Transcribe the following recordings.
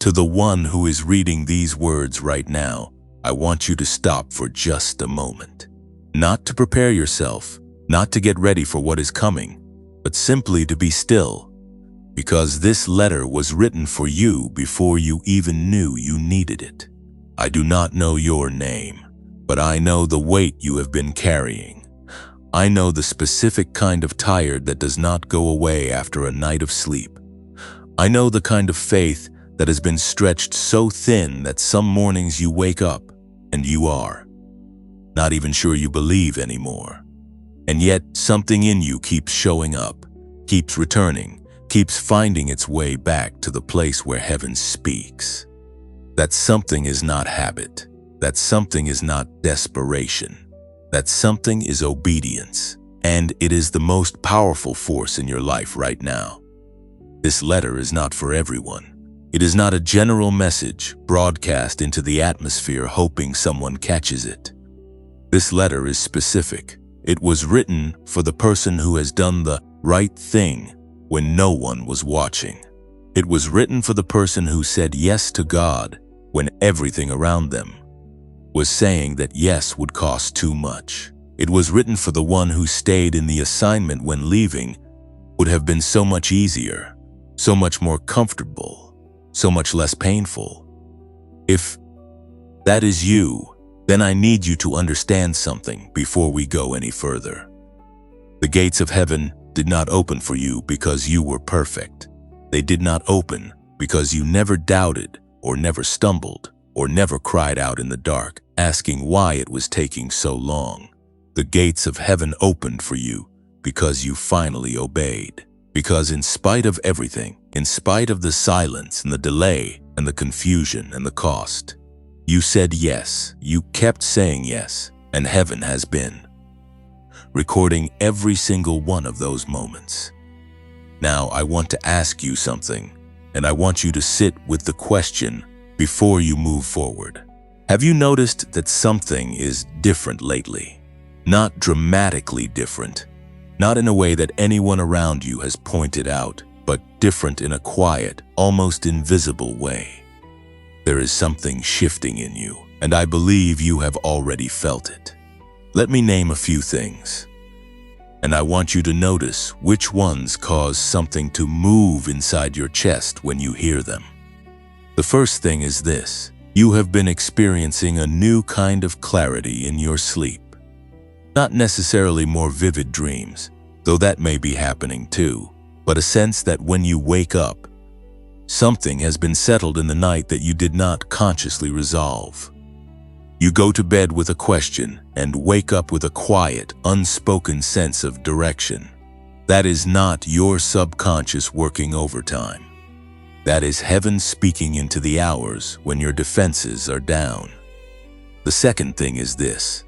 To the one who is reading these words right now, I want you to stop for just a moment. Not to prepare yourself, not to get ready for what is coming, but simply to be still, because this letter was written for you before you even knew you needed it. I do not know your name, but I know the weight you have been carrying. I know the specific kind of tired that does not go away after a night of sleep. I know the kind of faith that has been stretched so thin that some mornings you wake up and you are not even sure you believe anymore. And yet something in you keeps showing up, keeps returning, keeps finding its way back to the place where heaven speaks. That something is not habit. That something is not desperation. That something is obedience. And it is the most powerful force in your life right now. This letter is not for everyone. It is not a general message broadcast into the atmosphere hoping someone catches it. This letter is specific. It was written for the person who has done the right thing when no one was watching. It was written for the person who said yes to God when everything around them was saying that yes would cost too much. It was written for the one who stayed in the assignment when leaving would have been so much easier, so much more comfortable, so much less painful. If that is you, then I need you to understand something before we go any further. The gates of heaven did not open for you because you were perfect. They did not open because you never doubted or never stumbled or never cried out in the dark, asking why it was taking so long. The gates of heaven opened for you because you finally obeyed. Because in spite of everything, in spite of the silence and the delay and the confusion and the cost, you said yes, you kept saying yes, and heaven has been recording every single one of those moments. Now I want to ask you something, and I want you to sit with the question before you move forward. Have you noticed that something is different lately? Not dramatically different, not in a way that anyone around you has pointed out, but different in a quiet, almost invisible way. There is something shifting in you, and I believe you have already felt it. Let me name a few things, and I want you to notice which ones cause something to move inside your chest when you hear them. The first thing is this: you have been experiencing a new kind of clarity in your sleep. Not necessarily more vivid dreams, though that may be happening too, but a sense that when you wake up, something has been settled in the night that you did not consciously resolve. You go to bed with a question and wake up with a quiet, unspoken sense of direction. That is not your subconscious working overtime. That is heaven speaking into the hours when your defenses are down. The second thing is this: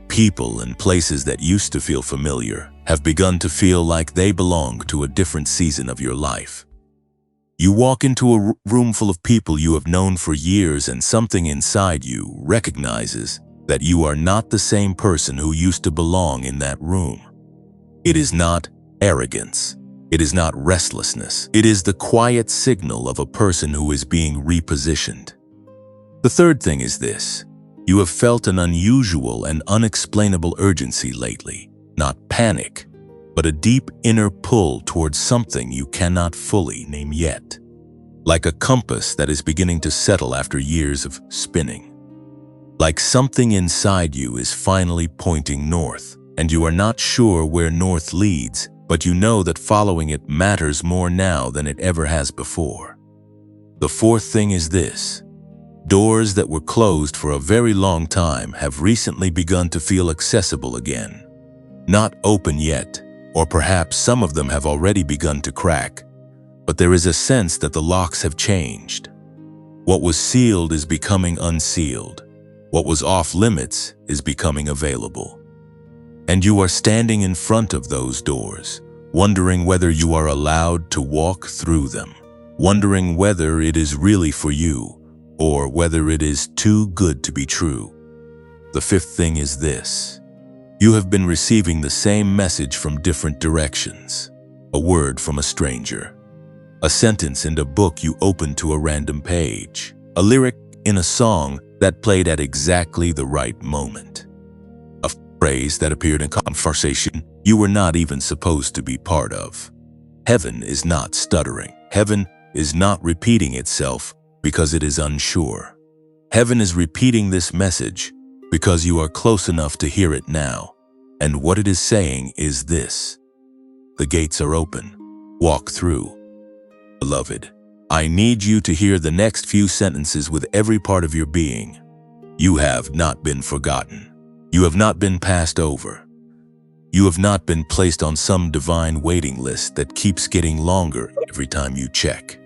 people and places that used to feel familiar have begun to feel like they belong to a different season of your life. You walk into a room full of people you have known for years, and something inside you recognizes that you are not the same person who used to belong in that room. It is not arrogance. It is not restlessness. It is the quiet signal of a person who is being repositioned. The third thing is this: you have felt an unusual and unexplainable urgency lately. Not panic, but a deep inner pull towards something you cannot fully name yet. Like a compass that is beginning to settle after years of spinning. Like something inside you is finally pointing north, and you are not sure where north leads, but you know that following it matters more now than it ever has before. The fourth thing is this: doors that were closed for a very long time have recently begun to feel accessible again. Not open yet, or perhaps some of them have already begun to crack, but there is a sense that the locks have changed. What was sealed is becoming unsealed. What was off limits is becoming available. And you are standing in front of those doors, wondering whether you are allowed to walk through them, wondering whether it is really for you, or whether it is too good to be true. The fifth thing is this: you have been receiving the same message from different directions. A word from a stranger. a sentence in a book you opened to a random page, a lyric in a song that played at exactly the right moment, a phrase that appeared in conversation you were not even supposed to be part of. Heaven is not stuttering. Heaven is not repeating itself because it is unsure. Heaven is repeating this message because you are close enough to hear it now. And what it is saying is this: the gates are open. Walk through. Beloved, I need you to hear the next few sentences with every part of your being. You have not been forgotten. You have not been passed over. You have not been placed on some divine waiting list that keeps getting longer every time you check.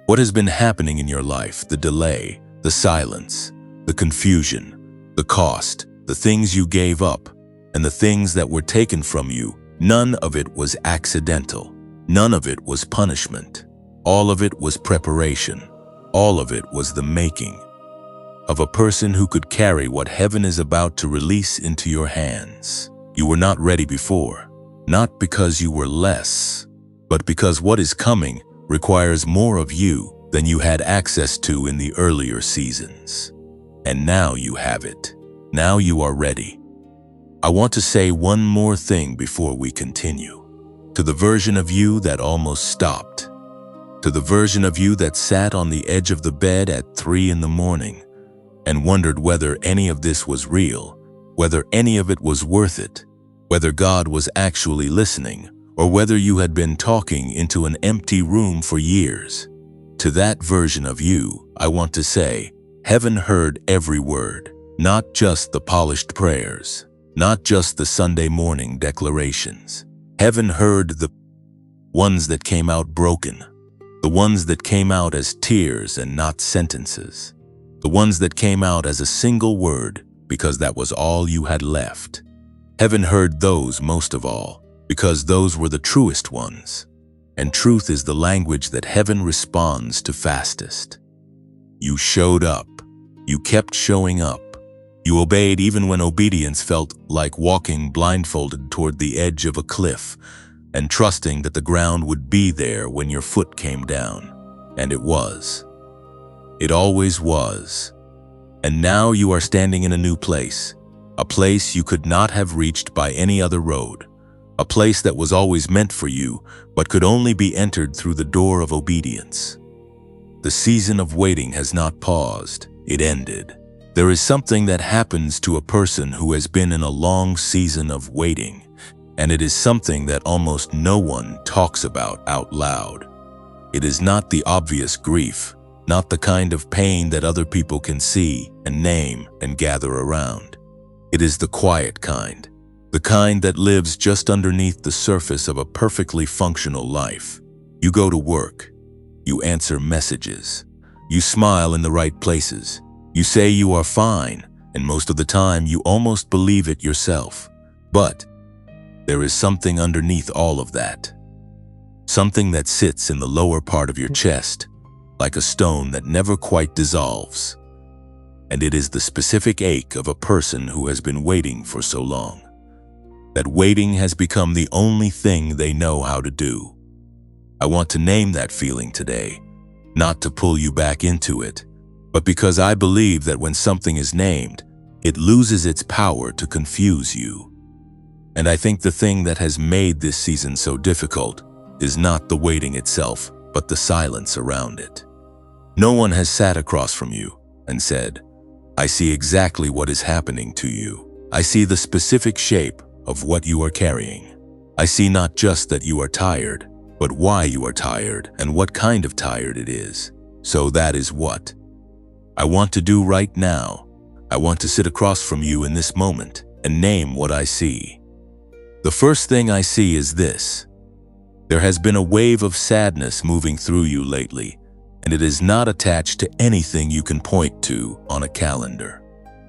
What has been happening in your life, the delay, the silence, the confusion, the cost, the things you gave up, and the things that were taken from you, none of it was accidental. None of it was punishment. All of it was preparation. All of it was the making of a person who could carry what heaven is about to release into your hands. You were not ready before, not because you were less, but because what is coming requires more of you than you had access to in the earlier seasons. And now you have it. Now you are ready. I want to say one more thing before we continue. To the version of you that almost stopped, to the version of you that sat on the edge of the bed at 3 in the morning and wondered whether any of this was real, whether any of it was worth it, whether God was actually listening, or whether you had been talking into an empty room for years. To that version of you, I want to say, heaven heard every word, not just the polished prayers, not just the Sunday morning declarations. Heaven heard the ones that came out broken, the ones that came out as tears and not sentences, the ones that came out as a single word because that was all you had left. Heaven heard those most of all because those were the truest ones, and truth is the language that heaven responds to fastest. You showed up. You kept showing up. You obeyed even when obedience felt like walking blindfolded toward the edge of a cliff and trusting that the ground would be there when your foot came down. And it was. It always was. And now you are standing in a new place, a place you could not have reached by any other road, a place that was always meant for you but could only be entered through the door of obedience. The season of waiting has not paused, it ended. There is something that happens to a person who has been in a long season of waiting, and it is something that almost no one talks about out loud. It is not the obvious grief, not the kind of pain that other people can see and name and gather around. It is the quiet kind, the kind that lives just underneath the surface of a perfectly functional life. You go to work, you answer messages, you smile in the right places, you say you are fine, and most of the time you almost believe it yourself. But there is something underneath all of that. Something that sits in the lower part of your chest, like a stone that never quite dissolves. And it is the specific ache of a person who has been waiting for so long. That waiting has become the only thing they know how to do. I want to name that feeling today, not to pull you back into it, but because I believe that when something is named, it loses its power to confuse you. And I think the thing that has made this season so difficult is not the waiting itself, but the silence around it. No one has sat across from you and said, I see exactly what is happening to you. I see the specific shape of what you are carrying. I see not just that you are tired, but why you are tired and what kind of tired it is. So that is what I want to do right now. I want to sit across from you in this moment and name what I see. The first thing I see is this. There has been a wave of sadness moving through you lately, and it is not attached to anything you can point to on a calendar.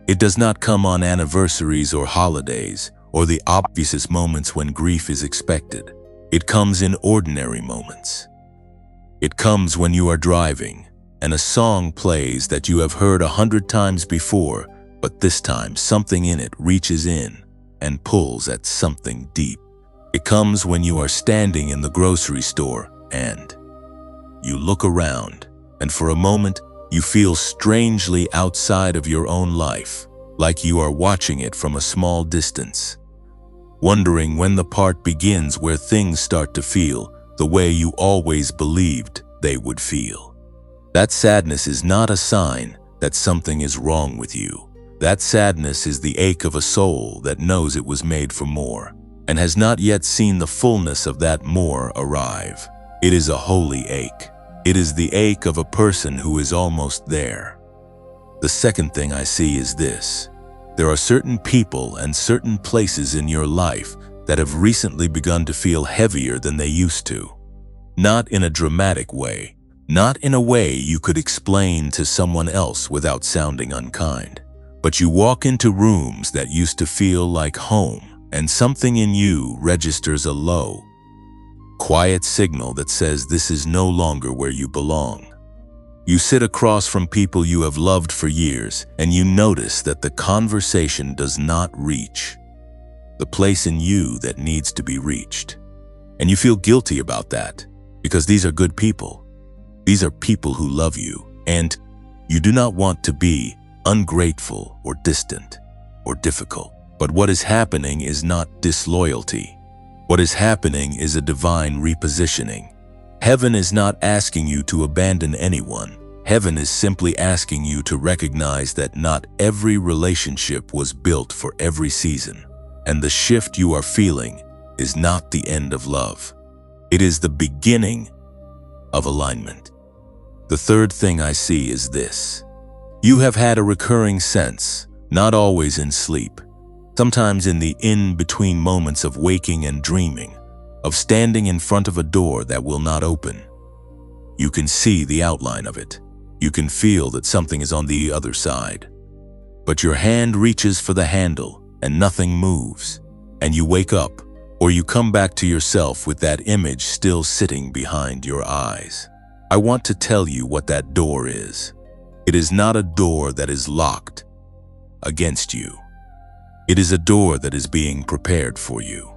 It does not come on anniversaries or holidays or the obvious moments when grief is expected. It comes in ordinary moments. It comes when you are driving and a song plays that you have heard 100 times before, but this time something in it reaches in and pulls at something deep. It comes when you are standing in the grocery store and you look around, and for a moment, you feel strangely outside of your own life, like you are watching it from a small distance, wondering when the part begins where things start to feel the way you always believed they would feel. That sadness is not a sign that something is wrong with you. That sadness is the ache of a soul that knows it was made for more and has not yet seen the fullness of that more arrive. It is a holy ache. It is the ache of a person who is almost there. The second thing I see is this. There are certain people and certain places in your life that have recently begun to feel heavier than they used to. Not in a dramatic way, not in a way you could explain to someone else without sounding unkind. But you walk into rooms that used to feel like home, and something in you registers a low, quiet signal that says this is no longer where you belong. You sit across from people you have loved for years, and you notice that the conversation does not reach the place in you that needs to be reached. And you feel guilty about that, because these are good people. These are people who love you, and you do not want to be ungrateful or distant or difficult. But what is happening is not disloyalty. What is happening is a divine repositioning. Heaven is not asking you to abandon anyone. Heaven is simply asking you to recognize that not every relationship was built for every season. And the shift you are feeling is not the end of love. It is the beginning of alignment. The third thing I see is this. You have had a recurring sense, not always in sleep, sometimes in the in-between moments of waking and dreaming, of standing in front of a door that will not open. You can see the outline of it. You can feel that something is on the other side. But your hand reaches for the handle and nothing moves. And you wake up, or you come back to yourself with that image still sitting behind your eyes. I want to tell you what that door is. It is not a door that is locked against you. It is a door that is being prepared for you.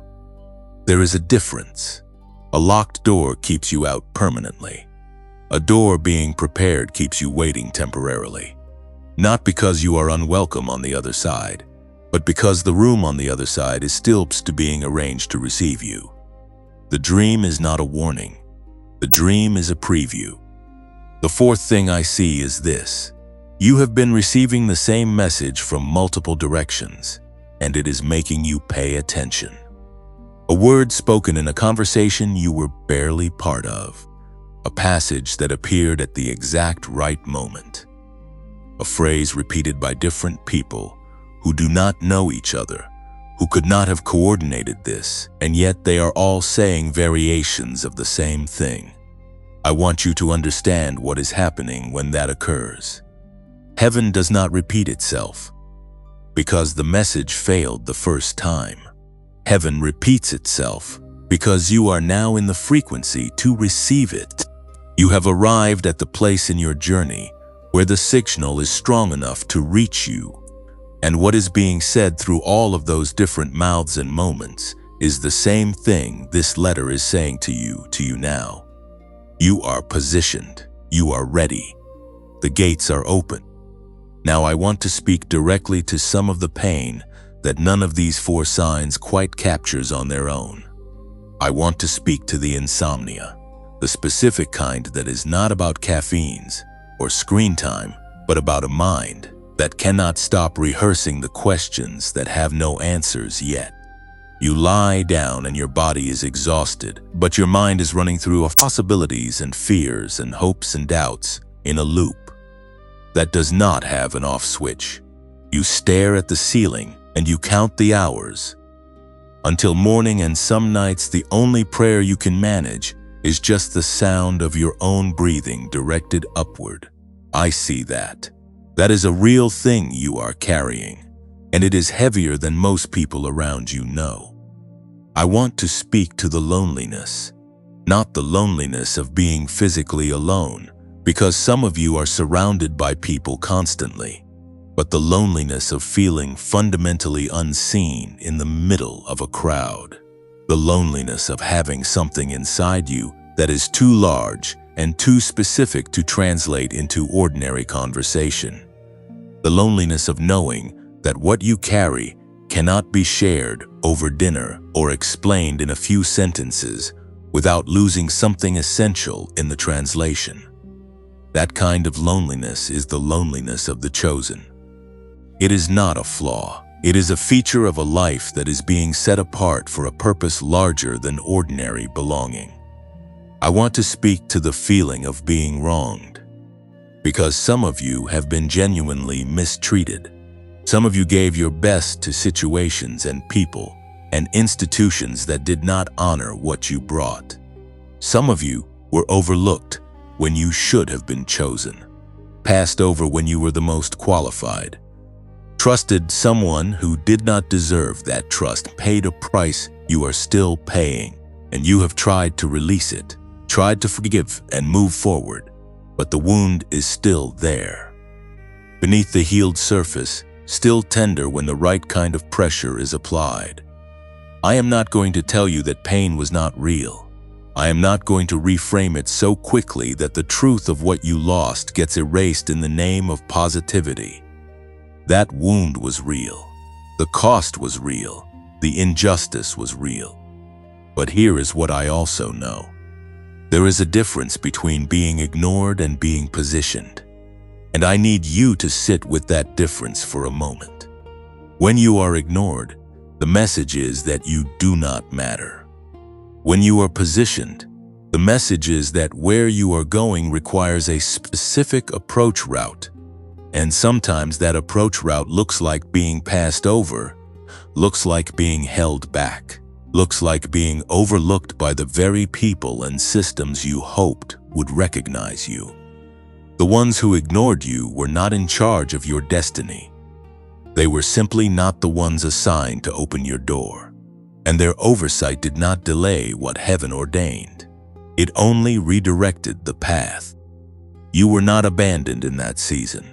There is a difference. A locked door keeps you out permanently. A door being prepared keeps you waiting temporarily. Not because you are unwelcome on the other side, but because the room on the other side is still being arranged to receive you. The dream is not a warning. The dream is a preview. The fourth thing I see is this. You have been receiving the same message from multiple directions, and it is making you pay attention. A word spoken in a conversation you were barely part of. A passage that appeared at the exact right moment. A phrase repeated by different people who do not know each other, who could not have coordinated this, and yet they are all saying variations of the same thing. I want you to understand what is happening when that occurs. Heaven does not repeat itself because the message failed the first time. Heaven repeats itself because you are now in the frequency to receive it. You have arrived at the place in your journey where the signal is strong enough to reach you. And what is being said through all of those different mouths and moments is the same thing this letter is saying to you now. You are positioned. You are ready. The gates are open. Now I want to speak directly to some of the pain that none of these four signs quite captures on their own. I want to speak to the insomnia, the specific kind that is not about caffeines or screen time, but about a mind that cannot stop rehearsing the questions that have no answers yet. You lie down and your body is exhausted, but your mind is running through possibilities and fears and hopes and doubts in a loop that does not have an off switch. You stare at the ceiling and you count the hours until morning, and some nights the only prayer you can manage is just the sound of your own breathing directed upward. I see that. That is a real thing you are carrying, and it is heavier than most people around you know. I want to speak to the loneliness, not the loneliness of being physically alone, because some of you are surrounded by people constantly, but the loneliness of feeling fundamentally unseen in the middle of a crowd. The loneliness of having something inside you that is too large and too specific to translate into ordinary conversation. The loneliness of knowing that what you carry cannot be shared over dinner or explained in a few sentences without losing something essential in the translation. That kind of loneliness is the loneliness of the chosen. It is not a flaw. It is a feature of a life that is being set apart for a purpose larger than ordinary belonging. I want to speak to the feeling of being wronged, because some of you have been genuinely mistreated. Some of you gave your best to situations and people and institutions that did not honor what you brought. Some of you were overlooked when you should have been chosen, passed over when you were the most qualified, trusted someone who did not deserve that trust, paid a price you are still paying, and you have tried to release it, tried to forgive and move forward, but the wound is still there. Beneath the healed surface, still tender when the right kind of pressure is applied. I am not going to tell you that pain was not real. I am not going to reframe it so quickly that the truth of what you lost gets erased in the name of positivity. That wound was real. The cost was real. The injustice was real. But here is what I also know. There is a difference between being ignored and being positioned. And I need you to sit with that difference for a moment. When you are ignored, the message is that you do not matter. When you are positioned, the message is that where you are going requires a specific approach route. And sometimes that approach route looks like being passed over, looks like being held back, looks like being overlooked by the very people and systems you hoped would recognize you. The ones who ignored you were not in charge of your destiny. They were simply not the ones assigned to open your door. And their oversight did not delay what heaven ordained. It only redirected the path. You were not abandoned in that season.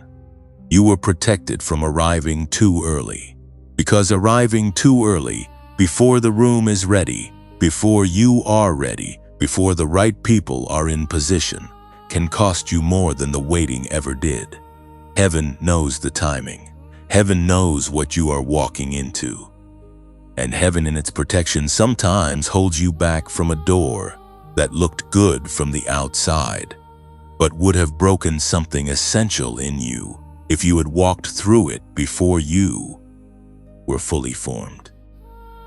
You were protected from arriving too early. Because arriving too early, before the room is ready, before you are ready, before the right people are in position, can cost you more than the waiting ever did. Heaven knows the timing. Heaven knows what you are walking into. And heaven in its protection sometimes holds you back from a door that looked good from the outside, but would have broken something essential in you if you had walked through it before you were fully formed.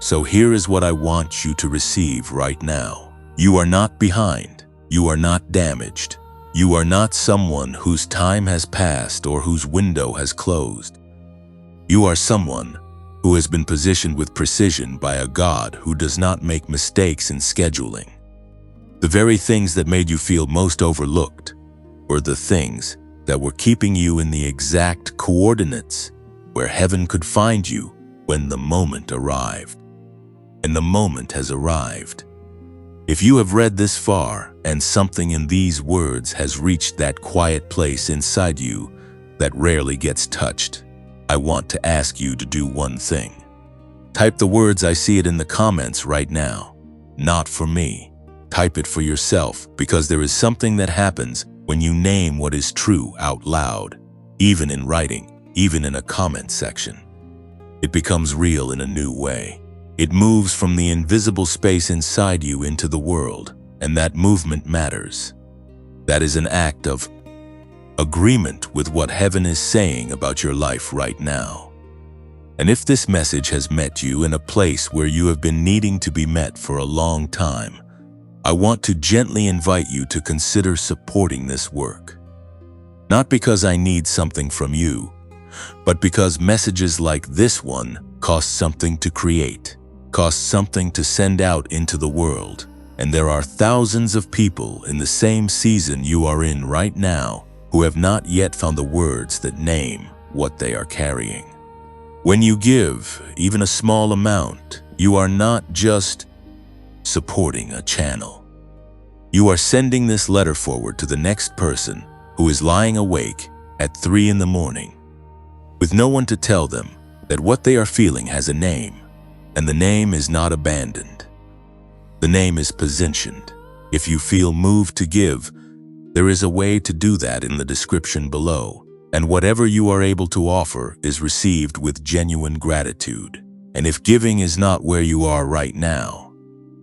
So here is what I want you to receive right now. You are not behind. You are not damaged. You are not someone whose time has passed or whose window has closed. You are someone who has been positioned with precision by a God who does not make mistakes in scheduling. The very things that made you feel most overlooked were the things that were keeping you in the exact coordinates where heaven could find you when the moment arrived. And the moment has arrived. If you have read this far and something in these words has reached that quiet place inside you that rarely gets touched, I want to ask you to do one thing. Type the words "I see it" in the comments right now. Not for me. Type it for yourself, because there is something that happens when you name what is true out loud, even in writing, even in a comment section. It becomes real in a new way. It moves from the invisible space inside you into the world, and that movement matters. That is an act of agreement with what heaven is saying about your life right now. And if this message has met you in a place where you have been needing to be met for a long time, I want to gently invite you to consider supporting this work. Not because I need something from you, but because messages like this one cost something to create, cost something to send out into the world. And there are thousands of people in the same season you are in right now who have not yet found the words that name what they are carrying. When you give, even a small amount, you are not just supporting a channel. You are sending this letter forward to the next person who is lying awake at 3 in the morning, with no one to tell them that what they are feeling has a name, and the name is not abandoned. The name is positioned. If you feel moved to give, There is a way to do that in the description below, and whatever you are able to offer is received with genuine gratitude. And if giving is not where you are right now,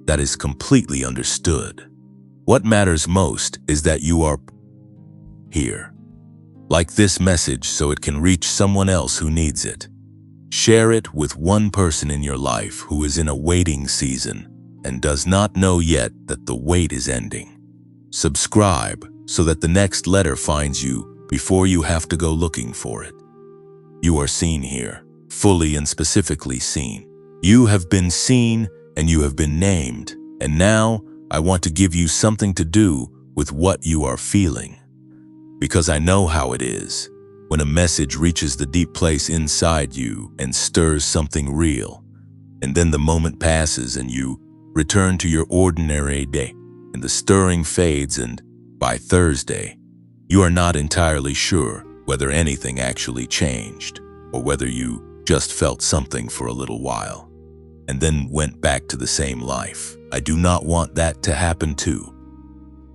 that is completely understood. What matters most is that you are here. Like this message so it can reach someone else who needs it. Share it with one person in your life who is in a waiting season and does not know yet that the wait is ending. Subscribe so that the next letter finds you before you have to go looking for it. You are seen here, fully and specifically seen. You have been seen and you have been named, and now I want to give you something to do with what you are feeling. Because I know how it is when a message reaches the deep place inside you and stirs something real, and then the moment passes and you return to your ordinary day, and the stirring fades, and by Thursday, you are not entirely sure whether anything actually changed or whether you just felt something for a little while and then went back to the same life. I do not want that to happen to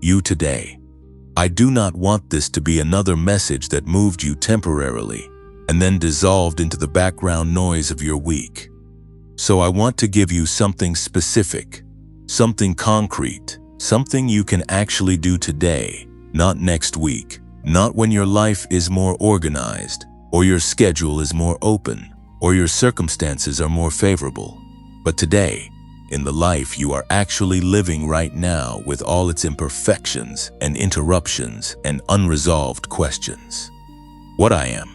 you today. I do not want this to be another message that moved you temporarily and then dissolved into the background noise of your week. So I want to give you something specific, something concrete, something you can actually do today, not next week, not when your life is more organized, or your schedule is more open, or your circumstances are more favorable, but today, in the life you are actually living right now with all its imperfections and interruptions and unresolved questions. What I am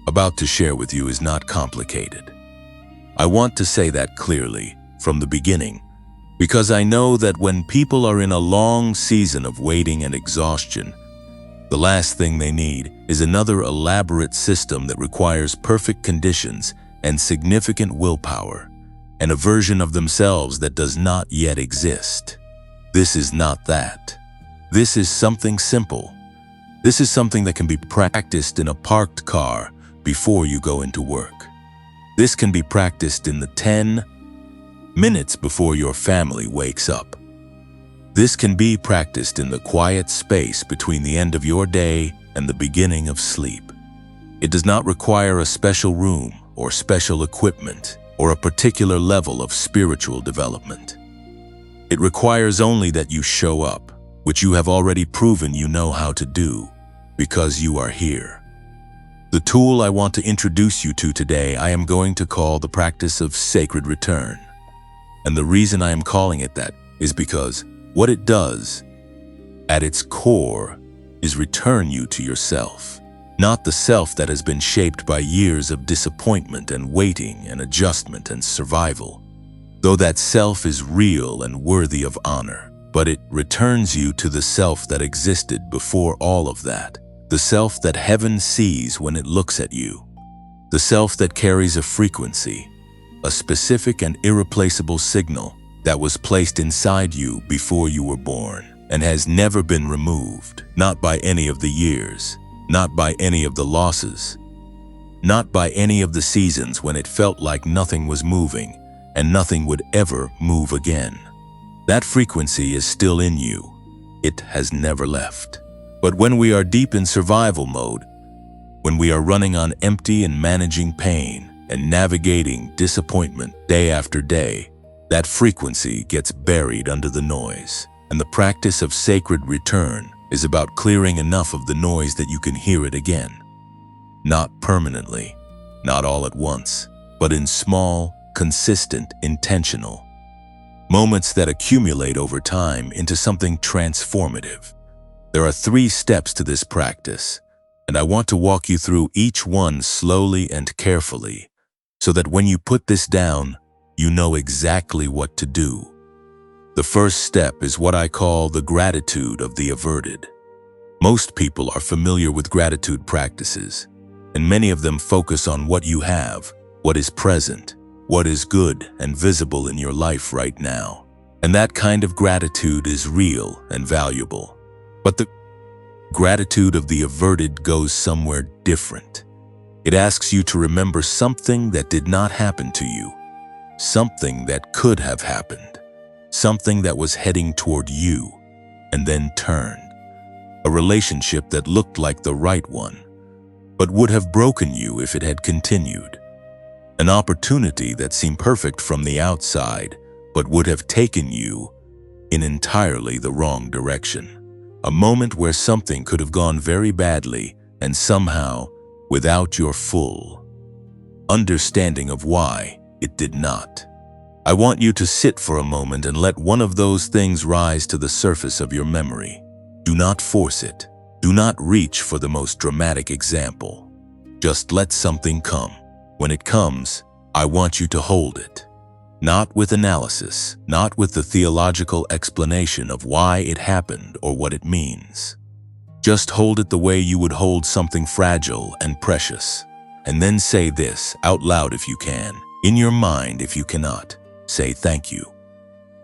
about to share with you is not complicated. I want to say that clearly from the beginning, because I know that when people are in a long season of waiting and exhaustion, the last thing they need is another elaborate system that requires perfect conditions and significant willpower, and a version of themselves that does not yet exist. This is not that. This is something simple. This is something that can be practiced in a parked car before you go into work. This can be practiced in the 10 minutes before your family wakes up. This can be practiced in the quiet space between the end of your day and the beginning of sleep. It does not require a special room or special equipment or a particular level of spiritual development. It requires only that you show up, which you have already proven you know how to do, because you are here. The tool I want to introduce you to today I am going to call the practice of sacred return. And the reason I am calling it that is because what it does, at its core, is return you to yourself. Not the self that has been shaped by years of disappointment and waiting and adjustment and survival. Though that self is real and worthy of honor, but it returns you to the self that existed before all of that. The self that heaven sees when it looks at you. The self that carries a frequency, a specific and irreplaceable signal that was placed inside you before you were born and has never been removed, not by any of the years, not by any of the losses, not by any of the seasons when it felt like nothing was moving and nothing would ever move again. That frequency is still in you. It has never left. But when we are deep in survival mode, when we are running on empty and managing pain and navigating disappointment day after day, that frequency gets buried under the noise. And the practice of sacred return is about clearing enough of the noise that you can hear it again. Not permanently, not all at once, but in small, consistent, intentional moments that accumulate over time into something transformative. There are 3 steps to this practice, and I want to walk you through each one slowly and carefully, so that when you put this down, you know exactly what to do. The first step is what I call the gratitude of the averted. Most people are familiar with gratitude practices, and many of them focus on what you have, what is present, what is good and visible in your life right now. And that kind of gratitude is real and valuable. But the gratitude of the averted goes somewhere different. It asks you to remember something that did not happen to you, something that could have happened, something that was heading toward you and then turned. a relationship that looked like the right one, but would have broken you if it had continued. An opportunity that seemed perfect from the outside, but would have taken you in entirely the wrong direction. A moment where something could have gone very badly, and somehow, without your full understanding of why, it did not. I want you to sit for a moment and let one of those things rise to the surface of your memory. Do not force it. Do not reach for the most dramatic example. Just let something come. When it comes, I want you to hold it. Not with analysis, not with the theological explanation of why it happened or what it means. Just hold it the way you would hold something fragile and precious. And then say this out loud if you can. In your mind if you cannot. Say thank you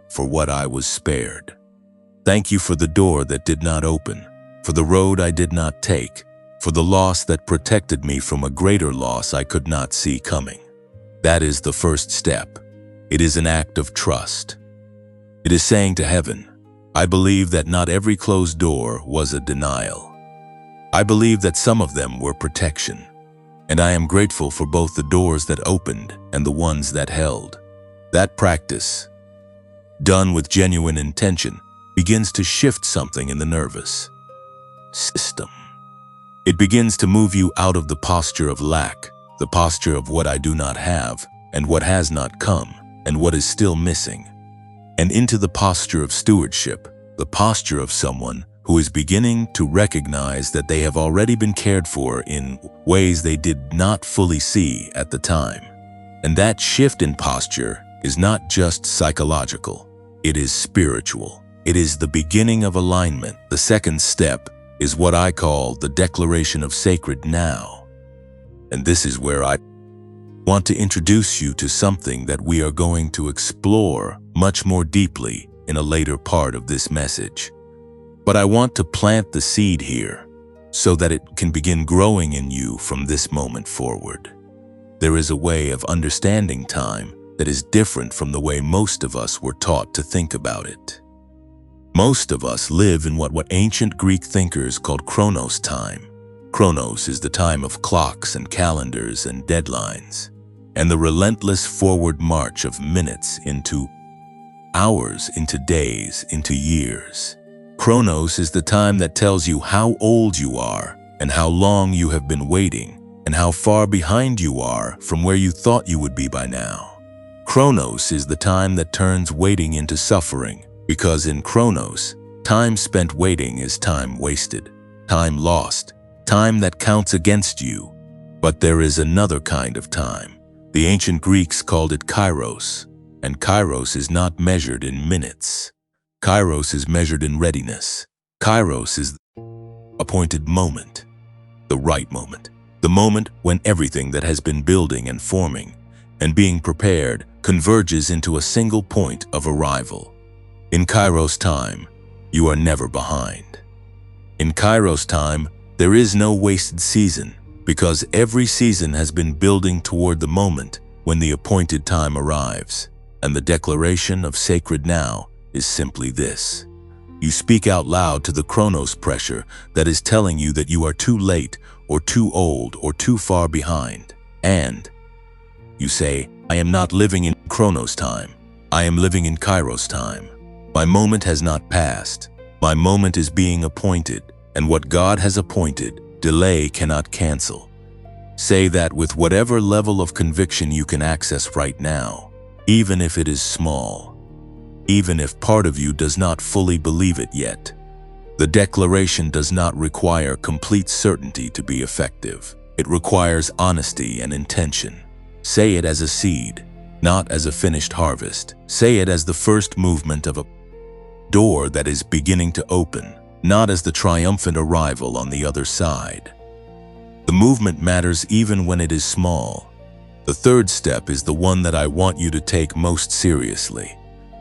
for what I was spared. Thank you for the door that did not open, for the road I did not take, for the loss that protected me from a greater loss I could not see coming. That is the first step. It is an act of trust. It is saying to heaven, I believe that not every closed door was a denial. I believe that some of them were protection. And I am grateful for both the doors that opened and the ones that held. That practice, done with genuine intention, begins to shift something in the nervous system. It begins to move you out of the posture of lack, the posture of what I do not have, and what has not come, and what is still missing, and into the posture of stewardship, the posture of someone who is beginning to recognize that they have already been cared for in ways they did not fully see at the time. And that shift in posture is not just psychological, it is spiritual. It is the beginning of alignment. The second step is what I call the declaration of sacred now. And this is where I want to introduce you to something that we are going to explore much more deeply in a later part of this message. But I want to plant the seed here so that it can begin growing in you from this moment forward. There is a way of understanding time that is different from the way most of us were taught to think about it. Most of us live in what ancient Greek thinkers called chronos time. Chronos is the time of clocks and calendars and deadlines, and the relentless forward march of minutes into hours, into days, into years. Chronos is the time that tells you how old you are and how long you have been waiting and how far behind you are from where you thought you would be by now. Chronos is the time that turns waiting into suffering, because in Chronos, time spent waiting is time wasted, time lost, time that counts against you. But there is another kind of time. The ancient Greeks called it kairos, and kairos is not measured in minutes. Kairos is measured in readiness. Kairos is the appointed moment, the right moment, the moment when everything that has been building and forming and being prepared converges into a single point of arrival. In Kairos time, you are never behind. In Kairos time, there is no wasted season, because every season has been building toward the moment when the appointed time arrives. And the declaration of sacred now is simply this. You speak out loud to the chronos pressure that is telling you that you are too late or too old or too far behind. And you say, I am not living in chronos time. I am living in kairos time. My moment has not passed. My moment is being appointed, and what God has appointed, delay cannot cancel. Say that with whatever level of conviction you can access right now, even if it is small. Even if part of you does not fully believe it yet. The declaration does not require complete certainty to be effective. It requires honesty and intention. Say it as a seed, not as a finished harvest. Say it as the first movement of a door that is beginning to open, not as the triumphant arrival on the other side. The movement matters even when it is small. The third step is the one that I want you to take most seriously.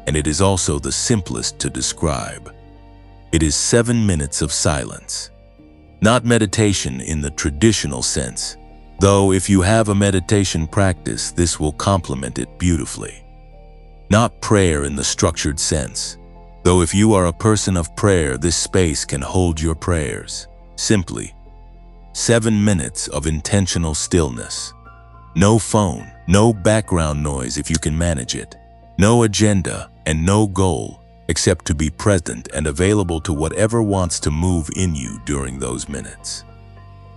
And it is also the simplest to describe. It is 7 minutes of silence. Not meditation in the traditional sense, though if you have a meditation practice, this will complement it beautifully. Not prayer in the structured sense, Though if you are a person of prayer, this space can hold your prayers. Simply, 7 minutes of intentional stillness. No phone, no background noise if you can manage it. No agenda and no goal except to be present and available to whatever wants to move in you during those minutes.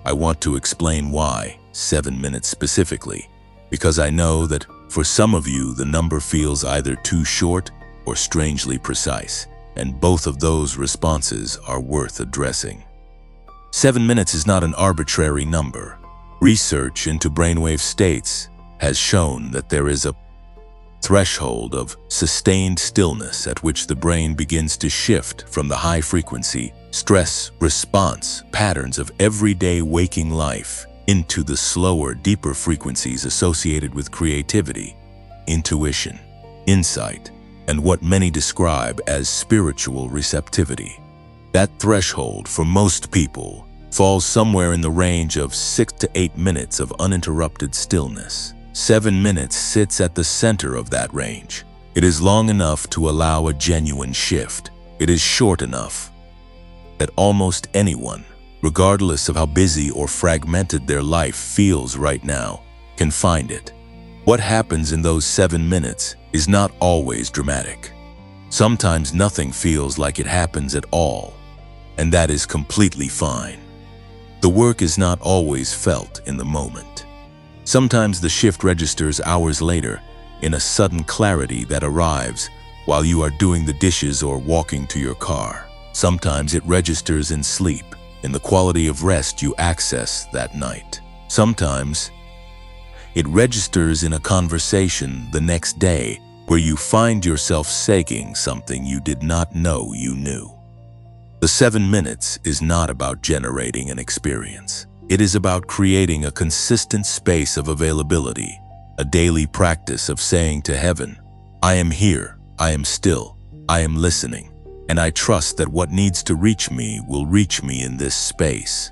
I want to explain why 7 minutes specifically, because I know that for some of you the number feels either too short or strangely precise, and both of those responses are worth addressing. 7 minutes is not an arbitrary number. Research into brainwave states has shown that there is a threshold of sustained stillness at which the brain begins to shift from the high-frequency stress response patterns of everyday waking life into the slower, deeper frequencies associated with creativity, intuition, insight, and what many describe as spiritual receptivity. That threshold for most people falls somewhere in the range of 6 to 8 minutes of uninterrupted stillness. 7 minutes sits at the center of that range. It is long enough to allow a genuine shift. It is short enough that almost anyone, regardless of how busy or fragmented their life feels right now, can find it. What happens in those 7 minutes is not always dramatic. Sometimes nothing feels like it happens at all, and that is completely fine. The work is not always felt in the moment. Sometimes the shift registers hours later in a sudden clarity that arrives while you are doing the dishes or walking to your car. Sometimes it registers in sleep, in the quality of rest you access that night. Sometimes it registers in a conversation the next day where you find yourself saying something you did not know you knew. The 7 minutes is not about generating an experience. It is about creating a consistent space of availability, a daily practice of saying to heaven, I am here, I am still, I am listening, and I trust that what needs to reach me will reach me in this space.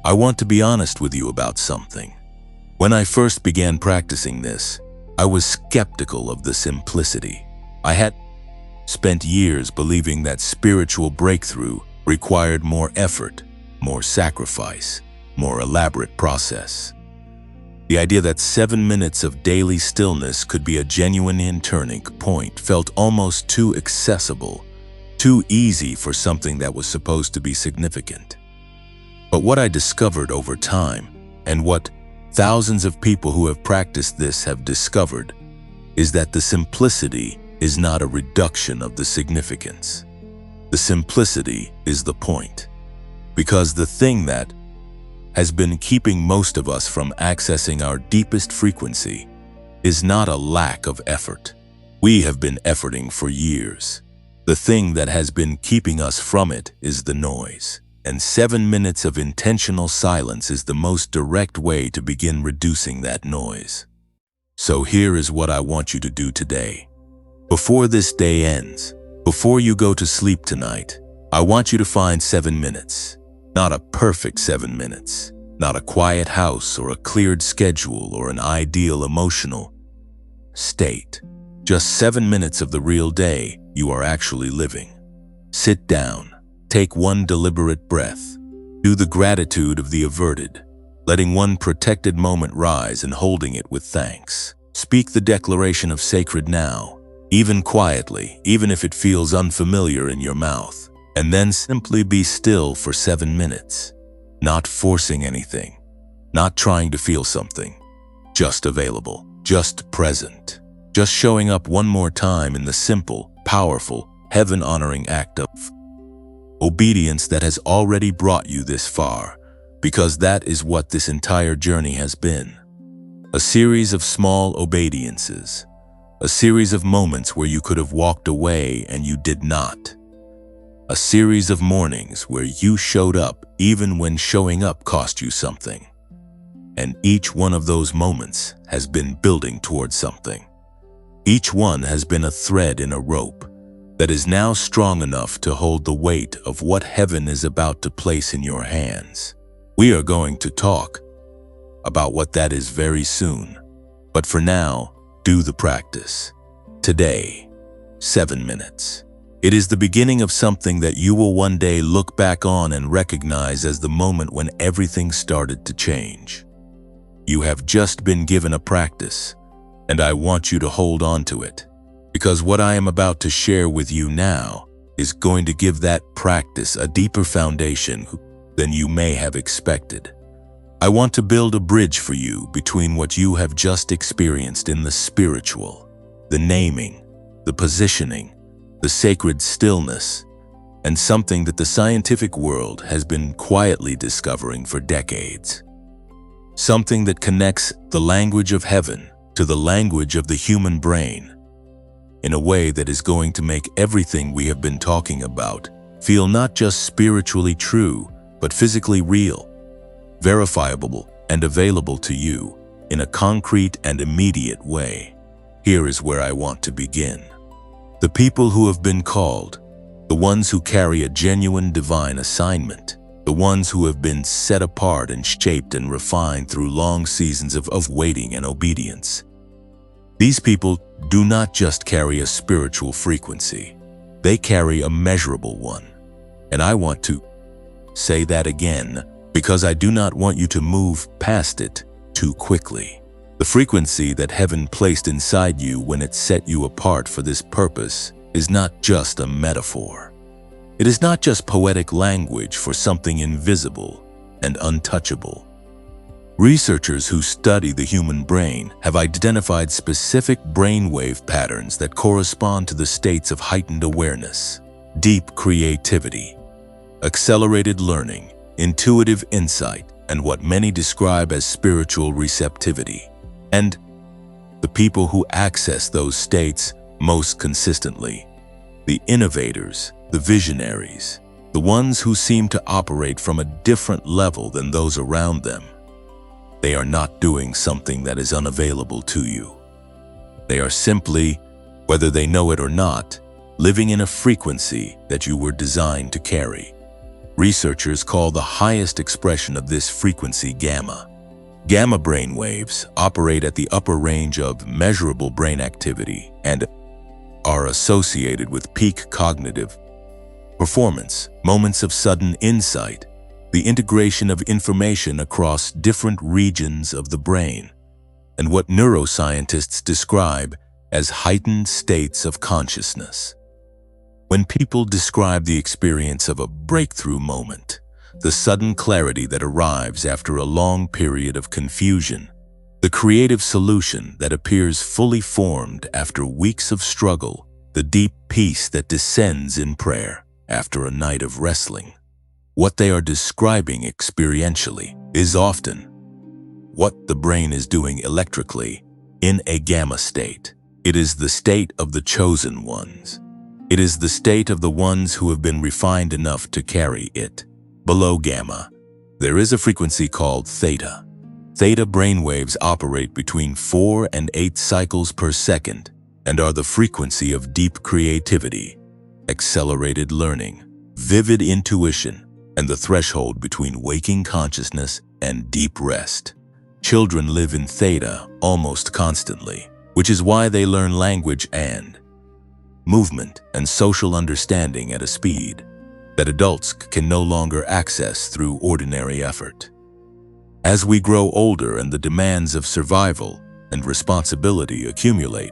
I want to be honest with you about something. When I first began practicing this, I was skeptical of the simplicity. I had spent years believing that spiritual breakthrough required more effort, more sacrifice, more elaborate process. The idea that 7 minutes of daily stillness could be a genuine turning point felt almost too accessible, too easy for something that was supposed to be significant. But what I discovered over time, and what thousands of people who have practiced this have discovered, is that the simplicity is not a reduction of the significance. The simplicity is the point. Because the thing that has been keeping most of us from accessing our deepest frequency is not a lack of effort. We have been efforting for years. The thing that has been keeping us from it is the noise. And 7 minutes of intentional silence is the most direct way to begin reducing that noise. So here is what I want you to do today. Before this day ends, before you go to sleep tonight, I want you to find 7 minutes. Not a perfect 7 minutes, not a quiet house or a cleared schedule or an ideal emotional state. Just 7 minutes of the real day you are actually living. Sit down, take one deliberate breath, do the gratitude of the averted, letting one protected moment rise and holding it with thanks. Speak the declaration of sacred now, even quietly, even if it feels unfamiliar in your mouth. And then simply be still for 7 minutes, not forcing anything, not trying to feel something, just available, just present, just showing up one more time in the simple, powerful, heaven-honoring act of obedience that has already brought you this far, because that is what this entire journey has been. A series of small obediences, a series of moments where you could have walked away and you did not. A series of mornings where you showed up even when showing up cost you something. And each one of those moments has been building towards something. Each one has been a thread in a rope that is now strong enough to hold the weight of what heaven is about to place in your hands. We are going to talk about what that is very soon. But for now, do the practice. Today, 7 minutes. It is the beginning of something that you will one day look back on and recognize as the moment when everything started to change. You have just been given a practice, and I want you to hold on to it, because what I am about to share with you now is going to give that practice a deeper foundation than you may have expected. I want to build a bridge for you between what you have just experienced in the spiritual, the naming, the positioning, the sacred stillness, and something that the scientific world has been quietly discovering for decades. Something that connects the language of heaven to the language of the human brain in a way that is going to make everything we have been talking about feel not just spiritually true, but physically real, verifiable, and available to you in a concrete and immediate way. Here is where I want to begin. The people who have been called, the ones who carry a genuine divine assignment, the ones who have been set apart and shaped and refined through long seasons of waiting and obedience. These people do not just carry a spiritual frequency, they carry a measurable one. And I want to say that again, because I do not want you to move past it too quickly. The frequency that heaven placed inside you when it set you apart for this purpose is not just a metaphor. It is not just poetic language for something invisible and untouchable. Researchers who study the human brain have identified specific brainwave patterns that correspond to the states of heightened awareness, deep creativity, accelerated learning, intuitive insight, and what many describe as spiritual receptivity. And the people who access those states most consistently, the innovators, the visionaries, the ones who seem to operate from a different level than those around them, they are not doing something that is unavailable to you. They are simply, whether they know it or not, living in a frequency that you were designed to carry. Researchers call the highest expression of this frequency gamma. Gamma brain waves operate at the upper range of measurable brain activity and are associated with peak cognitive performance, moments of sudden insight, the integration of information across different regions of the brain, and what neuroscientists describe as heightened states of consciousness. When people describe the experience of a breakthrough moment, the sudden clarity that arrives after a long period of confusion, the creative solution that appears fully formed after weeks of struggle, the deep peace that descends in prayer after a night of wrestling, what they are describing experientially is often what the brain is doing electrically in a gamma state. It is the state of the chosen ones. It is the state of the ones who have been refined enough to carry it. Below gamma, there is a frequency called theta. Theta brainwaves operate between 4 and 8 cycles per second and are the frequency of deep creativity, accelerated learning, vivid intuition, and the threshold between waking consciousness and deep rest. Children live in theta almost constantly, which is why they learn language and movement and social understanding at a speed that adults can no longer access through ordinary effort. As we grow older and the demands of survival and responsibility accumulate,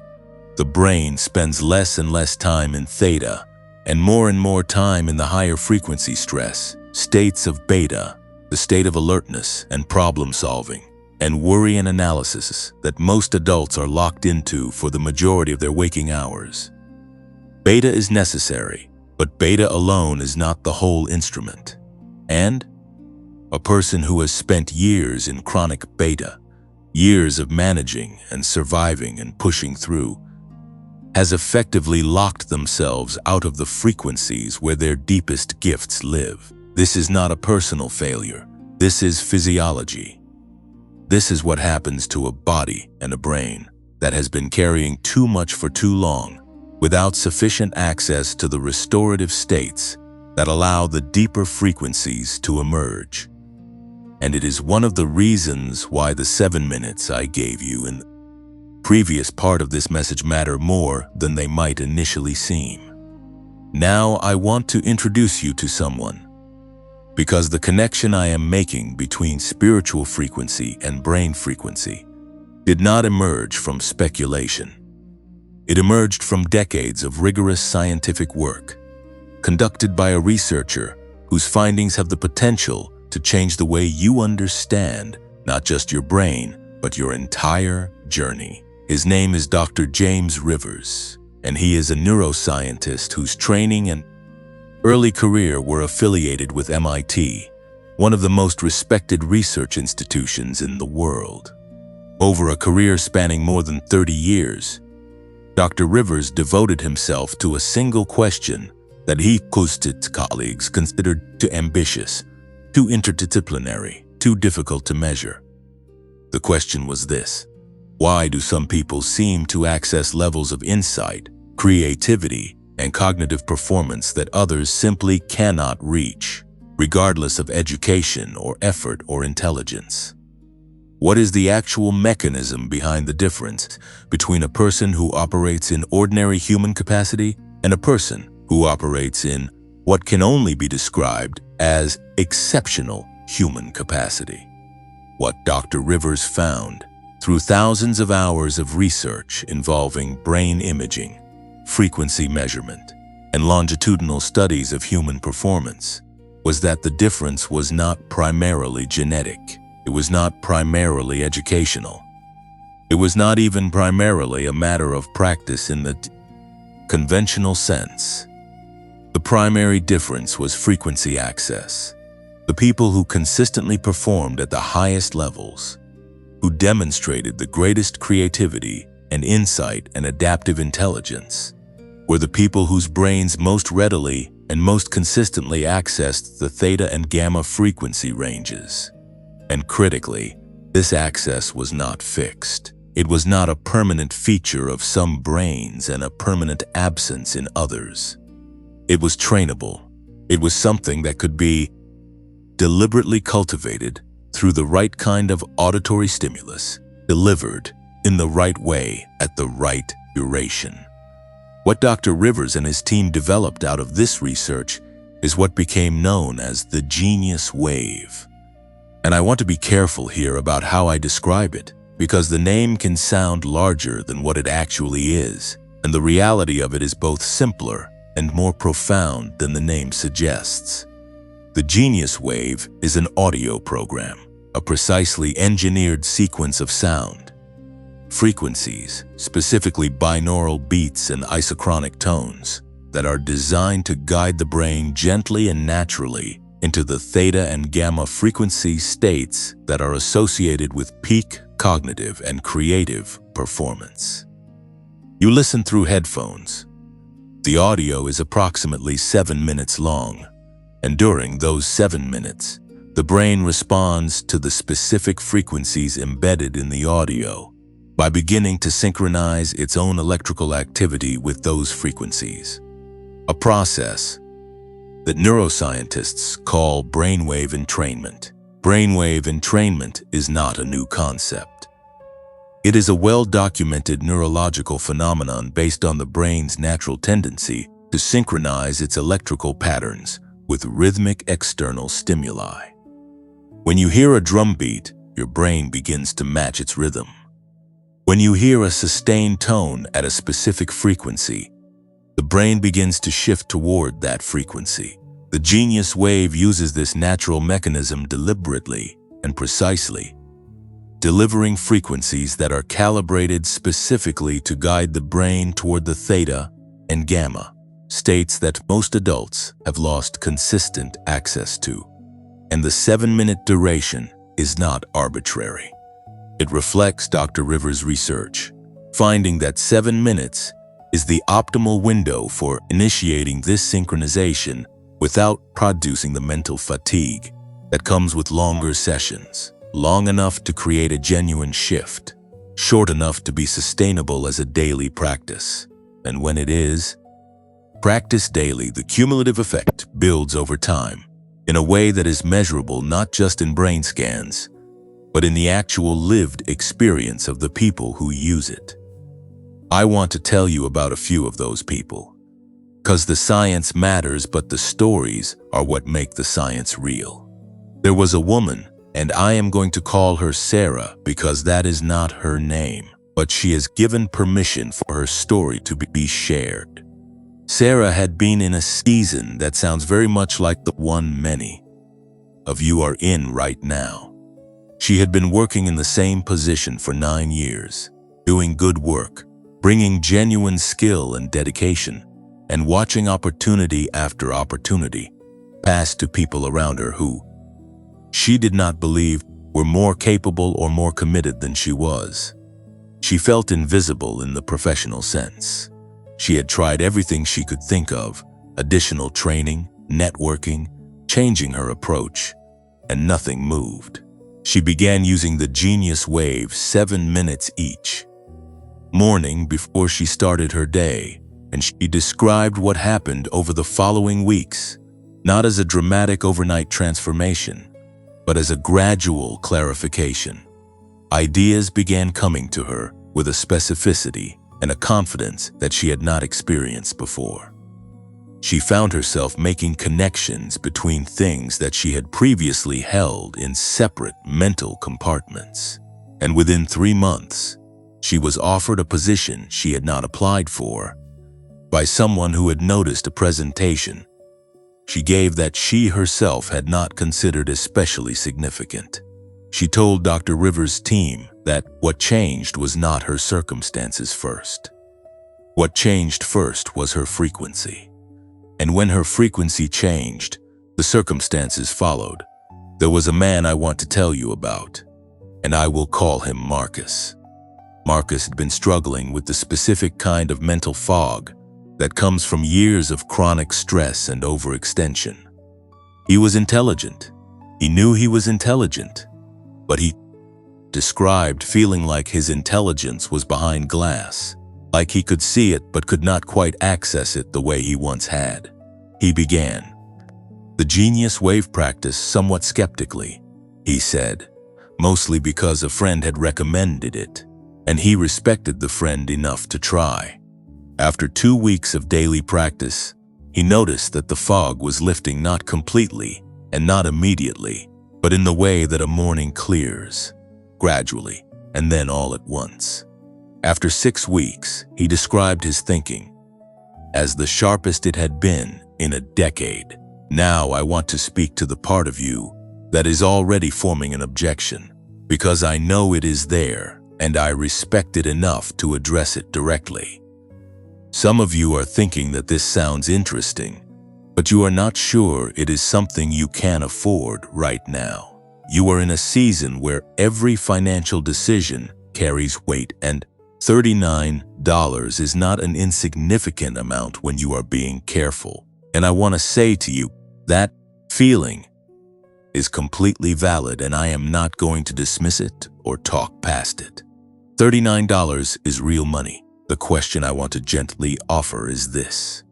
the brain spends less and less time in theta and more time in the higher frequency stress, states of beta, the state of alertness and problem solving, and worry and analysis that most adults are locked into for the majority of their waking hours. Beta is necessary, but beta alone is not the whole instrument. And a person who has spent years in chronic beta, years of managing and surviving and pushing through, has effectively locked themselves out of the frequencies where their deepest gifts live. This is not a personal failure. This is physiology. This is what happens to a body and a brain that has been carrying too much for too long, without sufficient access to the restorative states that allow the deeper frequencies to emerge. And it is one of the reasons why the 7 minutes I gave you in the previous part of this message matter more than they might initially seem. Now I want to introduce you to someone, because the connection I am making between spiritual frequency and brain frequency did not emerge from speculation. It emerged from decades of rigorous scientific work, conducted by a researcher whose findings have the potential to change the way you understand not just your brain, but your entire journey. His name is Dr. James Rivers, and he is a neuroscientist whose training and early career were affiliated with MIT, one of the most respected research institutions in the world. Over a career spanning more than 30 years, Dr. Rivers devoted himself to a single question that he and his colleagues considered too ambitious, too interdisciplinary, too difficult to measure. The question was this: why do some people seem to access levels of insight, creativity, and cognitive performance that others simply cannot reach, regardless of education or effort or intelligence? What is the actual mechanism behind the difference between a person who operates in ordinary human capacity and a person who operates in what can only be described as exceptional human capacity? What Dr. Rivers found through thousands of hours of research involving brain imaging, frequency measurement, and longitudinal studies of human performance was that the difference was not primarily genetic. It was not primarily educational. It was not even primarily a matter of practice in the conventional sense. The primary difference was frequency access. The people who consistently performed at the highest levels, who demonstrated the greatest creativity and insight and adaptive intelligence, were the people whose brains most readily and most consistently accessed the theta and gamma frequency ranges. And critically, this access was not fixed. It was not a permanent feature of some brains and a permanent absence in others. It was trainable. It was something that could be deliberately cultivated through the right kind of auditory stimulus, delivered in the right way at the right duration. What Dr. Rivers and his team developed out of this research is what became known as the genius wave. And I want to be careful here about how I describe it, because the name can sound larger than what it actually is, and the reality of it is both simpler and more profound than the name suggests. The genius wave is an audio program, a precisely engineered sequence of sound, frequencies, specifically binaural beats and isochronic tones, that are designed to guide the brain gently and naturally into the theta and gamma frequency states that are associated with peak cognitive and creative performance. You listen through headphones. The audio is approximately 7 minutes long, and during those 7 minutes, the brain responds to the specific frequencies embedded in the audio by beginning to synchronize its own electrical activity with those frequencies, a process that neuroscientists call brainwave entrainment. Brainwave entrainment is not a new concept. It is a well-documented neurological phenomenon based on the brain's natural tendency to synchronize its electrical patterns with rhythmic external stimuli. When you hear a drum beat, your brain begins to match its rhythm. When you hear a sustained tone at a specific frequency, the brain begins to shift toward that frequency. The genius wave uses this natural mechanism deliberately and precisely, delivering frequencies that are calibrated specifically to guide the brain toward the theta and gamma states that most adults have lost consistent access to. And the 7-minute duration is not arbitrary. It reflects Dr. Rivers' research, finding that 7 minutes is the optimal window for initiating this synchronization without producing the mental fatigue that comes with longer sessions, long enough to create a genuine shift, short enough to be sustainable as a daily practice. And when it is practiced daily, the cumulative effect builds over time in a way that is measurable not just in brain scans, but in the actual lived experience of the people who use it. I want to tell you about a few of those people. 'Cause the science matters, but the stories are what make the science real. There was a woman, and I am going to call her Sarah because that is not her name, but she has given permission for her story to be shared. Sarah had been in a season that sounds very much like the one many of you are in right now. She had been working in the same position for 9 years, doing good work, bringing genuine skill and dedication, and watching opportunity after opportunity pass to people around her who she did not believe were more capable or more committed than she was. She felt invisible in the professional sense. She had tried everything she could think of, additional training, networking, changing her approach, and nothing moved. She began using the Genius Wave 7 minutes each morning before she started her day, and she described what happened over the following weeks, not as a dramatic overnight transformation, but as a gradual clarification. Ideas began coming to her with a specificity and a confidence that she had not experienced before. She found herself making connections between things that she had previously held in separate mental compartments. And within 3 months, she was offered a position she had not applied for by someone who had noticed a presentation she gave that she herself had not considered especially significant. She told Dr. Rivers' team that what changed was not her circumstances first. What changed first was her frequency. And when her frequency changed, the circumstances followed. There was a man I want to tell you about, and I will call him Marcus. Marcus had been struggling with the specific kind of mental fog that comes from years of chronic stress and overextension. He was intelligent. He knew he was intelligent, but he described feeling like his intelligence was behind glass, like he could see it but could not quite access it the way he once had. He began the Genius Wave practice somewhat skeptically, he said, mostly because a friend had recommended it, and he respected the friend enough to try. After 2 weeks of daily practice, he noticed that the fog was lifting not completely and not immediately, but in the way that a morning clears, gradually, and then all at once. After 6 weeks, he described his thinking as the sharpest it had been in a decade. Now I want to speak to the part of you that is already forming an objection, because I know it is there and I respect it enough to address it directly. Some of you are thinking that this sounds interesting, but you are not sure it is something you can afford right now. You are in a season where every financial decision carries weight, and $39 is not an insignificant amount when you are being careful. And I want to say to you, that feeling is completely valid, and I am not going to dismiss it or talk past it. $39 is real money. The question I want to gently offer is this: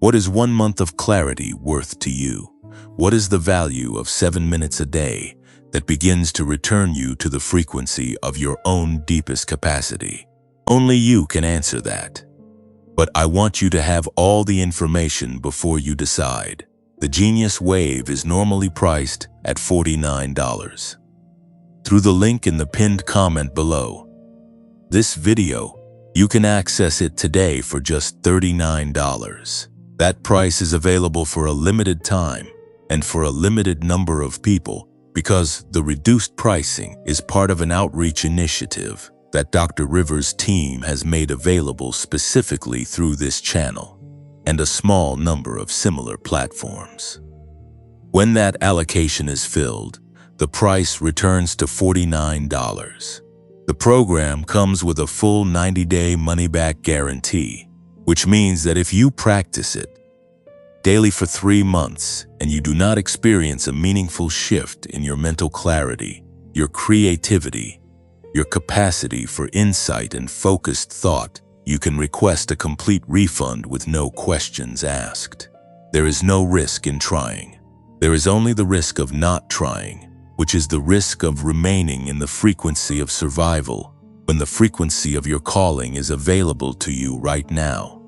what is 1 month of clarity worth to you? What is the value of 7 minutes a day that begins to return you to the frequency of your own deepest capacity? Only you can answer that. But I want you to have all the information before you decide. The Genius Wave is normally priced at $49. Through the link in the pinned comment below this video, you can access it today for just $39. That price is available for a limited time and for a limited number of people because the reduced pricing is part of an outreach initiative that Dr. Rivers' team has made available specifically through this channel and a small number of similar platforms. When that allocation is filled, the price returns to $49. The program comes with a full 90-day money-back guarantee, which means that if you practice it daily for 3 months and you do not experience a meaningful shift in your mental clarity, your creativity, your capacity for insight and focused thought, you can request a complete refund with no questions asked. There is no risk in trying. There is only the risk of not trying, which is the risk of remaining in the frequency of survival when the frequency of your calling is available to you right now.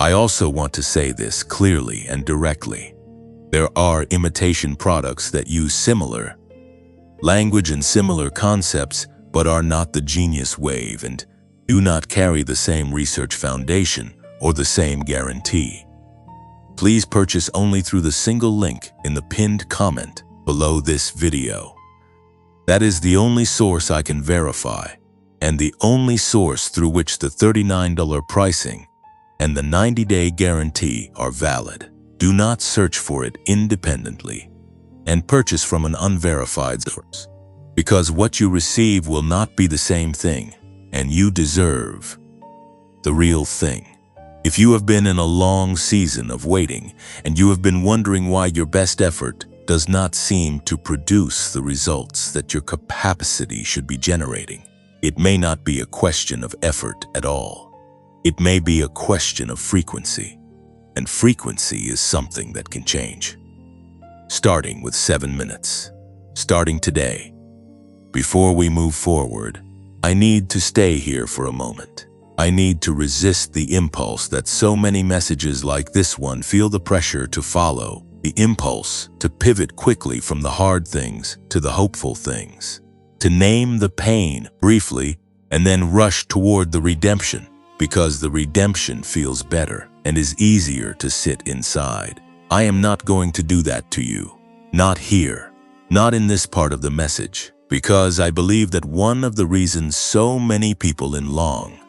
I also want to say this clearly and directly. There are imitation products that use similar language and similar concepts, but are not the genius wave and do not carry the same research foundation or the same guarantee. Please purchase only through the single link in the pinned comment below this video. That is the only source I can verify, and the only source through which the $39 pricing and the 90-day guarantee are valid. Do not search for it independently and purchase from an unverified source, because what you receive will not be the same thing, and you deserve the real thing. If you have been in a long season of waiting and you have been wondering why your best effort does not seem to produce the results that your capacity should be generating, it may not be a question of effort at all. It may be a question of frequency, and frequency is something that can change. Starting with 7 minutes, starting today. Before we move forward, I need to stay here for a moment. I need to resist the impulse that so many messages like this one feel the pressure to follow, the impulse to pivot quickly from the hard things to the hopeful things, to name the pain briefly and then rush toward the redemption, because the redemption feels better and is easier to sit inside. I am not going to do that to you. Not here. Not in this part of the message, because I believe that one of the reasons so many people in long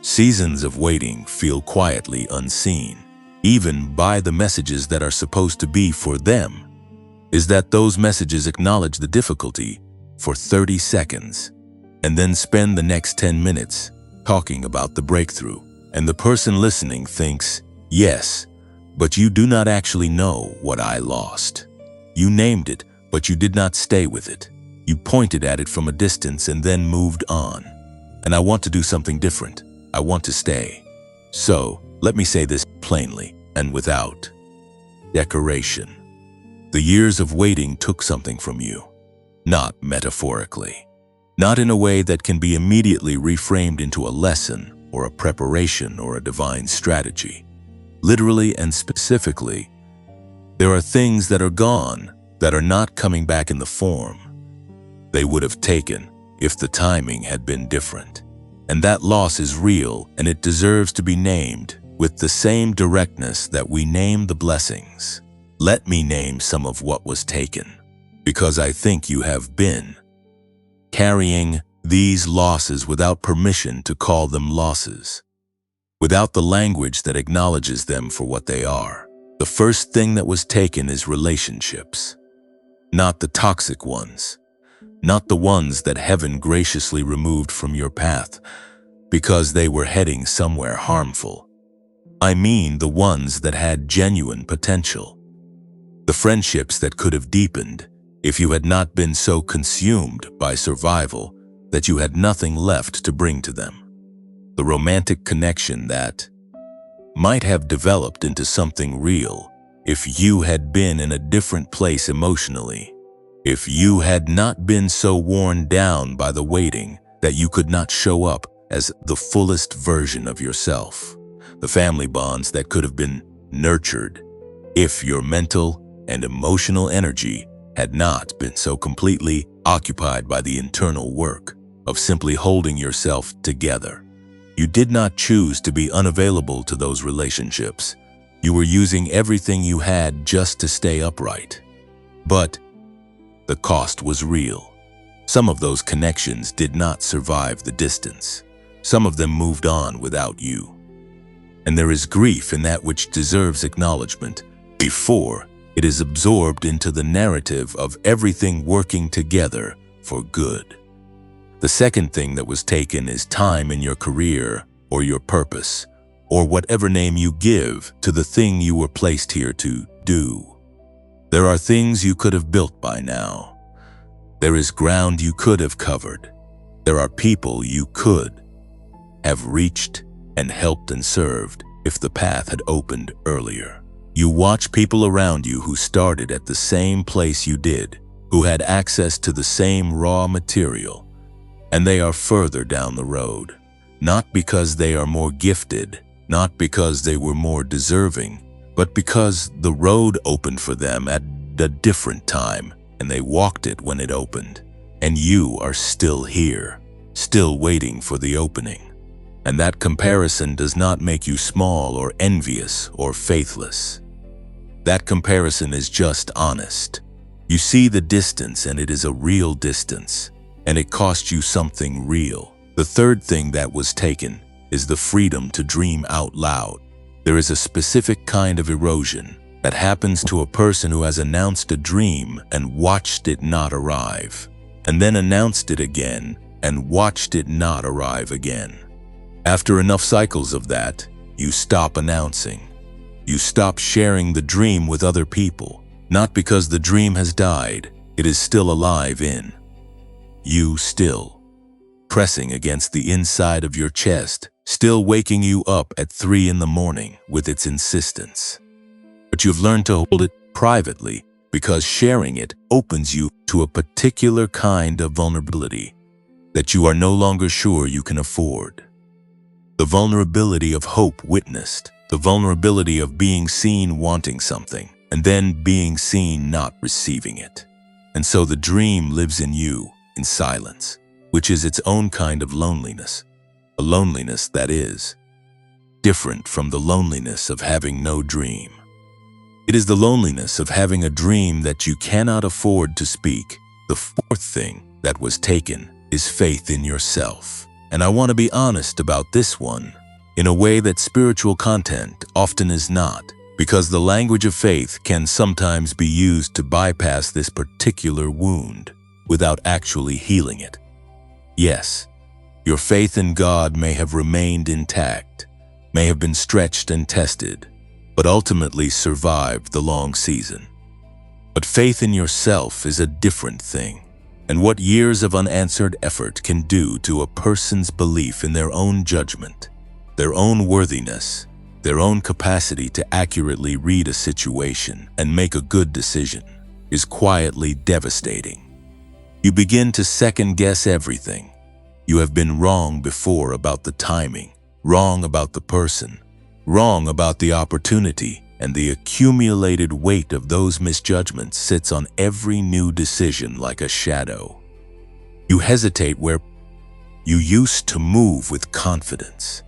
seasons of waiting feel quietly unseen, even by the messages that are supposed to be for them, is that those messages acknowledge the difficulty for 30 seconds and then spend the next 10 minutes talking about the breakthrough. And the person listening thinks, yes, but you do not actually know what I lost. You named it, but you did not stay with it. You pointed at it from a distance and then moved on. And I want to do something different. I want to stay. So, let me say this plainly and without decoration. The years of waiting took something from you, not metaphorically, not in a way that can be immediately reframed into a lesson or a preparation or a divine strategy. Literally and specifically, there are things that are gone that are not coming back in the form they would have taken if the timing had been different. And that loss is real, and it deserves to be named with the same directness that we name the blessings. Let me name some of what was taken, because I think you have been carrying these losses without permission to call them losses, without the language that acknowledges them for what they are. The first thing that was taken is relationships, not the toxic ones, not the ones that heaven graciously removed from your path because they were heading somewhere harmful. I mean the ones that had genuine potential, the friendships that could have deepened if you had not been so consumed by survival that you had nothing left to bring to them, the romantic connection that might have developed into something real if you had been in a different place emotionally. If you had not been so worn down by the waiting that you could not show up as the fullest version of yourself, the family bonds that could have been nurtured if your mental and emotional energy had not been so completely occupied by the internal work of simply holding yourself together. You did not choose to be unavailable to those relationships. You were using everything you had just to stay upright. But the cost was real. Some of those connections did not survive the distance. Some of them moved on without you. And there is grief in that which deserves acknowledgement before it is absorbed into the narrative of everything working together for good. The second thing that was taken is time in your career or your purpose, or whatever name you give to the thing you were placed here to do. There are things you could have built by now. There is ground you could have covered. There are people you could have reached and helped and served if the path had opened earlier. You watch people around you who started at the same place you did, who had access to the same raw material, and they are further down the road, not because they are more gifted, not because they were more deserving, but because the road opened for them at a different time, and they walked it when it opened. And you are still here, still waiting for the opening. And that comparison does not make you small or envious or faithless. That comparison is just honest. You see the distance, and it is a real distance, and it cost you something real. The third thing that was taken is the freedom to dream out loud. There is a specific kind of erosion that happens to a person who has announced a dream and watched it not arrive, and then announced it again and watched it not arrive again. After enough cycles of that, you stop announcing. You stop sharing the dream with other people, not because the dream has died, it is still alive in you, still pressing against the inside of your chest, still waking you up at 3 in the morning with its insistence. But you've learned to hold it privately because sharing it opens you to a particular kind of vulnerability that you are no longer sure you can afford. The vulnerability of hope witnessed, the vulnerability of being seen wanting something, and then being seen not receiving it. And so the dream lives in you, in silence, which is its own kind of loneliness, a loneliness that is different from the loneliness of having no dream. It is the loneliness of having a dream that you cannot afford to speak. The fourth thing that was taken is faith in yourself. And I want to be honest about this one, in a way that spiritual content often is not, because the language of faith can sometimes be used to bypass this particular wound without actually healing it. Yes, your faith in God may have remained intact, may have been stretched and tested, but ultimately survived the long season. But faith in yourself is a different thing. And what years of unanswered effort can do to a person's belief in their own judgment, their own worthiness, their own capacity to accurately read a situation and make a good decision is quietly devastating. You begin to second-guess everything. You have been wrong before about the timing, wrong about the person, wrong about the opportunity, and the accumulated weight of those misjudgments sits on every new decision like a shadow. You hesitate where you used to move with confidence.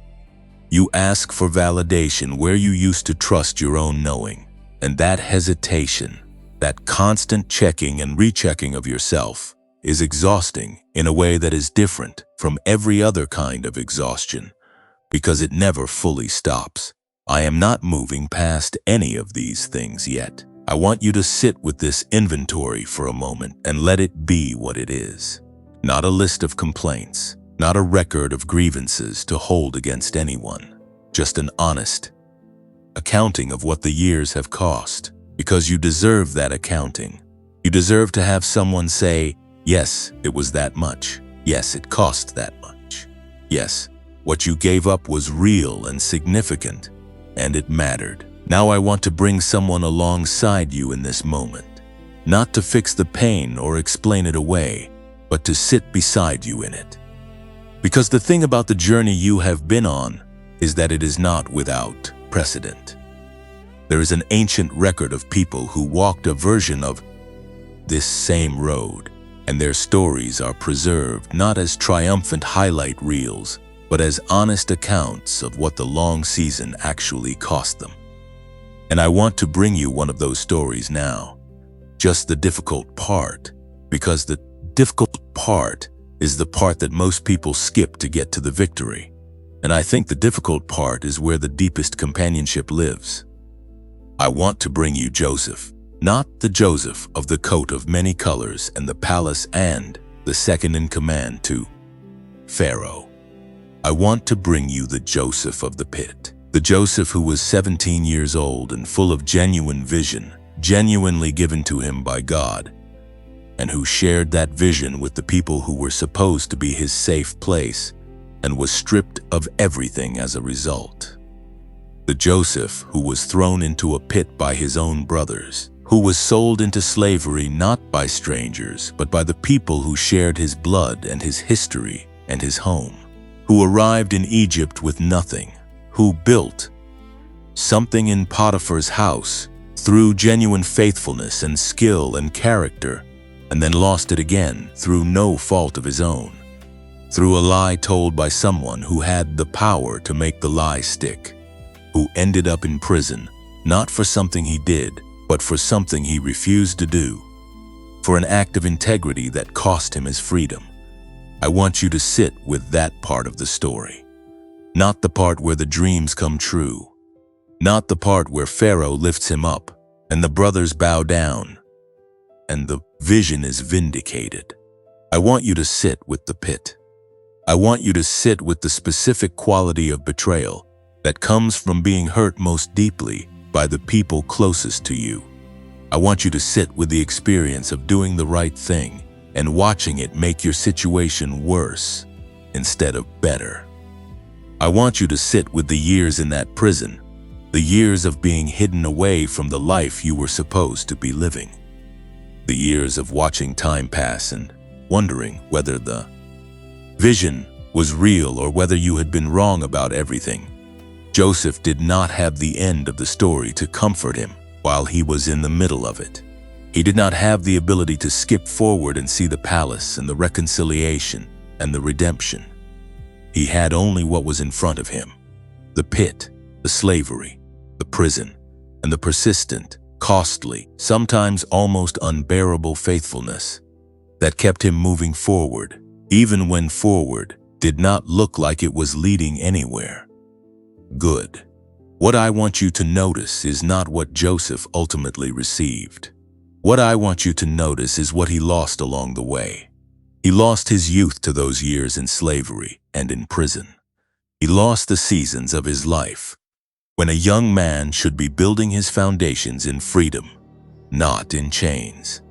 You ask for validation where you used to trust your own knowing. And that hesitation, that constant checking and rechecking of yourself, is exhausting in a way that is different from every other kind of exhaustion, because it never fully stops. I am not moving past any of these things yet. I want you to sit with this inventory for a moment and let it be what it is. Not a list of complaints, not a record of grievances to hold against anyone, just an honest accounting of what the years have cost, because you deserve that accounting. You deserve to have someone say, yes, it was that much. Yes, it cost that much. Yes, what you gave up was real and significant, and it mattered. Now I want to bring someone alongside you in this moment, not to fix the pain or explain it away, but to sit beside you in it. Because the thing about the journey you have been on is that it is not without precedent. There is an ancient record of people who walked a version of this same road, and their stories are preserved not as triumphant highlight reels, but as honest accounts of what the long season actually cost them. And I want to bring you one of those stories now. Just the difficult part, because the difficult part is the part that most people skip to get to the victory. And I think the difficult part is where the deepest companionship lives. I want to bring you Joseph, not the Joseph of the coat of many colors and the palace and the second in command to Pharaoh. I want to bring you the Joseph of the pit, the Joseph who was 17 years old and full of genuine vision, genuinely given to him by God, and who shared that vision with the people who were supposed to be his safe place and was stripped of everything as a result. The Joseph who was thrown into a pit by his own brothers, who was sold into slavery not by strangers but by the people who shared his blood and his history and his home, who arrived in Egypt with nothing, who built something in Potiphar's house through genuine faithfulness and skill and character, and then lost it again through no fault of his own, through a lie told by someone who had the power to make the lie stick, who ended up in prison, not for something he did, but for something he refused to do, for an act of integrity that cost him his freedom. I want you to sit with that part of the story, not the part where the dreams come true, not the part where Pharaoh lifts him up and the brothers bow down and the vision is vindicated. I want you to sit with the pit. I want you to sit with the specific quality of betrayal that comes from being hurt most deeply by the people closest to you. I want you to sit with the experience of doing the right thing and watching it make your situation worse instead of better. I want you to sit with the years in that prison, the years of being hidden away from the life you were supposed to be living, the years of watching time pass and wondering whether the vision was real or whether you had been wrong about everything. Joseph did not have the end of the story to comfort him while he was in the middle of it. He did not have the ability to skip forward and see the palace and the reconciliation and the redemption. He had only what was in front of him: the pit, the slavery, the prison, and the persistent, costly, sometimes almost unbearable faithfulness that kept him moving forward, even when forward did not look like it was leading anywhere. Good. What I want you to notice is not what Joseph ultimately received. What I want you to notice is what he lost along the way. He lost his youth to those years in slavery and in prison. He lost the seasons of his life when a young man should be building his foundations in freedom, not in chains.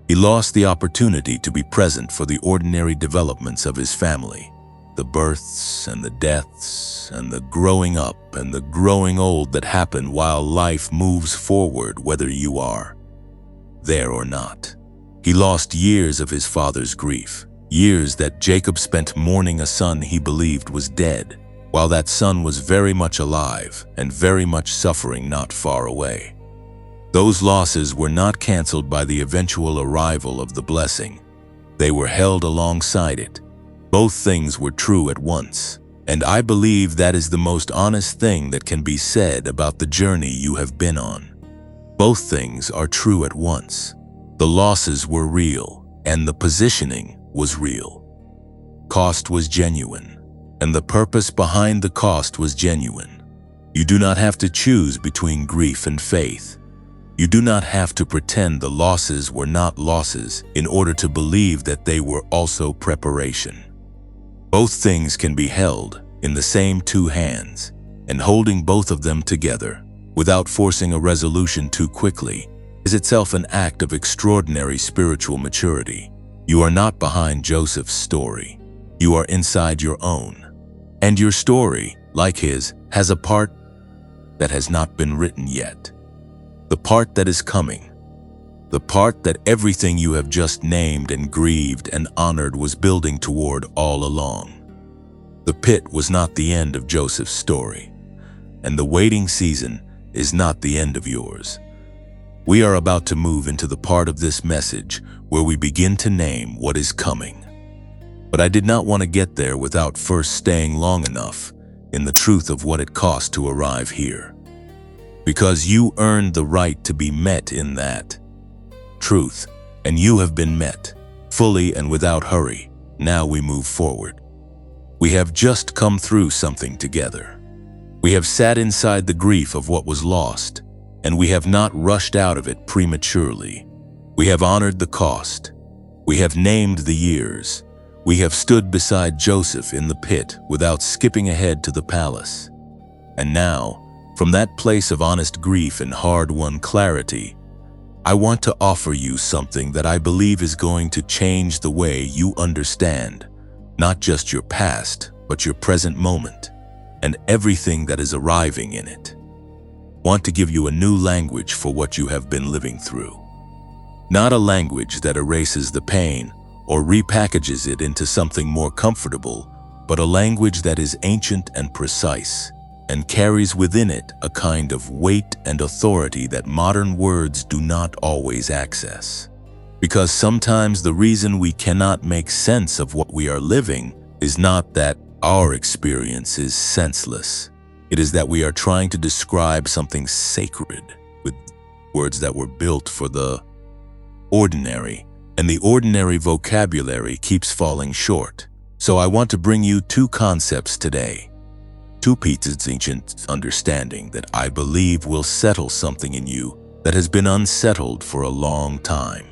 He lost the opportunity to be present for the ordinary developments of his family, the births and the deaths and the growing up and the growing old that happen while life moves forward, whether you are there or not. He lost years of his father's grief, years that Jacob spent mourning a son he believed was dead, while that son was very much alive and very much suffering not far away. Those losses were not canceled by the eventual arrival of the blessing. They were held alongside it. Both things were true at once, and I believe that is the most honest thing that can be said about the journey you have been on. Both things are true at once. The losses were real, and the positioning was real. Cost was genuine, and the purpose behind the cost was genuine. You do not have to choose between grief and faith. You do not have to pretend the losses were not losses in order to believe that they were also preparation. Both things can be held in the same two hands, and holding both of them together without forcing a resolution too quickly is itself an act of extraordinary spiritual maturity. You are not behind Joseph's story. You are inside your own. And your story, like his, has a part that has not been written yet. The part that is coming. The part that everything you have just named and grieved and honored was building toward all along. The pit was not the end of Joseph's story, and the waiting season is not the end of yours. We are about to move into the part of this message where we begin to name what is coming. But I did not want to get there without first staying long enough in the truth of what it cost to arrive here. Because you earned the right to be met in that truth, and you have been met, fully and without hurry. Now we move forward. We have just come through something together. We have sat inside the grief of what was lost, and we have not rushed out of it prematurely. We have honored the cost. We have named the years. We have stood beside Joseph in the pit without skipping ahead to the palace. And now, from that place of honest grief and hard-won clarity, I want to offer you something that I believe is going to change the way you understand not just your past, but your present moment and everything that is arriving in it. Want to give you a new language for what you have been living through. Not a language that erases the pain or repackages it into something more comfortable, but a language that is ancient and precise, and carries within it a kind of weight and authority that modern words do not always access. Because sometimes the reason we cannot make sense of what we are living is not that our experience is senseless. It is that we are trying to describe something sacred with words that were built for the ordinary, and the ordinary vocabulary keeps falling short. So I want to bring you two concepts today. Two pieces of ancient understanding that I believe will settle something in you that has been unsettled for a long time.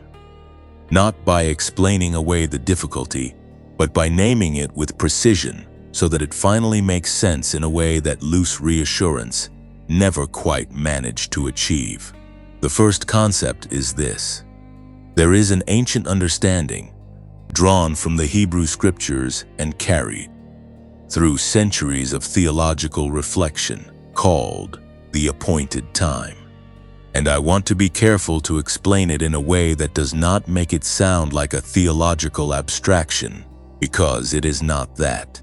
Not by explaining away the difficulty, but by naming it with precision so that it finally makes sense in a way that loose reassurance never quite managed to achieve. The first concept is this. There is an ancient understanding drawn from the Hebrew scriptures and carried through centuries of theological reflection called the appointed time. And I want to be careful to explain it in a way that does not make it sound like a theological abstraction, because it is not that.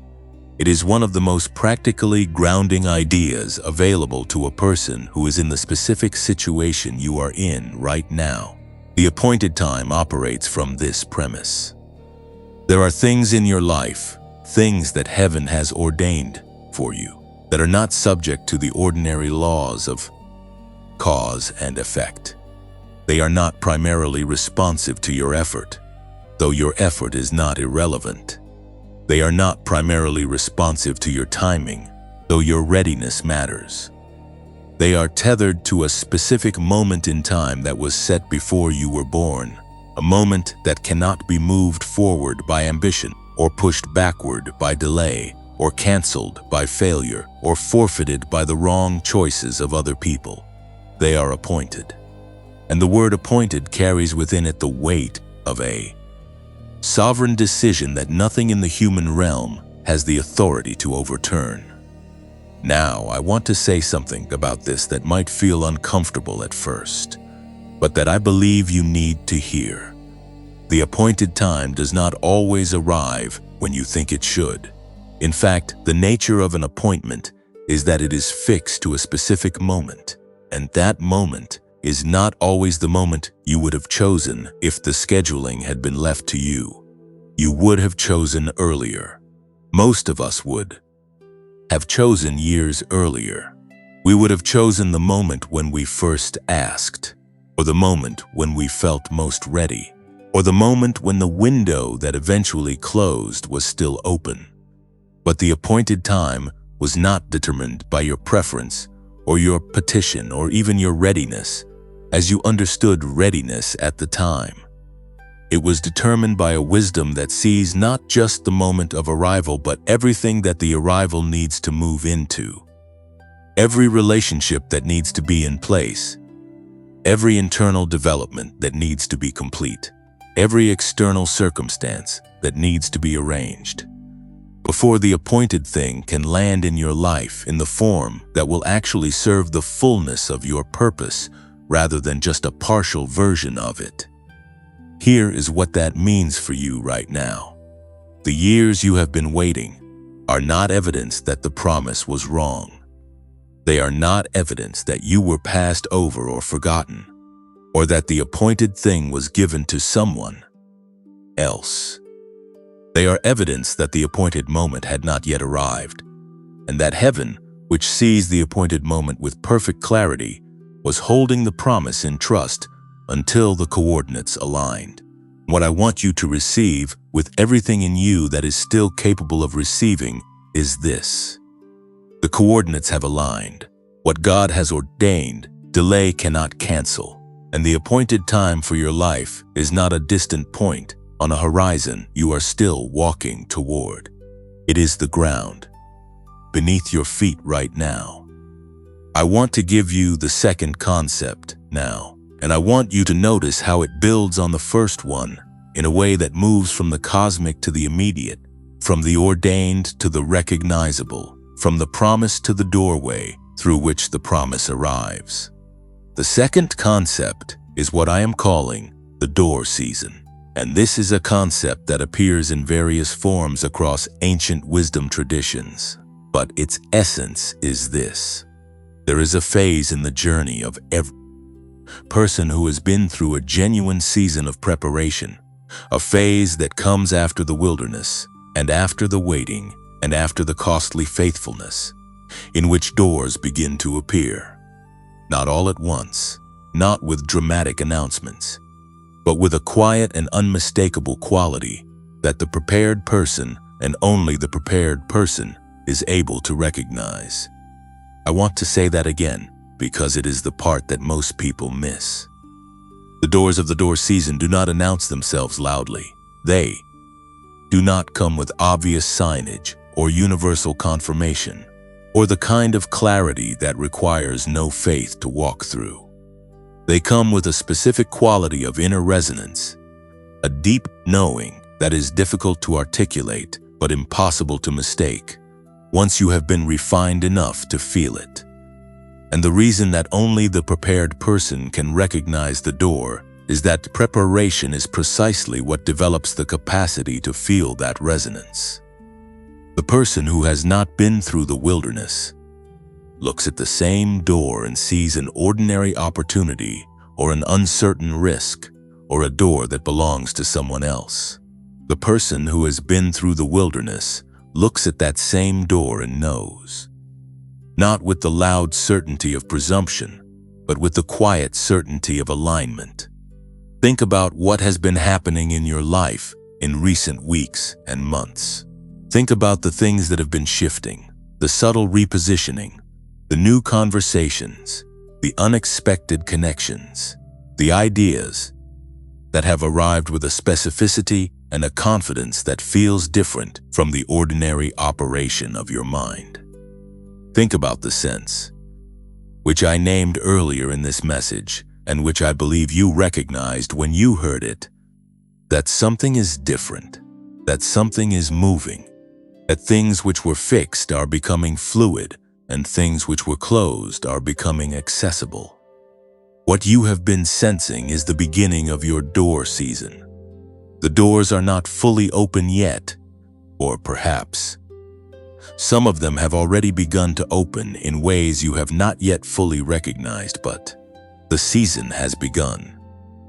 It is one of the most practically grounding ideas available to a person who is in the specific situation you are in right now. The appointed time operates from this premise. There are things in your life, things that heaven has ordained for you, that are not subject to the ordinary laws of cause and effect. They are not primarily responsive to your effort, though your effort is not irrelevant. They are not primarily responsive to your timing, though your readiness matters. They are tethered to a specific moment in time that was set before you were born, a moment that cannot be moved forward by ambition, or pushed backward by delay, or canceled by failure, or forfeited by the wrong choices of other people. They are appointed. And the word appointed carries within it the weight of a sovereign decision that nothing in the human realm has the authority to overturn. Now, I want to say something about this that might feel uncomfortable at first, but that I believe you need to hear. The appointed time does not always arrive when you think it should. In fact, the nature of an appointment is that it is fixed to a specific moment, and that moment is not always the moment you would have chosen if the scheduling had been left to you. You would have chosen earlier. Most of us would have chosen years earlier. We would have chosen the moment when we first asked, or the moment when we felt most ready, or the moment when the window that eventually closed was still open. But the appointed time was not determined by your preference or your petition or even your readiness, as you understood readiness at the time. It was determined by a wisdom that sees not just the moment of arrival, but everything that the arrival needs to move into. Every relationship that needs to be in place. Every internal development that needs to be complete. Every external circumstance that needs to be arranged. Before the appointed thing can land in your life in the form that will actually serve the fullness of your purpose rather than just a partial version of it. Here is what that means for you right now. The years you have been waiting are not evidence that the promise was wrong. They are not evidence that you were passed over or forgotten, or that the appointed thing was given to someone else. They are evidence that the appointed moment had not yet arrived, and that heaven, which sees the appointed moment with perfect clarity, was holding the promise in trust until the coordinates aligned. What I want you to receive with everything in you that is still capable of receiving is this. The coordinates have aligned. What God has ordained, delay cannot cancel, and the appointed time for your life is not a distant point on a horizon you are still walking toward. It is the ground beneath your feet right now. I want to give you the second concept now, and I want you to notice how it builds on the first one in a way that moves from the cosmic to the immediate, from the ordained to the recognizable, from the promise to the doorway through which the promise arrives. The second concept is what I am calling the door season. And this is a concept that appears in various forms across ancient wisdom traditions. but its essence is this. There is a phase in the journey of every person who has been through a genuine season of preparation, a phase that comes after the wilderness, and after the waiting, and after the costly faithfulness, in which doors begin to appear. Not all at once, not with dramatic announcements, but with a quiet and unmistakable quality that the prepared person, and only the prepared person, is able to recognize. I want to say that again, because it is the part that most people miss. The doors of the door season do not announce themselves loudly. They do not come with obvious signage or universal confirmation, or the kind of clarity that requires no faith to walk through. They come with a specific quality of inner resonance, a deep knowing that is difficult to articulate but impossible to mistake once you have been refined enough to feel it. And the reason that only the prepared person can recognize the door is that preparation is precisely what develops the capacity to feel that resonance. The person who has not been through the wilderness looks at the same door and sees an ordinary opportunity or an uncertain risk or a door that belongs to someone else. The person who has been through the wilderness looks at that same door and knows, not with the loud certainty of presumption, but with the quiet certainty of alignment. Think about what has been happening in your life in recent weeks and months. Think about the things that have been shifting, the subtle repositioning, the new conversations, the unexpected connections, the ideas that have arrived with a specificity and a confidence that feels different from the ordinary operation of your mind. Think about the sense, which I named earlier in this message, and which I believe you recognized when you heard it, that something is different, that something is moving, that things which were fixed are becoming fluid, and things which were closed are becoming accessible. What you have been sensing is the beginning of your door season. The doors are not fully open yet, or perhaps some of them have already begun to open in ways you have not yet fully recognized, but the season has begun.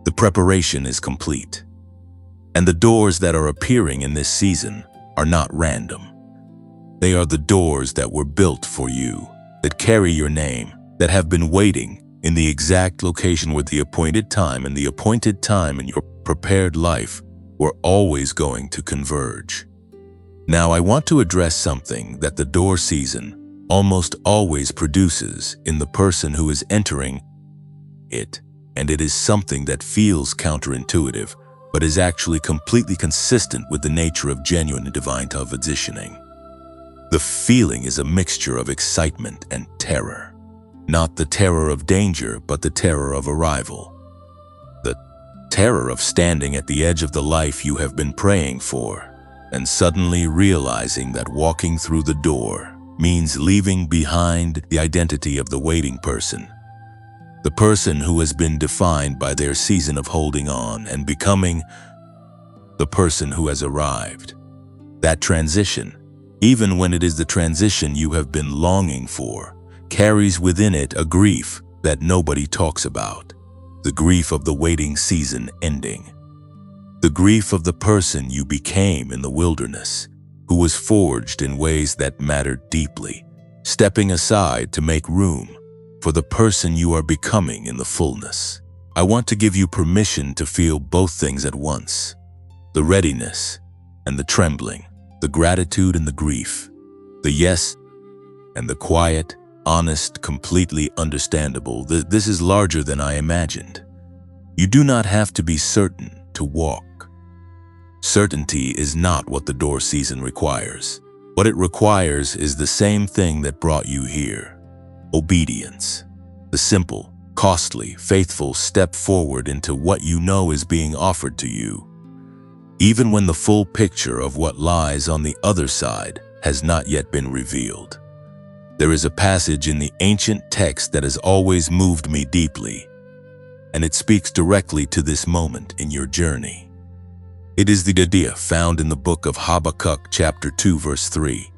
The preparation is complete. And the doors that are appearing in this season are not random. They are the doors that were built for you, that carry your name, that have been waiting in the exact location where the appointed time and the appointed time in your prepared life were always going to converge. Now I want to address something that the door season almost always produces in the person who is entering it, and it is something that feels counterintuitive, but is actually completely consistent with the nature of genuine divine positioning. The feeling is a mixture of excitement and terror. Not the terror of danger, but the terror of arrival. The terror of standing at the edge of the life you have been praying for, and suddenly realizing that walking through the door means leaving behind the identity of the waiting person, the person who has been defined by their season of holding on, and becoming the person who has arrived. That transition, even when it is the transition you have been longing for, carries within it a grief that nobody talks about, the grief of the waiting season ending, the grief of the person you became in the wilderness, who was forged in ways that mattered deeply, stepping aside to make room for the person you are becoming in the fullness. I want to give you permission to feel both things at once, the readiness and the trembling, the gratitude and the grief, the yes and the quiet, honest, completely understandable. This is larger than I imagined. You do not have to be certain to walk. Certainty is not what the door season requires. What it requires is the same thing that brought you here: obedience. The simple, costly, faithful step forward into what you know is being offered to you, even when the full picture of what lies on the other side has not yet been revealed. There is a passage in the ancient text that has always moved me deeply, and it speaks directly to this moment in your journey. It is the idea found in the book of Habakkuk chapter 2 verse 3.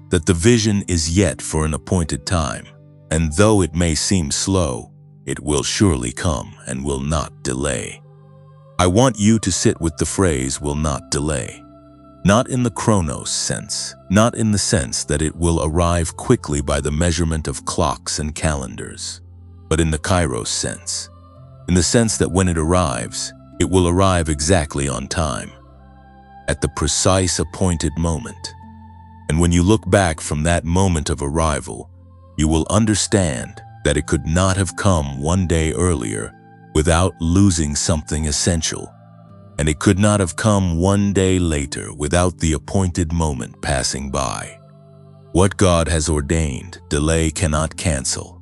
that the vision is yet for an appointed time, and though it may seem slow, it will surely come and will not delay. I want you to sit with the phrase "will not delay." Not in the chronos sense, not in the sense that it will arrive quickly by the measurement of clocks and calendars, but in the kairos sense, in the sense that when it arrives, it will arrive exactly on time, at the precise appointed moment. And when you look back from that moment of arrival, you will understand that it could not have come one day earlier without losing something essential. And it could not have come one day later without the appointed moment passing by. What God has ordained, delay cannot cancel.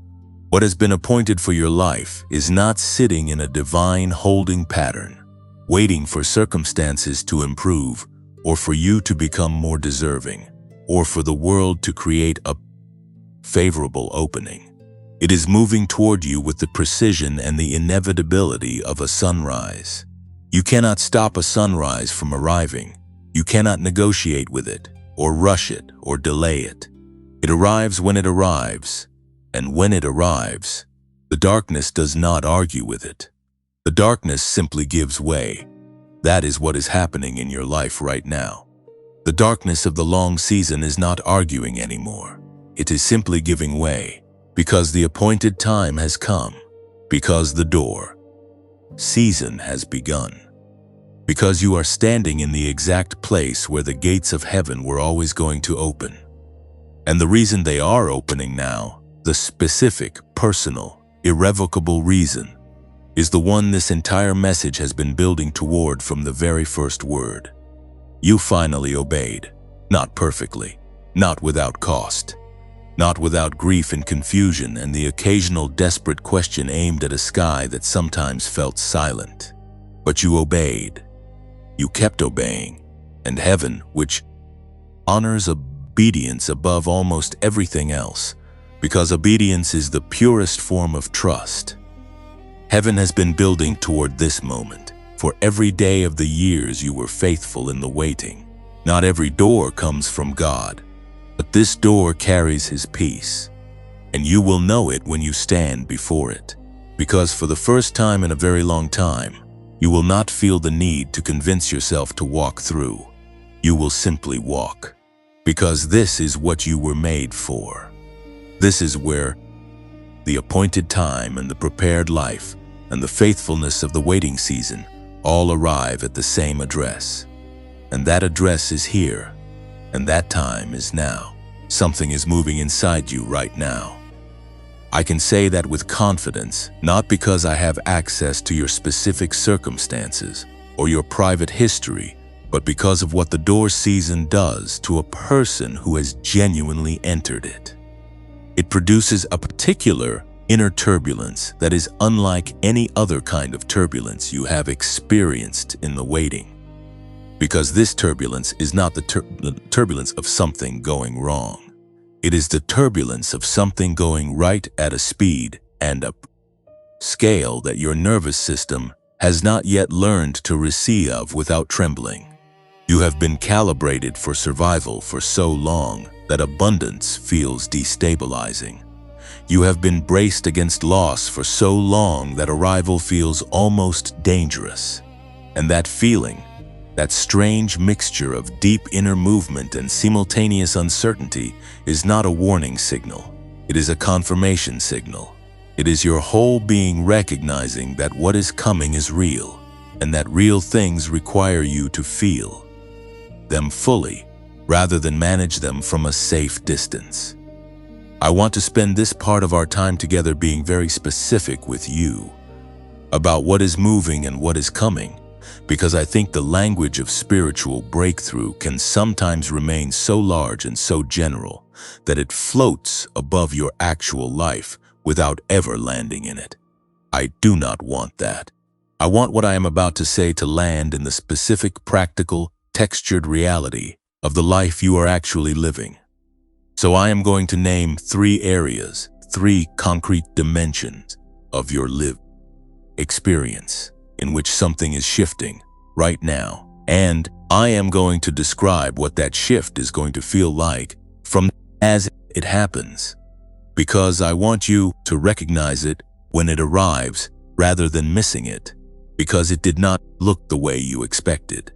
What has been appointed for your life is not sitting in a divine holding pattern, waiting for circumstances to improve, or for you to become more deserving, or for the world to create a favorable opening. It is moving toward you with the precision and the inevitability of a sunrise. You cannot stop a sunrise from arriving. You cannot negotiate with it, or rush it, or delay it. It arrives when it arrives, and when it arrives, the darkness does not argue with it. The darkness simply gives way. That is what is happening in your life right now. The darkness of the long season is not arguing anymore. It is simply giving way, because the appointed time has come, because the door season has begun. Because you are standing in the exact place where the gates of heaven were always going to open. And the reason they are opening now, the specific, personal, irrevocable reason, is the one this entire message has been building toward from the very first word. You finally obeyed, not perfectly, not without cost, not without grief and confusion and the occasional desperate question aimed at a sky that sometimes felt silent. But you obeyed. You kept obeying, and heaven, which honors obedience above almost everything else, because obedience is the purest form of trust. Heaven has been building toward this moment. For every day of the years you were faithful in the waiting. Not every door comes from God, but this door carries His peace, and you will know it when you stand before it, because for the first time in a very long time, you will not feel the need to convince yourself to walk through. You will simply walk, because this is what you were made for. This is where the appointed time and the prepared life and the faithfulness of the waiting season all arrive at the same address. And that address is here, and that time is now. Something is moving inside you right now. I can say that with confidence, not because I have access to your specific circumstances or your private history, but because of what the door season does to a person who has genuinely entered it. It produces a particular inner turbulence that is unlike any other kind of turbulence you have experienced in the waiting. Because this turbulence is not the turbulence of something going wrong. It is the turbulence of something going right at a speed and a scale that your nervous system has not yet learned to receive without trembling. You have been calibrated for survival for so long that abundance feels destabilizing. You have been braced against loss for so long that arrival feels almost dangerous. And that feeling, that strange mixture of deep inner movement and simultaneous uncertainty, is not a warning signal. It is a confirmation signal. It is your whole being recognizing that what is coming is real, and that real things require you to feel them fully, rather than manage them from a safe distance. I want to spend this part of our time together being very specific with you about what is moving and what is coming, because I think the language of spiritual breakthrough can sometimes remain so large and so general that it floats above your actual life without ever landing in it. I do not want that. I want what I am about to say to land in the specific, practical, textured reality of the life you are actually living. So I am going to name 3 areas, 3 concrete dimensions of your lived experience in which something is shifting right now. And I am going to describe what that shift is going to feel like from as it happens, because I want you to recognize it when it arrives rather than missing it, because it did not look the way you expected.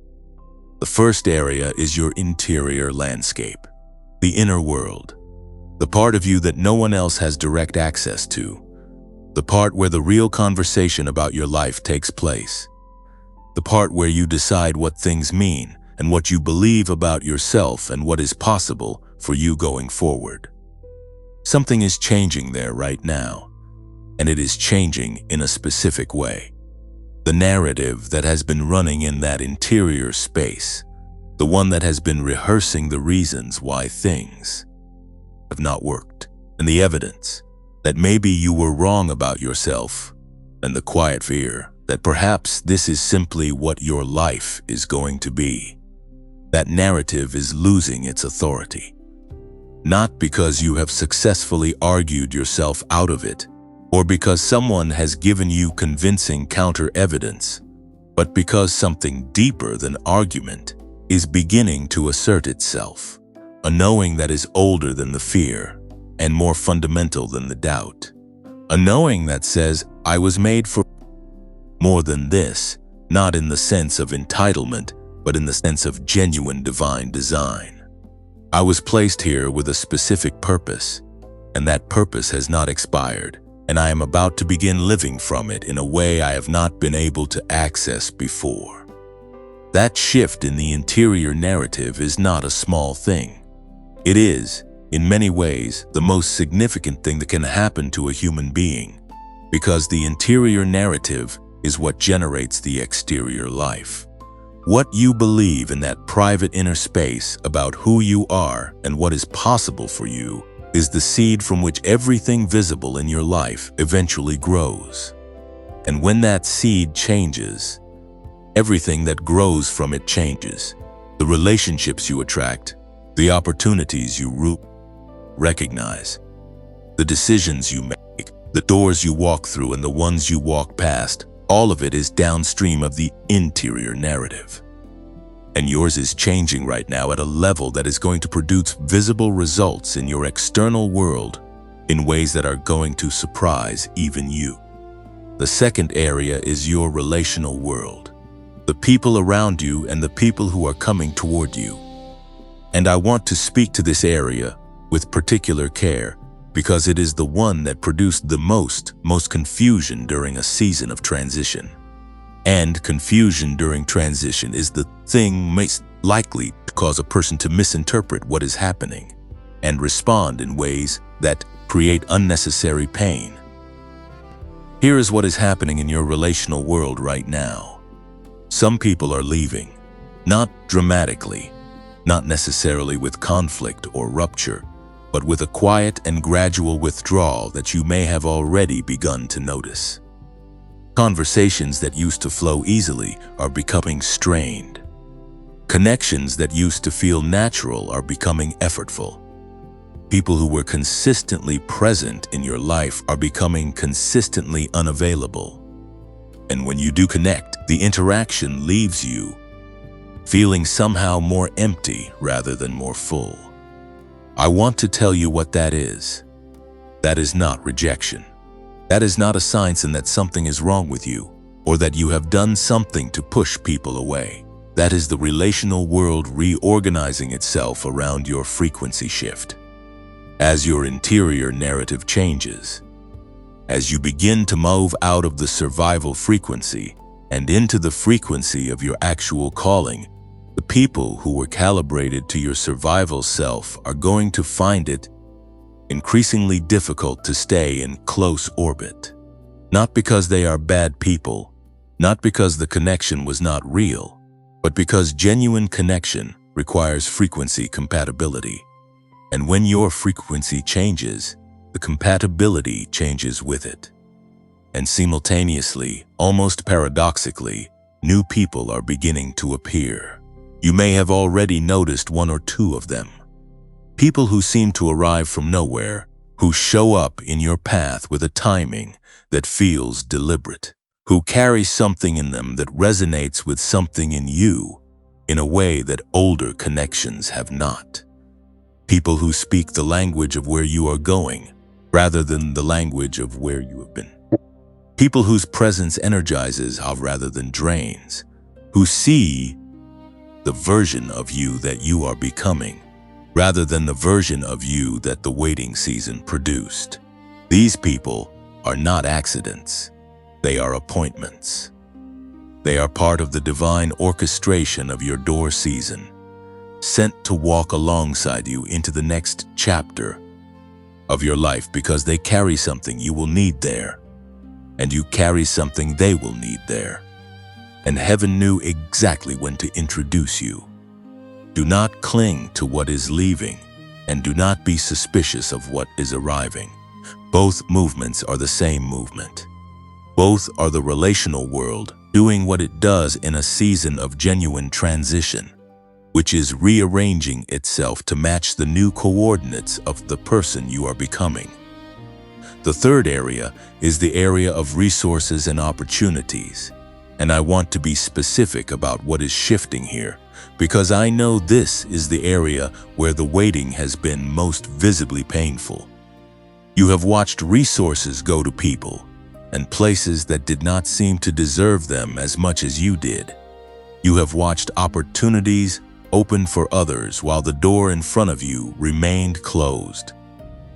The first area is your interior landscape, the inner world, the part of you that no one else has direct access to, the part where the real conversation about your life takes place, the part where you decide what things mean and what you believe about yourself and what is possible for you going forward. Something is changing there right now, and it is changing in a specific way. The narrative that has been running in that interior space, the one that has been rehearsing the reasons why things have not worked, and the evidence that maybe you were wrong about yourself, and the quiet fear that perhaps this is simply what your life is going to be. That narrative is losing its authority. Not because you have successfully argued yourself out of it, or because someone has given you convincing counter-evidence, but because something deeper than argument is beginning to assert itself, a knowing that is older than the fear and more fundamental than the doubt, a knowing that says, I was made for more than this, not in the sense of entitlement, but in the sense of genuine divine design. I was placed here with a specific purpose, and that purpose has not expired, and I am about to begin living from it in a way I have not been able to access before. That shift in the interior narrative is not a small thing. It is, in many ways, the most significant thing that can happen to a human being, because the interior narrative is what generates the exterior life. What you believe in that private inner space about who you are and what is possible for you is the seed from which everything visible in your life eventually grows. And when that seed changes, everything that grows from it changes. The relationships you attract, the opportunities you recognize, the decisions you make, the doors you walk through and the ones you walk past, all of it is downstream of the interior narrative. And yours is changing right now at a level that is going to produce visible results in your external world in ways that are going to surprise even you. The second area is your relational world, the people around you and the people who are coming toward you. And I want to speak to this area with particular care because it is the one that produced the most confusion during a season of transition. And confusion during transition is the thing most likely to cause a person to misinterpret what is happening and respond in ways that create unnecessary pain. Here is what is happening in your relational world right now. Some people are leaving, not dramatically, not necessarily with conflict or rupture, but with a quiet and gradual withdrawal that you may have already begun to notice. Conversations that used to flow easily are becoming strained. Connections that used to feel natural are becoming effortful. People who were consistently present in your life are becoming consistently unavailable. And when you do connect, the interaction leaves you feeling somehow more empty rather than more full. I want to tell you what that is. That is not rejection. That is not a sign that something is wrong with you or that you have done something to push people away. That is the relational world reorganizing itself around your frequency shift. As your interior narrative changes, as you begin to move out of the survival frequency and into the frequency of your actual calling, the people who were calibrated to your survival self are going to find it increasingly difficult to stay in close orbit. Not because they are bad people, not because the connection was not real, but because genuine connection requires frequency compatibility. And when your frequency changes, the compatibility changes with it. And simultaneously, almost paradoxically, new people are beginning to appear. You may have already noticed one or two of them. People who seem to arrive from nowhere, who show up in your path with a timing that feels deliberate, who carry something in them that resonates with something in you in a way that older connections have not. People who speak the language of where you are going, rather than the language of where you have been. People whose presence energizes rather than drains, who see the version of you that you are becoming, rather than the version of you that the waiting season produced. These people are not accidents. They are appointments. They are part of the divine orchestration of your door season, sent to walk alongside you into the next chapter of your life, because they carry something you will need there, and you carry something they will need there. And heaven knew exactly when to introduce you. Do not cling to what is leaving, and do not be suspicious of what is arriving. Both movements are the same movement. Both are the relational world doing what it does in a season of genuine transition, which is rearranging itself to match the new coordinates of the person you are becoming. The third area is the area of resources and opportunities. And I want to be specific about what is shifting here, because I know this is the area where the waiting has been most visibly painful. You have watched resources go to people and places that did not seem to deserve them as much as you did. You have watched opportunities open for others while the door in front of you remained closed.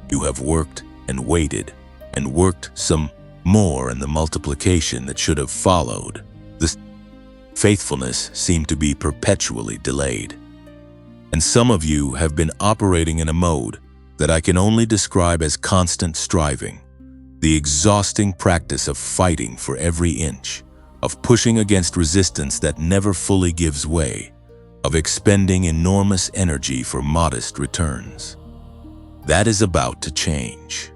You have worked and waited and worked some more, and the multiplication that should have followed. The faithfulness seemed to be perpetually delayed. And some of you have been operating in a mode that I can only describe as constant striving, the exhausting practice of fighting for every inch, of pushing against resistance that never fully gives way, of expending enormous energy for modest returns. That is about to change.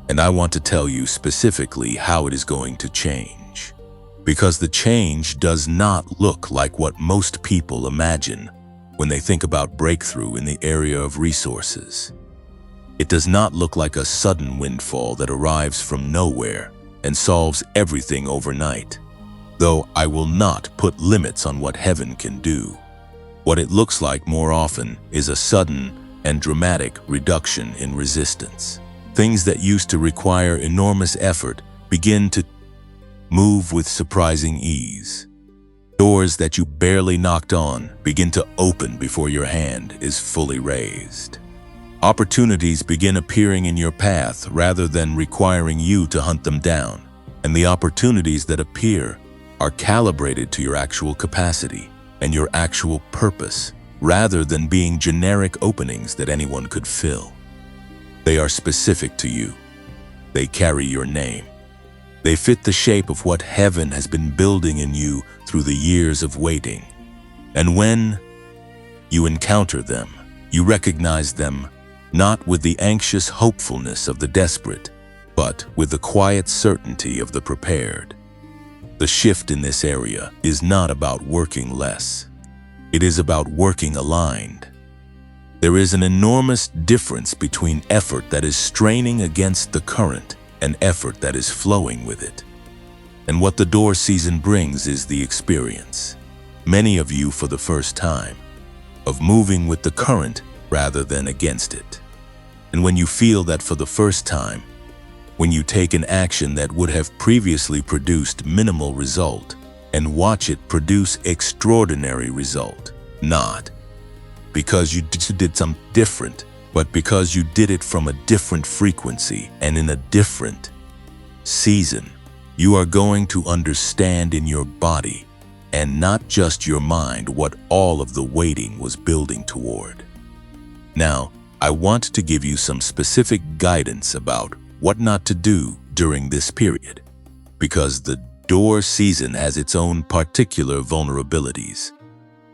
And I want to tell you specifically how it is going to change. Because the change does not look like what most people imagine when they think about breakthrough in the area of resources. It does not look like a sudden windfall that arrives from nowhere and solves everything overnight, though I will not put limits on what heaven can do. What it looks like more often is a sudden and dramatic reduction in resistance. Things that used to require enormous effort begin to move with surprising ease. Doors that you barely knocked on begin to open before your hand is fully raised. Opportunities begin appearing in your path rather than requiring you to hunt them down. And the opportunities that appear are calibrated to your actual capacity and your actual purpose, rather than being generic openings that anyone could fill. They are specific to you. They carry your name. They fit the shape of what heaven has been building in you through the years of waiting. And when you encounter them, you recognize them not with the anxious hopefulness of the desperate, but with the quiet certainty of the prepared. The shift in this area is not about working less. It is about working aligned. There is an enormous difference between effort that is straining against the current and effort that is flowing with it. And what the door season brings is the experience, many of you for the first time, of moving with the current rather than against it. And when you feel that for the first time, when you take an action that would have previously produced minimal result and watch it produce extraordinary result, not because you did something different, but because you did it from a different frequency and in a different season, you are going to understand in your body and not just your mind what all of the waiting was building toward. Now, I want to give you some specific guidance about what not to do during this period, because the door season has its own particular vulnerabilities.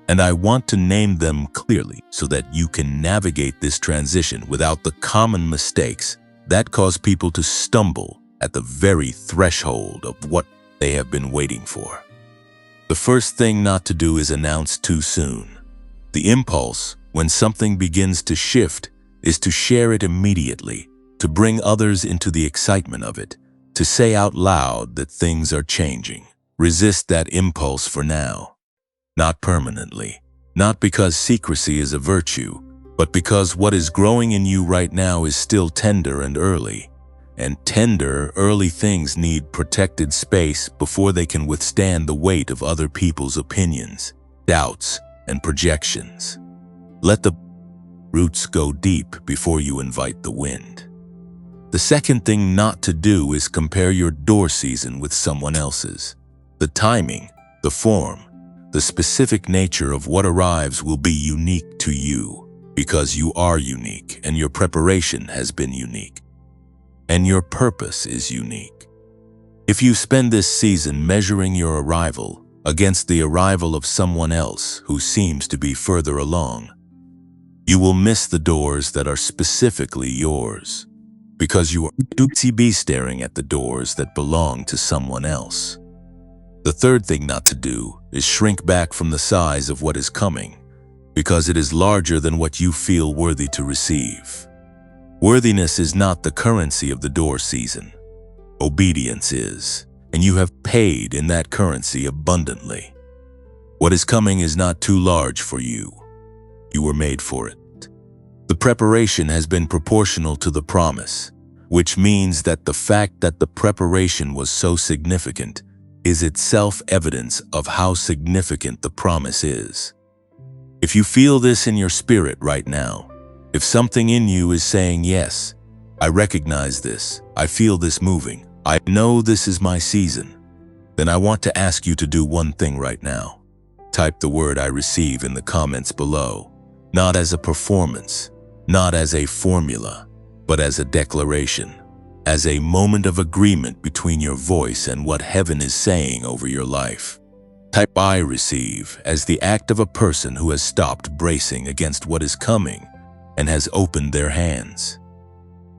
And I want to name them clearly so that you can navigate this transition without the common mistakes that cause people to stumble at the very threshold of what they have been waiting for. The first thing not to do is announce too soon. The impulse, when something begins to shift, is to share it immediately, to bring others into the excitement of it, to say out loud that things are changing. Resist that impulse for now. Not permanently, not because secrecy is a virtue, but because what is growing in you right now is still tender and early. And tender, early things need protected space before they can withstand the weight of other people's opinions, doubts, and projections. Let the roots go deep before you invite the wind. The second thing not to do is compare your door season with someone else's. The timing, the form, the specific nature of what arrives will be unique to you, because you are unique and your preparation has been unique. And your purpose is unique. If you spend this season measuring your arrival against the arrival of someone else who seems to be further along, you will miss the doors that are specifically yours, because you are too busy staring at the doors that belong to someone else. The third thing not to do is shrink back from the size of what is coming, because it is larger than what you feel worthy to receive. Worthiness is not the currency of the door season. Obedience is, and you have paid in that currency abundantly. What is coming is not too large for you. You were made for it. The preparation has been proportional to the promise, which means that the fact that the preparation was so significant is itself evidence of how significant the promise is. If you feel this in your spirit right now, if something in you is saying, yes, I recognize this, I feel this moving, I know this is my season, then I want to ask you to do one thing right now. Type the word I receive in the comments below, not as a performance, not as a formula, but as a declaration, as a moment of agreement between your voice and what heaven is saying over your life. Type I receive as the act of a person who has stopped bracing against what is coming and has opened their hands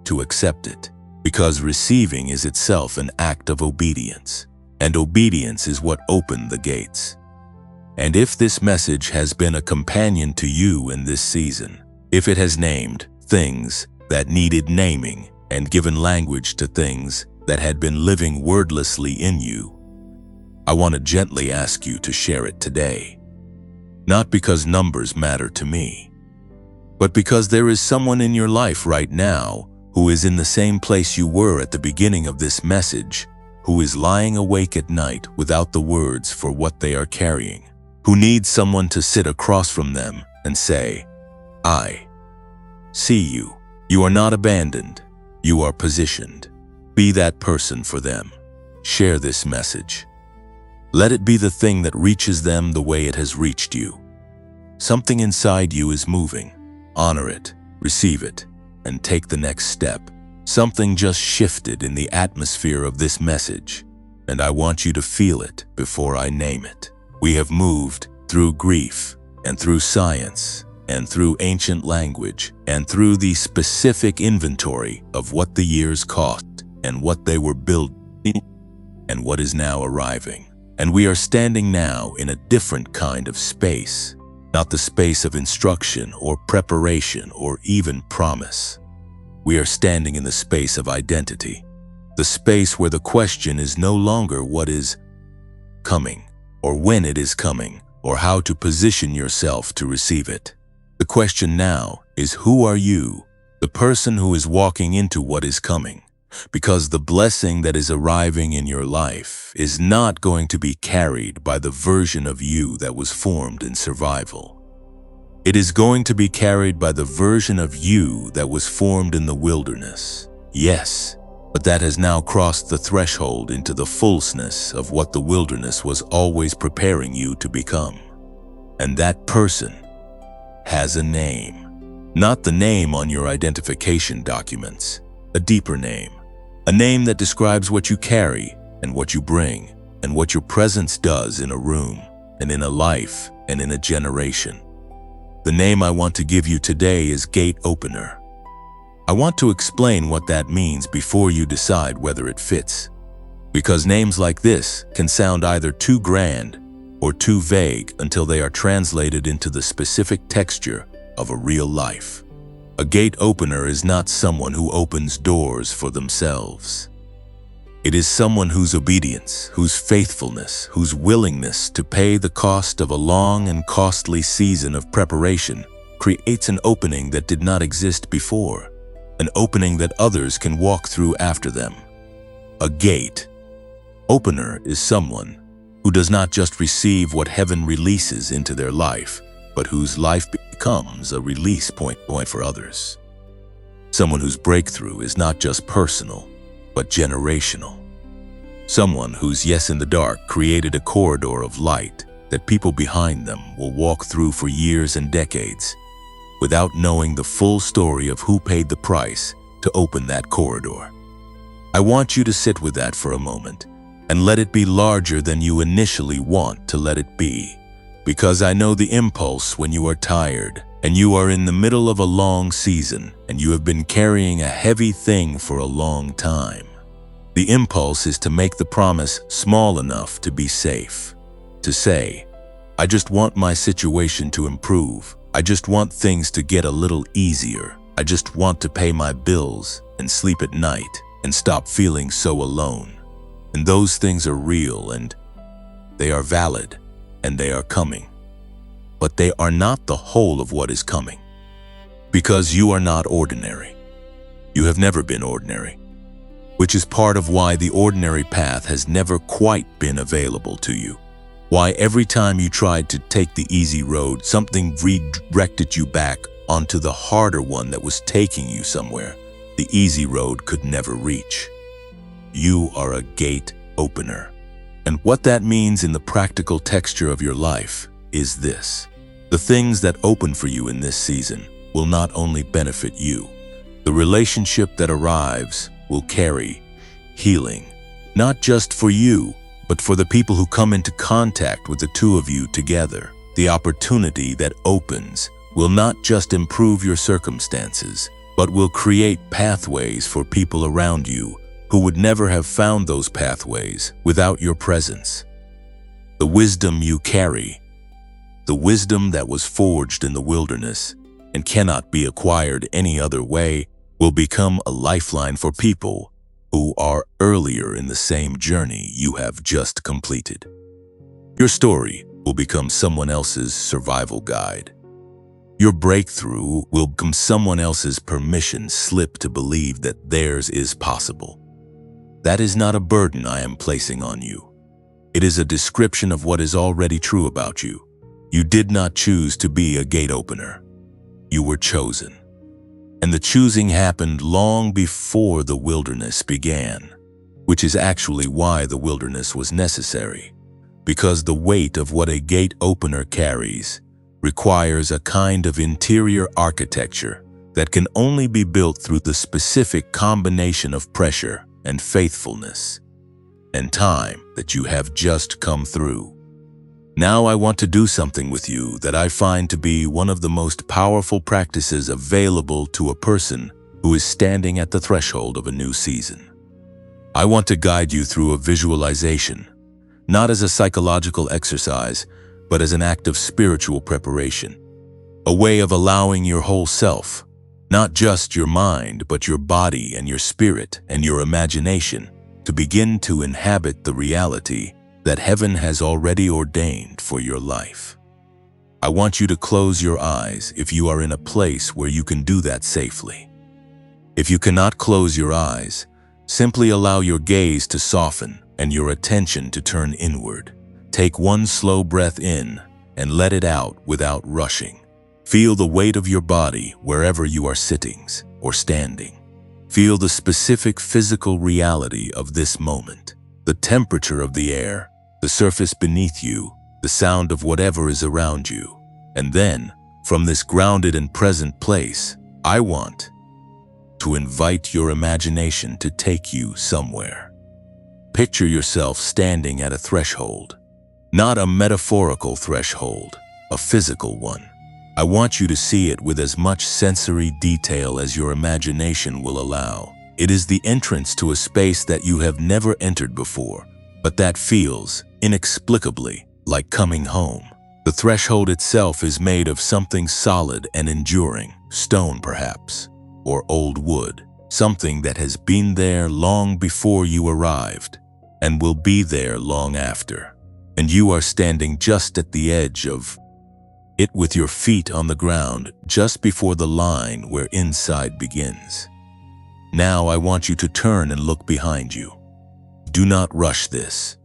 to accept it, because receiving is itself an act of obedience, and obedience is what opened the gates. And if this message has been a companion to you in this season, if it has named things that needed naming and given language to things that had been living wordlessly in you, I want to gently ask you to share it today. Not because numbers matter to me, but because there is someone in your life right now who is in the same place you were at the beginning of this message, who is lying awake at night without the words for what they are carrying, who needs someone to sit across from them and say, I see you. You are not abandoned. You are positioned. Be that person for them. Share this message. Let it be the thing that reaches them the way it has reached you. Something inside you is moving. Honor it, receive it, and take the next step. Something just shifted in the atmosphere of this message, and I want you to feel it before I name it. We have moved through grief, and through science, and through ancient language, and through the specific inventory of what the years cost, and what they were built in, and what is now arriving. And we are standing now in a different kind of space. Not the space of instruction or preparation or even promise. We are standing in the space of identity, the space where the question is no longer what is coming, or when it is coming, or how to position yourself to receive it. The question now is, who are you, the person who is walking into what is coming? Because the blessing that is arriving in your life is not going to be carried by the version of you that was formed in survival. It is going to be carried by the version of you that was formed in the wilderness. Yes, but that has now crossed the threshold into the fullness of what the wilderness was always preparing you to become. And that person has a name. Not the name on your identification documents, a deeper name. A name that describes what you carry and what you bring and what your presence does in a room and in a life and in a generation. The name I want to give you today is Gate Opener. I want to explain what that means before you decide whether it fits. Because names like this can sound either too grand or too vague until they are translated into the specific texture of a real life. A gate opener is not someone who opens doors for themselves. It is someone whose obedience, whose faithfulness, whose willingness to pay the cost of a long and costly season of preparation creates an opening that did not exist before, an opening that others can walk through after them. A gate opener is someone who does not just receive what heaven releases into their life, but whose life becomes a release point for others. Someone whose breakthrough is not just personal, but generational. Someone whose yes in the dark created a corridor of light that people behind them will walk through for years and decades without knowing the full story of who paid the price to open that corridor. I want you to sit with that for a moment and let it be larger than you initially want to let it be, because I know the impulse when you are tired and you are in the middle of a long season and you have been carrying a heavy thing for a long time. The impulse is to make the promise small enough to be safe, to say, I just want my situation to improve. I just want things to get a little easier. I just want to pay my bills and sleep at night and stop feeling so alone. And those things are real and they are valid and they are coming. But they are not the whole of what is coming. Because you are not ordinary. You have never been ordinary, which is part of why the ordinary path has never quite been available to you. Why every time you tried to take the easy road, something redirected you back onto the harder one that was taking you somewhere the easy road could never reach. You are a gate opener. And what that means in the practical texture of your life is this. The things that open for you in this season will not only benefit you. The relationship that arrives will carry healing, not just for you, but for the people who come into contact with the two of you together. The opportunity that opens will not just improve your circumstances, but will create pathways for people around you who would never have found those pathways without your presence. The wisdom you carry, the wisdom that was forged in the wilderness and cannot be acquired any other way, will become a lifeline for people who are earlier in the same journey you have just completed. Your story will become someone else's survival guide. Your breakthrough will become someone else's permission slip to believe that theirs is possible. That is not a burden I am placing on you. It is a description of what is already true about you. You did not choose to be a gate opener. You were chosen. And the choosing happened long before the wilderness began, which is actually why the wilderness was necessary, because the weight of what a gate opener carries requires a kind of interior architecture that can only be built through the specific combination of pressure and faithfulness and time that you have just come through. Now I want to do something with you that I find to be one of the most powerful practices available to a person who is standing at the threshold of a new season. I want to guide you through a visualization, not as a psychological exercise, but as an act of spiritual preparation, a way of allowing your whole self, not just your mind, but your body and your spirit and your imagination, to begin to inhabit the reality that heaven has already ordained for your life. I want you to close your eyes if you are in a place where you can do that safely. If you cannot close your eyes, simply allow your gaze to soften and your attention to turn inward. Take one slow breath in and let it out without rushing. Feel the weight of your body wherever you are sitting or standing. Feel the specific physical reality of this moment, the temperature of the air, the surface beneath you, the sound of whatever is around you. And then, from this grounded and present place, I want to invite your imagination to take you somewhere. Picture yourself standing at a threshold. Not a metaphorical threshold, a physical one. I want you to see it with as much sensory detail as your imagination will allow. It is the entrance to a space that you have never entered before, but that feels, inexplicably, like coming home. The threshold itself is made of something solid and enduring, stone perhaps, or old wood, something that has been there long before you arrived and will be there long after. And you are standing just at the edge of It with your feet on the ground just before the line where inside begins. Now I want you to turn and look behind you. Do not rush this.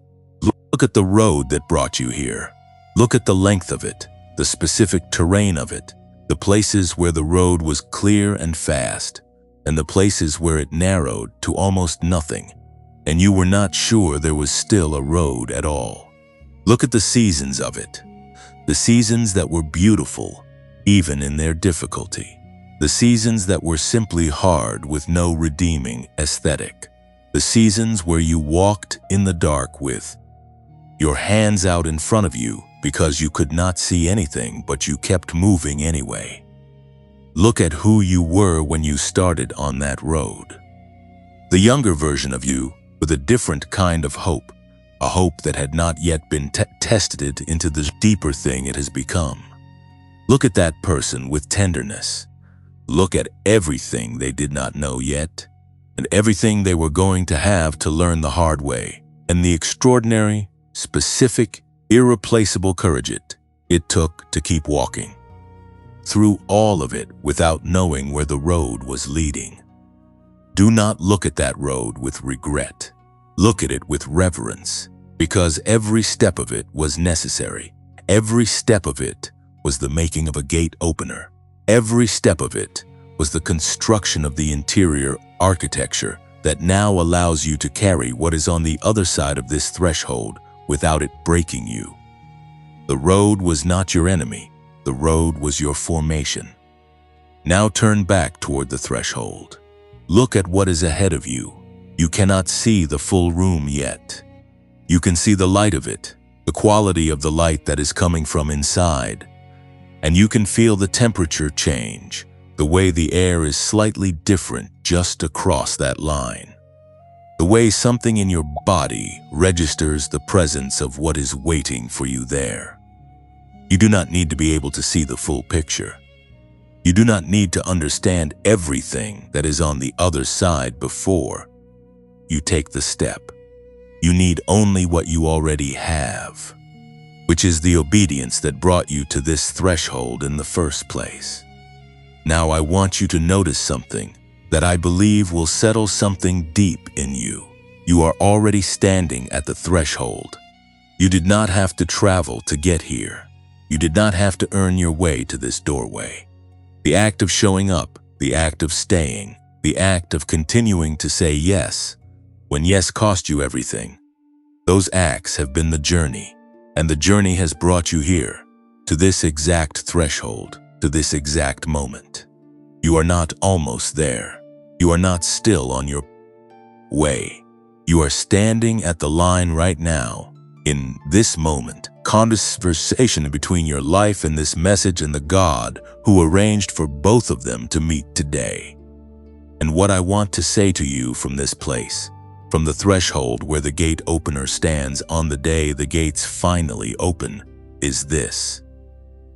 Look at the road that brought you here. Look at the length of it, the specific terrain of it, the places where the road was clear and fast, and the places where it narrowed to almost nothing, and you were not sure there was still a road at all. Look at the seasons of it, the seasons that were beautiful, even in their difficulty, the seasons that were simply hard with no redeeming aesthetic, the seasons where you walked in the dark with your hands out in front of you because you could not see anything, but you kept moving anyway. Look at who you were when you started on that road. The younger version of you with a different kind of hope, a hope that had not yet been tested into the deeper thing it has become. Look at that person with tenderness. Look at everything they did not know yet, and everything they were going to have to learn the hard way, and the extraordinary, specific, irreplaceable courage it took to keep walking through all of it without knowing where the road was leading. Do not look at that road with regret. Look at it with reverence, because every step of it was necessary. Every step of it was the making of a gate opener. Every step of it was the construction of the interior architecture that now allows you to carry what is on the other side of this threshold without it breaking you. The road was not your enemy. The road was your formation. Now turn back toward the threshold. Look at what is ahead of you. You cannot see the full room yet. You can see the light of it, the quality of the light that is coming from inside. And you can feel the temperature change, the way the air is slightly different just across that line. The way something in your body registers the presence of what is waiting for you there. You do not need to be able to see the full picture. You do not need to understand everything that is on the other side before you take the step. You need only what you already have, which is the obedience that brought you to this threshold in the first place. Now I want you to notice something that I believe will settle something deep in you. You are already standing at the threshold. You did not have to travel to get here. You did not have to earn your way to this doorway. The act of showing up, the act of staying, the act of continuing to say yes, when yes cost you everything, those acts have been the journey, and the journey has brought you here, to this exact threshold, to this exact moment. You are not almost there. You are not still on your way. You are standing at the line right now, in this moment, conversation between your life and this message and the God who arranged for both of them to meet today. And what I want to say to you from this place, from the threshold where the gate opener stands on the day the gates finally open, is this.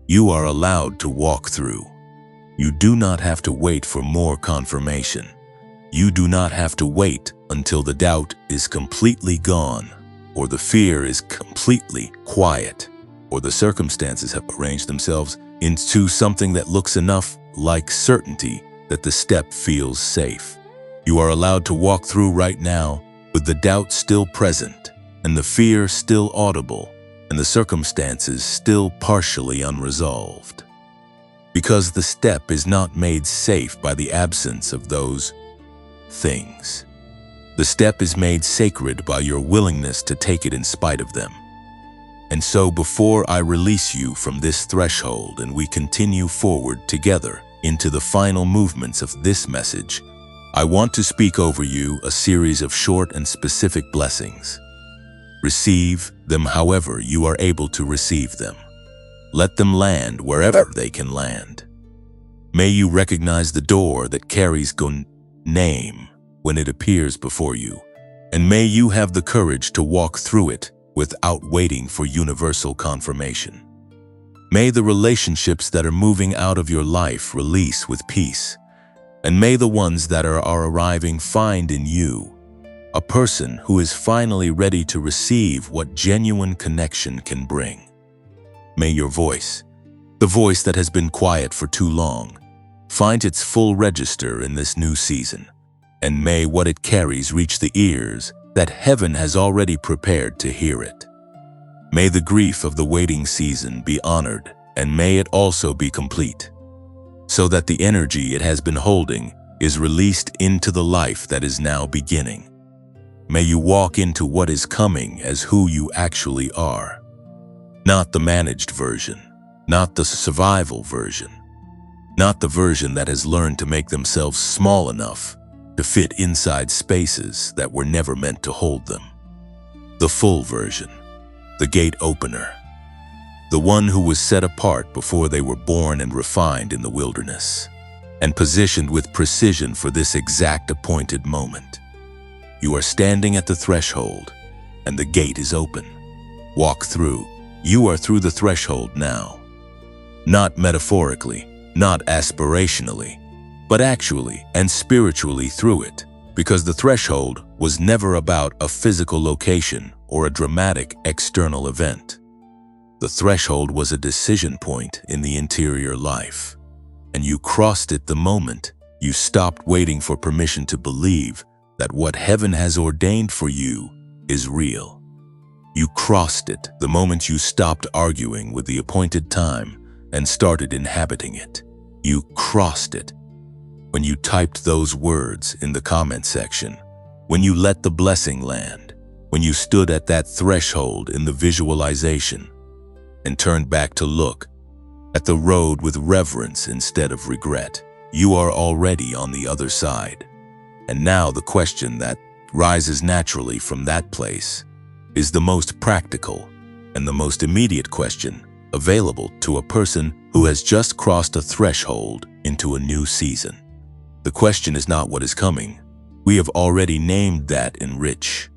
You are allowed to walk through. You do not have to wait for more confirmation. You do not have to wait until the doubt is completely gone, or the fear is completely quiet, or the circumstances have arranged themselves into something that looks enough like certainty that the step feels safe. You are allowed to walk through right now with the doubt still present, and the fear still audible, and the circumstances still partially unresolved. Because the step is not made safe by the absence of those things. The step is made sacred by your willingness to take it in spite of them. And so before I release you from this threshold and we continue forward together into the final movements of this message, I want to speak over you a series of short and specific blessings. Receive them however you are able to receive them. Let them land wherever they can land. May you recognize the door that carries God's name when it appears before you, and may you have the courage to walk through it without waiting for universal confirmation. May the relationships that are moving out of your life release with peace, and may the ones that are arriving find in you a person who is finally ready to receive what genuine connection can bring. May your voice, The voice that has been quiet for too long. Find its full register in this new season, and may what it carries reach the ears that heaven has already prepared to hear it. May the grief of the waiting season be honored, and may it also be complete, so that the energy it has been holding is released into the life that is now beginning. May you walk into what is coming as who you actually are. Not the managed version, not the survival version, not the version that has learned to make themselves small enough to fit inside spaces that were never meant to hold them. The full version, the gate opener, the one who was set apart before they were born and refined in the wilderness, and positioned with precision for this exact appointed moment. You are standing at the threshold, and the gate is open. Walk through. You are through the threshold now. Not metaphorically, not aspirationally, but actually and spiritually through it, because the threshold was never about a physical location or a dramatic external event. The threshold was a decision point in the interior life, and you crossed it the moment you stopped waiting for permission to believe that what heaven has ordained for you is real. You crossed it the moment you stopped arguing with the appointed time and started inhabiting it. You crossed it when you typed those words in the comment section, when you let the blessing land, when you stood at that threshold in the visualization and turned back to look at the road with reverence instead of regret. You are already on the other side. And now the question that rises naturally from that place is the most practical and the most immediate question available to a person who has just crossed a threshold into a new season. The question is not what is coming. We have already named that in rich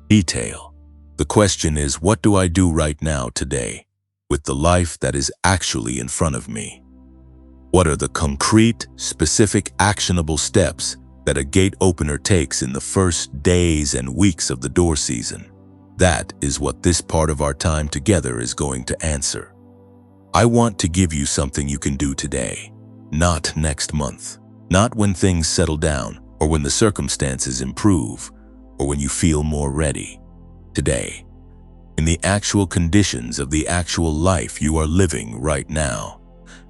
detail. The question is, what do I do right now today with the life that is actually in front of me? What are the concrete, specific, actionable steps that a gate opener takes in the first days and weeks of the door season? That is what this part of our time together is going to answer. I want to give you something you can do today, not next month, not when things settle down or when the circumstances improve or when you feel more ready. Today, in the actual conditions of the actual life you are living right now.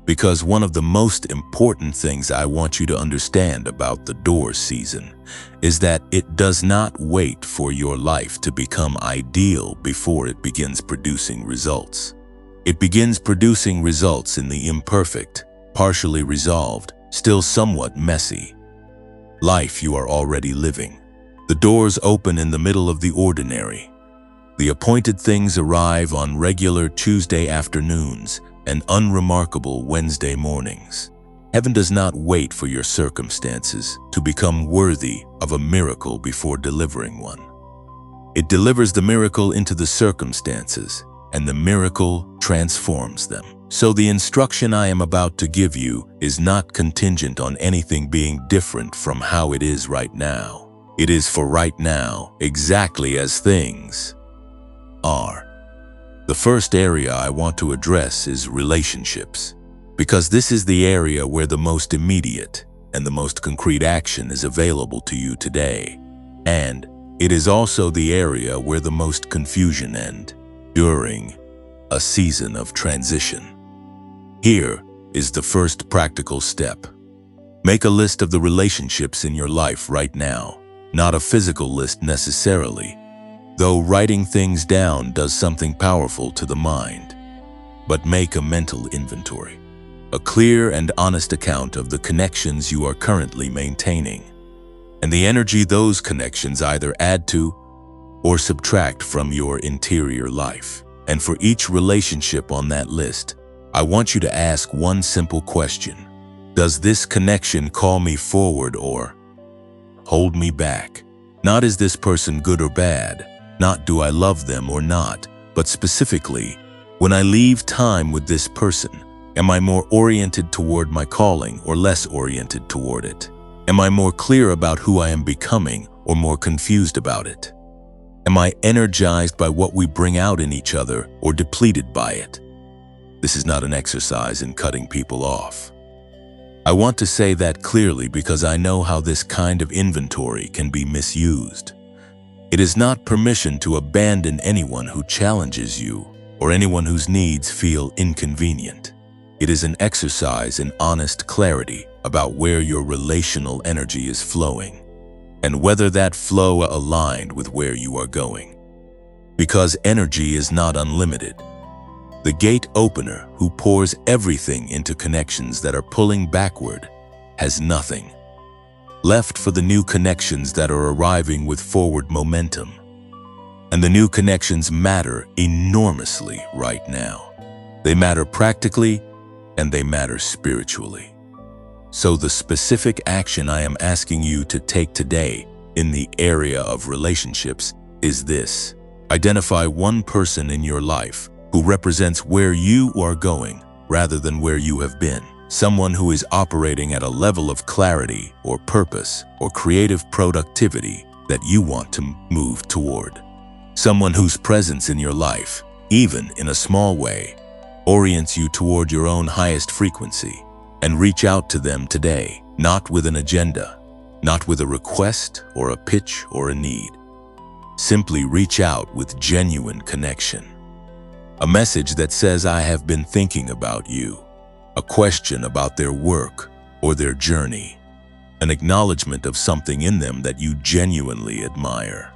Because one of the most important things I want you to understand about the door season is that it does not wait for your life to become ideal before it begins producing results. It begins producing results in the imperfect, partially resolved, still somewhat messy life you are already living. The doors open in the middle of the ordinary. The appointed things arrive on regular Tuesday afternoons and unremarkable Wednesday mornings. Heaven does not wait for your circumstances to become worthy of a miracle before delivering one. It delivers the miracle into the circumstances, and the miracle transforms them. So the instruction I am about to give you is not contingent on anything being different from how it is right now. It is for right now, exactly as things are. The first area I want to address is relationships, because this is the area where the most immediate and the most concrete action is available to you today. And it is also the area where the most confusion ends during a season of transition. Here is the first practical step. Make a list of the relationships in your life right now, not a physical list necessarily, though writing things down does something powerful to the mind. But make a mental inventory, a clear and honest account of the connections you are currently maintaining, and the energy those connections either add to or subtract from your interior life. And for each relationship on that list, I want you to ask one simple question. Does this connection call me forward or hold me back? Not is this person good or bad, not do I love them or not, but specifically, when I leave time with this person, am I more oriented toward my calling or less oriented toward it? Am I more clear about who I am becoming or more confused about it? Am I energized by what we bring out in each other or depleted by it? This is not an exercise in cutting people off. I want to say that clearly because I know how this kind of inventory can be misused. It is not permission to abandon anyone who challenges you or anyone whose needs feel inconvenient. It is an exercise in honest clarity about where your relational energy is flowing and whether that flow aligned with where you are going. Because energy is not unlimited. The gate opener who pours everything into connections that are pulling backward has nothing left for the new connections that are arriving with forward momentum. And the new connections matter enormously right now. They matter practically and they matter spiritually. So the specific action I am asking you to take today in the area of relationships is this. Identify one person in your life who represents where you are going rather than where you have been. Someone who is operating at a level of clarity or purpose or creative productivity that you want to move toward. Someone whose presence in your life, even in a small way, orients you toward your own highest frequency. And reach out to them today, not with an agenda, not with a request or a pitch or a need. Simply reach out with genuine connection. A message that says, I have been thinking about you. A question about their work or their journey. An acknowledgement of something in them that you genuinely admire.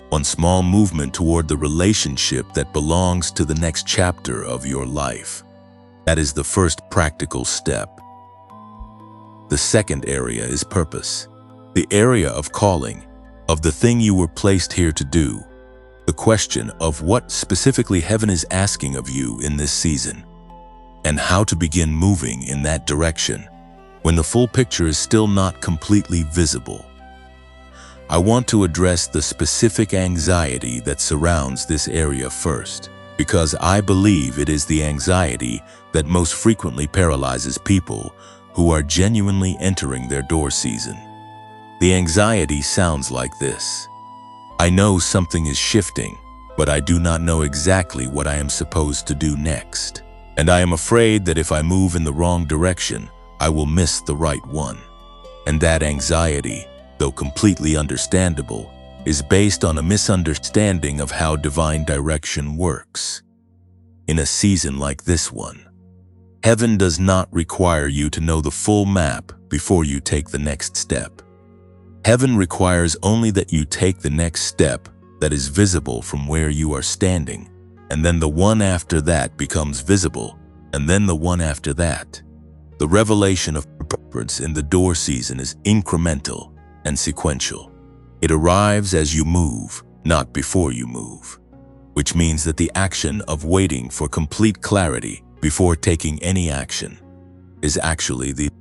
One small movement toward the relationship that belongs to the next chapter of your life. That is the first practical step. The second area is purpose. The area of calling, of the thing you were placed here to do. The question of what specifically heaven is asking of you in this season. And how to begin moving in that direction when the full picture is still not completely visible. I want to address the specific anxiety that surrounds this area first, because I believe it is the anxiety that most frequently paralyzes people who are genuinely entering their door season. The anxiety sounds like this. I know something is shifting, but I do not know exactly what I am supposed to do next. And I am afraid that if I move in the wrong direction, I will miss the right one. And that anxiety, though completely understandable, is based on a misunderstanding of how divine direction works. In a season like this one, heaven does not require you to know the full map before you take the next step. Heaven requires only that you take the next step that is visible from where you are standing. And then the one after that becomes visible, and then the one after that. The revelation of purpose in the door season is incremental and sequential. It arrives as you move, not before you move, which means that the action of waiting for complete clarity before taking any action is actually the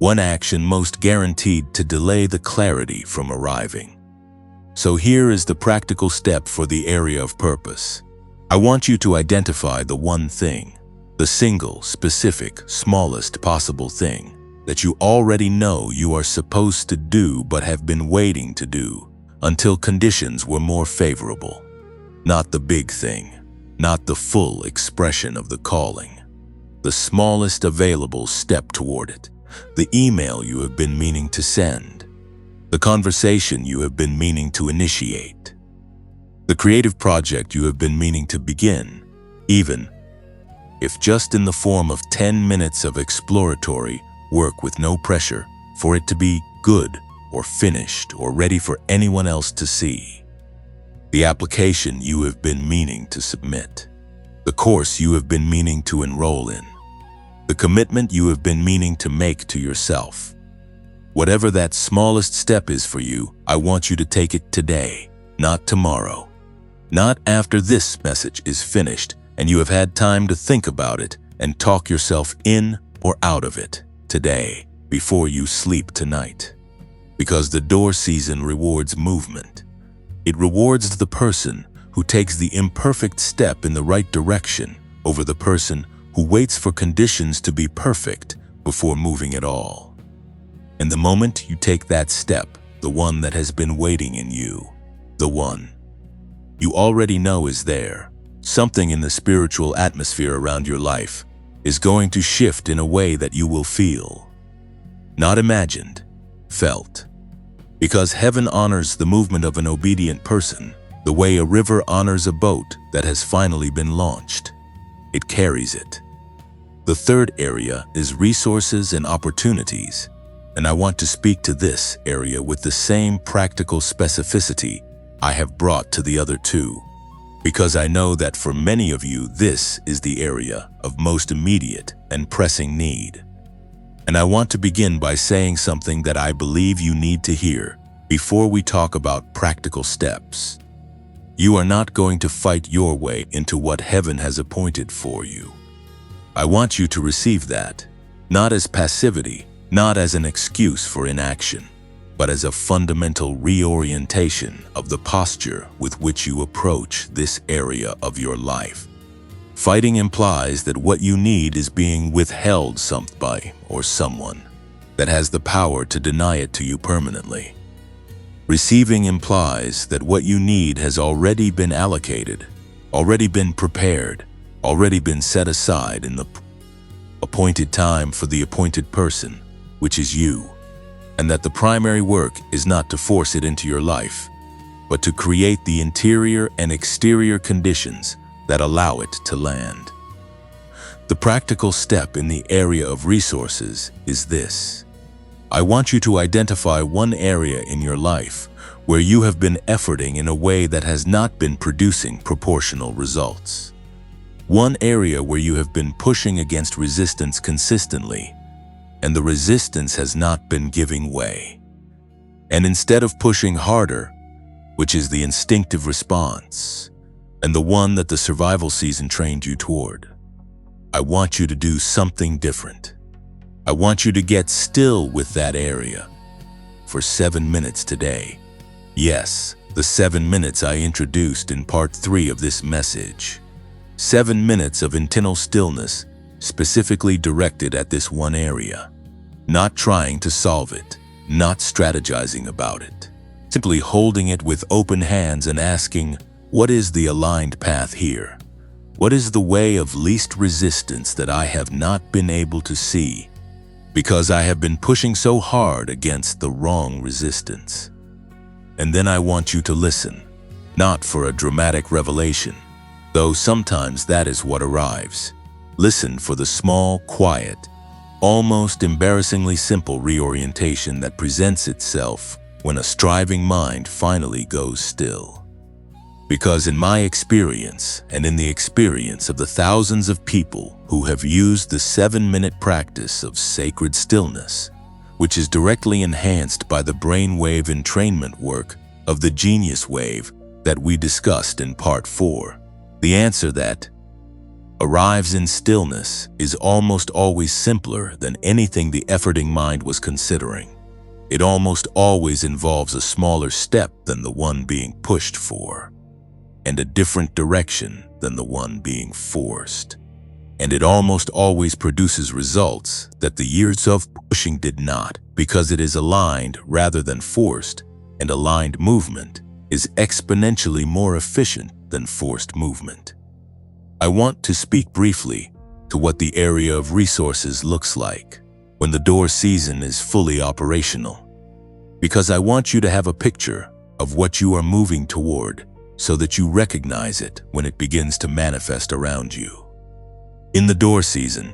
one action most guaranteed to delay the clarity from arriving. So here is the practical step for the area of purpose. I want you to identify the one thing, the single, specific, smallest possible thing that you already know you are supposed to do but have been waiting to do until conditions were more favorable. Not the big thing, not the full expression of the calling. The smallest available step toward it. The email you have been meaning to send. The conversation you have been meaning to initiate. The creative project you have been meaning to begin, even if just in the form of 10 minutes of exploratory work with no pressure for it to be good or finished or ready for anyone else to see. The application you have been meaning to submit. The course you have been meaning to enroll in. The commitment you have been meaning to make to yourself. Whatever that smallest step is for you, I want you to take it today, not tomorrow. Not after this message is finished and you have had time to think about it and talk yourself in or out of it today before you sleep tonight. Because the door season rewards movement. It rewards the person who takes the imperfect step in the right direction over the person who waits for conditions to be perfect before moving at all. And the moment you take that step, the one that has been waiting in you, the one you already know is there, Something in the spiritual atmosphere around your life is going to shift in a way that you will feel. Not imagined, felt. Because heaven honors the movement of an obedient person, the way a river honors a boat that has finally been launched. It carries it. The third area is resources and opportunities, and I want to speak to this area with the same practical specificity I have brought to the other two, because I know that for many of you, this is the area of most immediate and pressing need. And I want to begin by saying something that I believe you need to hear before we talk about practical steps. You are not going to fight your way into what heaven has appointed for you. I want you to receive that, not as passivity, not as an excuse for inaction, but as a fundamental reorientation of the posture with which you approach this area of your life. Fighting implies that what you need is being withheld by or someone that has the power to deny it to you permanently. Receiving implies that what you need has already been allocated, already been prepared, already been set aside in the appointed time for the appointed person, which is you, and that the primary work is not to force it into your life, but to create the interior and exterior conditions that allow it to land. The practical step in the area of resources is this. I want you to identify one area in your life where you have been efforting in a way that has not been producing proportional results. One area where you have been pushing against resistance consistently, and the resistance has not been giving way. And instead of pushing harder, which is the instinctive response, and the one that the survival season trained you toward, I want you to do something different. I want you to get still with that area for 7 minutes today. Yes, the 7 minutes I introduced in part 3 of this message. 7 minutes of internal stillness specifically directed at this one area. Not trying to solve it, not strategizing about it. Simply holding it with open hands and asking, what is the aligned path here? What is the way of least resistance that I have not been able to see because I have been pushing so hard against the wrong resistance? And then I want you to listen, not for a dramatic revelation, though sometimes that is what arrives. Listen for the small, quiet, almost embarrassingly simple reorientation that presents itself when a striving mind finally goes still. Because in my experience, and in the experience of the thousands of people who have used the 7-minute practice of sacred stillness, which is directly enhanced by the brainwave entrainment work of the genius wave that we discussed in part 4, the answer that arrives in stillness is almost always simpler than anything the efforting mind was considering. It almost always involves a smaller step than the one being pushed for, and a different direction than the one being forced. And it almost always produces results that the years of pushing did not, because it is aligned rather than forced, and aligned movement is exponentially more efficient than forced movement. I want to speak briefly to what the area of resources looks like when the door season is fully operational, because I want you to have a picture of what you are moving toward so that you recognize it when it begins to manifest around you. In the door season,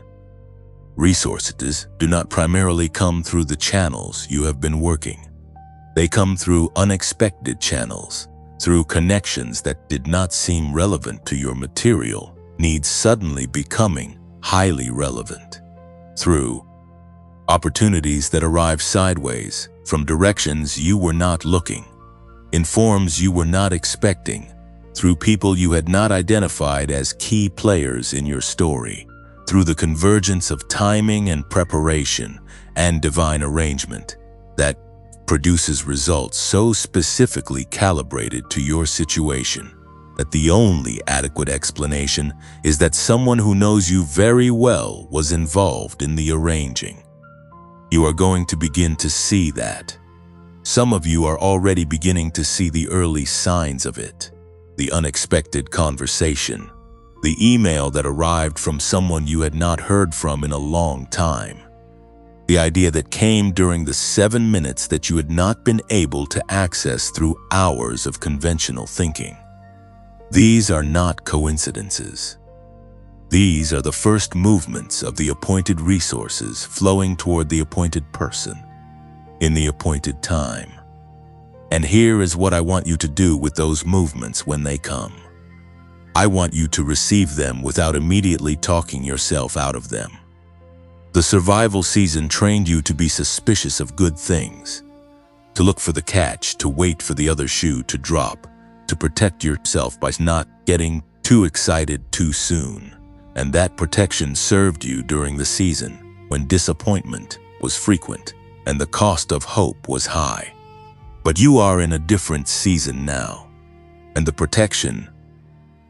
resources do not primarily come through the channels you have been working. They come through unexpected channels, through connections that did not seem relevant to your material needs suddenly becoming highly relevant, through opportunities that arrive sideways from directions you were not looking, in forms you were not expecting, through people you had not identified as key players in your story, through the convergence of timing and preparation and divine arrangement that produces results so specifically calibrated to your situation that the only adequate explanation is that someone who knows you very well was involved in the arranging. You are going to begin to see that. Some of you are already beginning to see the early signs of it. The unexpected conversation, The email that arrived from someone you had not heard from in a long time. The idea that came during the 7 minutes that you had not been able to access through hours of conventional thinking. These are not coincidences. These are the first movements of the appointed resources flowing toward the appointed person in the appointed time. And here is what I want you to do with those movements when they come. I want you to receive them without immediately talking yourself out of them. The survival season trained you to be suspicious of good things, to look for the catch, to wait for the other shoe to drop, to protect yourself by not getting too excited too soon. And that protection served you during the season when disappointment was frequent and the cost of hope was high. But you are in a different season now, and the protection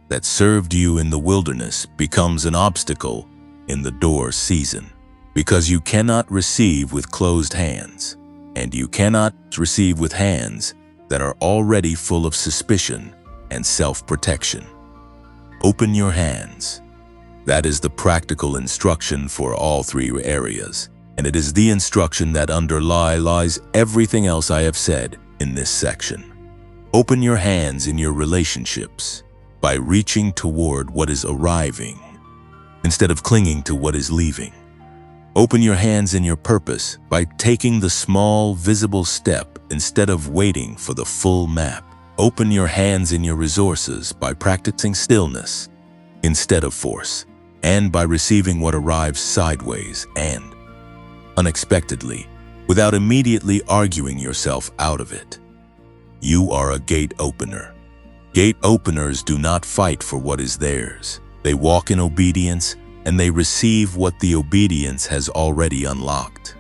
that served you in the wilderness becomes an obstacle in the door season, because you cannot receive with closed hands, and you cannot receive with hands that are already full of suspicion and self-protection. Open your hands. That is the practical instruction for all three areas, and it is the instruction that underlies everything else I have said in this section. Open your hands in your relationships by reaching toward what is arriving instead of clinging to what is leaving. Open your hands in your purpose by taking the small, visible step instead of waiting for the full map. Open your hands in your resources by practicing stillness instead of force, and by receiving what arrives sideways and unexpectedly, without immediately arguing yourself out of it. You are a gate opener. Gate openers do not fight for what is theirs. They walk in obedience, and they receive what the obedience has already unlocked.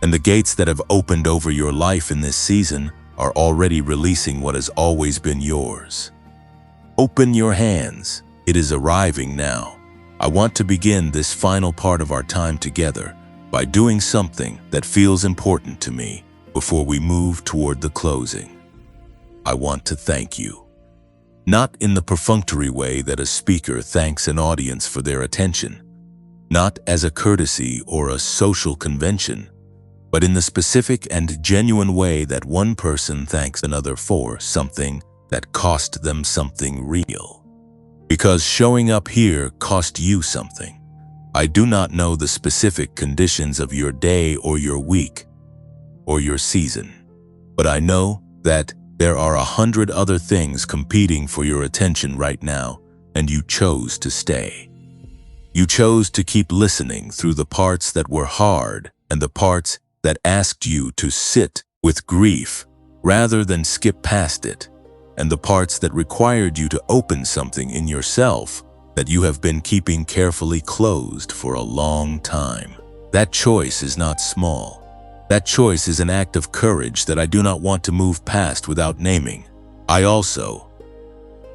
And the gates that have opened over your life in this season are already releasing what has always been yours. Open your hands. It is arriving now. I want to begin this final part of our time together by doing something that feels important to me before we move toward the closing. I want to thank you. Not in the perfunctory way that a speaker thanks an audience for their attention, not as a courtesy or a social convention, but in the specific and genuine way that one person thanks another for something that cost them something real. Because showing up here cost you something. I do not know the specific conditions of your day or your week or your season, but I know that there are 100 other things competing for your attention right now, and you chose to stay. You chose to keep listening through the parts that were hard and the parts that asked you to sit with grief rather than skip past it, and the parts that required you to open something in yourself that you have been keeping carefully closed for a long time. That choice is not small. That choice is an act of courage that I do not want to move past without naming. I also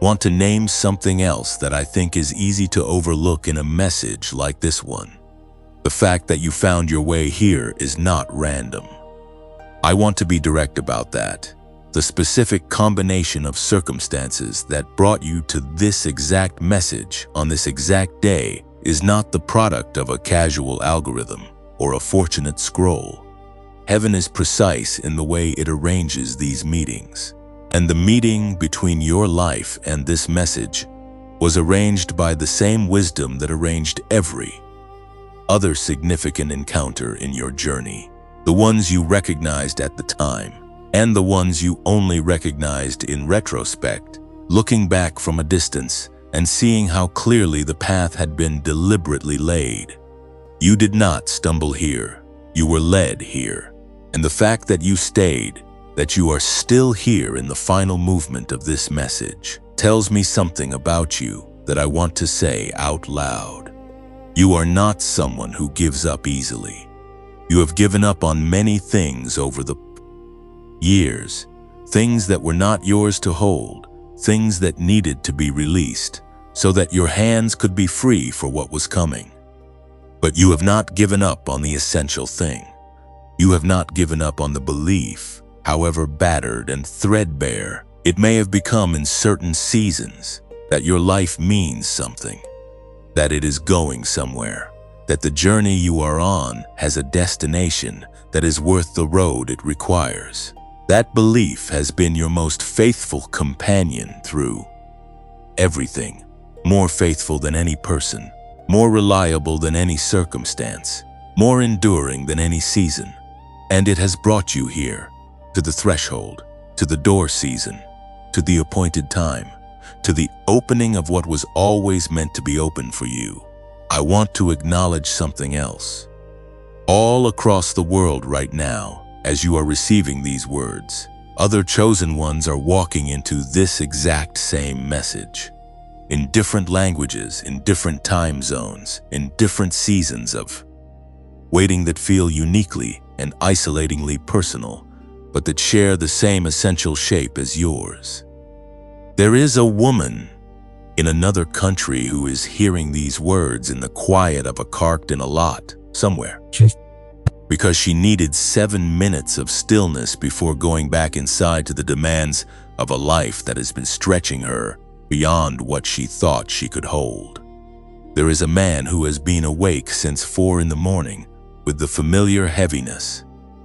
want to name something else that I think is easy to overlook in a message like this one. The fact that you found your way here is not random. I want to be direct about that. The specific combination of circumstances that brought you to this exact message on this exact day is not the product of a casual algorithm or a fortunate scroll. Heaven is precise in the way it arranges these meetings. And the meeting between your life and this message was arranged by the same wisdom that arranged every other significant encounter in your journey. The ones you recognized at the time, and the ones you only recognized in retrospect, looking back from a distance and seeing how clearly the path had been deliberately laid. You did not stumble here. You were led here. And the fact that you stayed, that you are still here in the final movement of this message, tells me something about you that I want to say out loud. You are not someone who gives up easily. You have given up on many things over the years, things that were not yours to hold, things that needed to be released so that your hands could be free for what was coming. But you have not given up on the essential thing. You have not given up on the belief, however battered and threadbare it may have become in certain seasons, that your life means something, that it is going somewhere, that the journey you are on has a destination that is worth the road it requires. That belief has been your most faithful companion through everything, more faithful than any person, more reliable than any circumstance, more enduring than any season. And it has brought you here, to the threshold, to the door season, to the appointed time, to the opening of what was always meant to be open for you. I want to acknowledge something else. All across the world right now, as you are receiving these words, other chosen ones are walking into this exact same message. In different languages, in different time zones, in different seasons of waiting that feel uniquely and isolatingly personal, but that share the same essential shape as yours. There is a woman in another country who is hearing these words in the quiet of a cart in a lot somewhere, because she needed 7 minutes of stillness before going back inside to the demands of a life that has been stretching her beyond what she thought she could hold. There is a man who has been awake since 4 in the morning with the familiar heaviness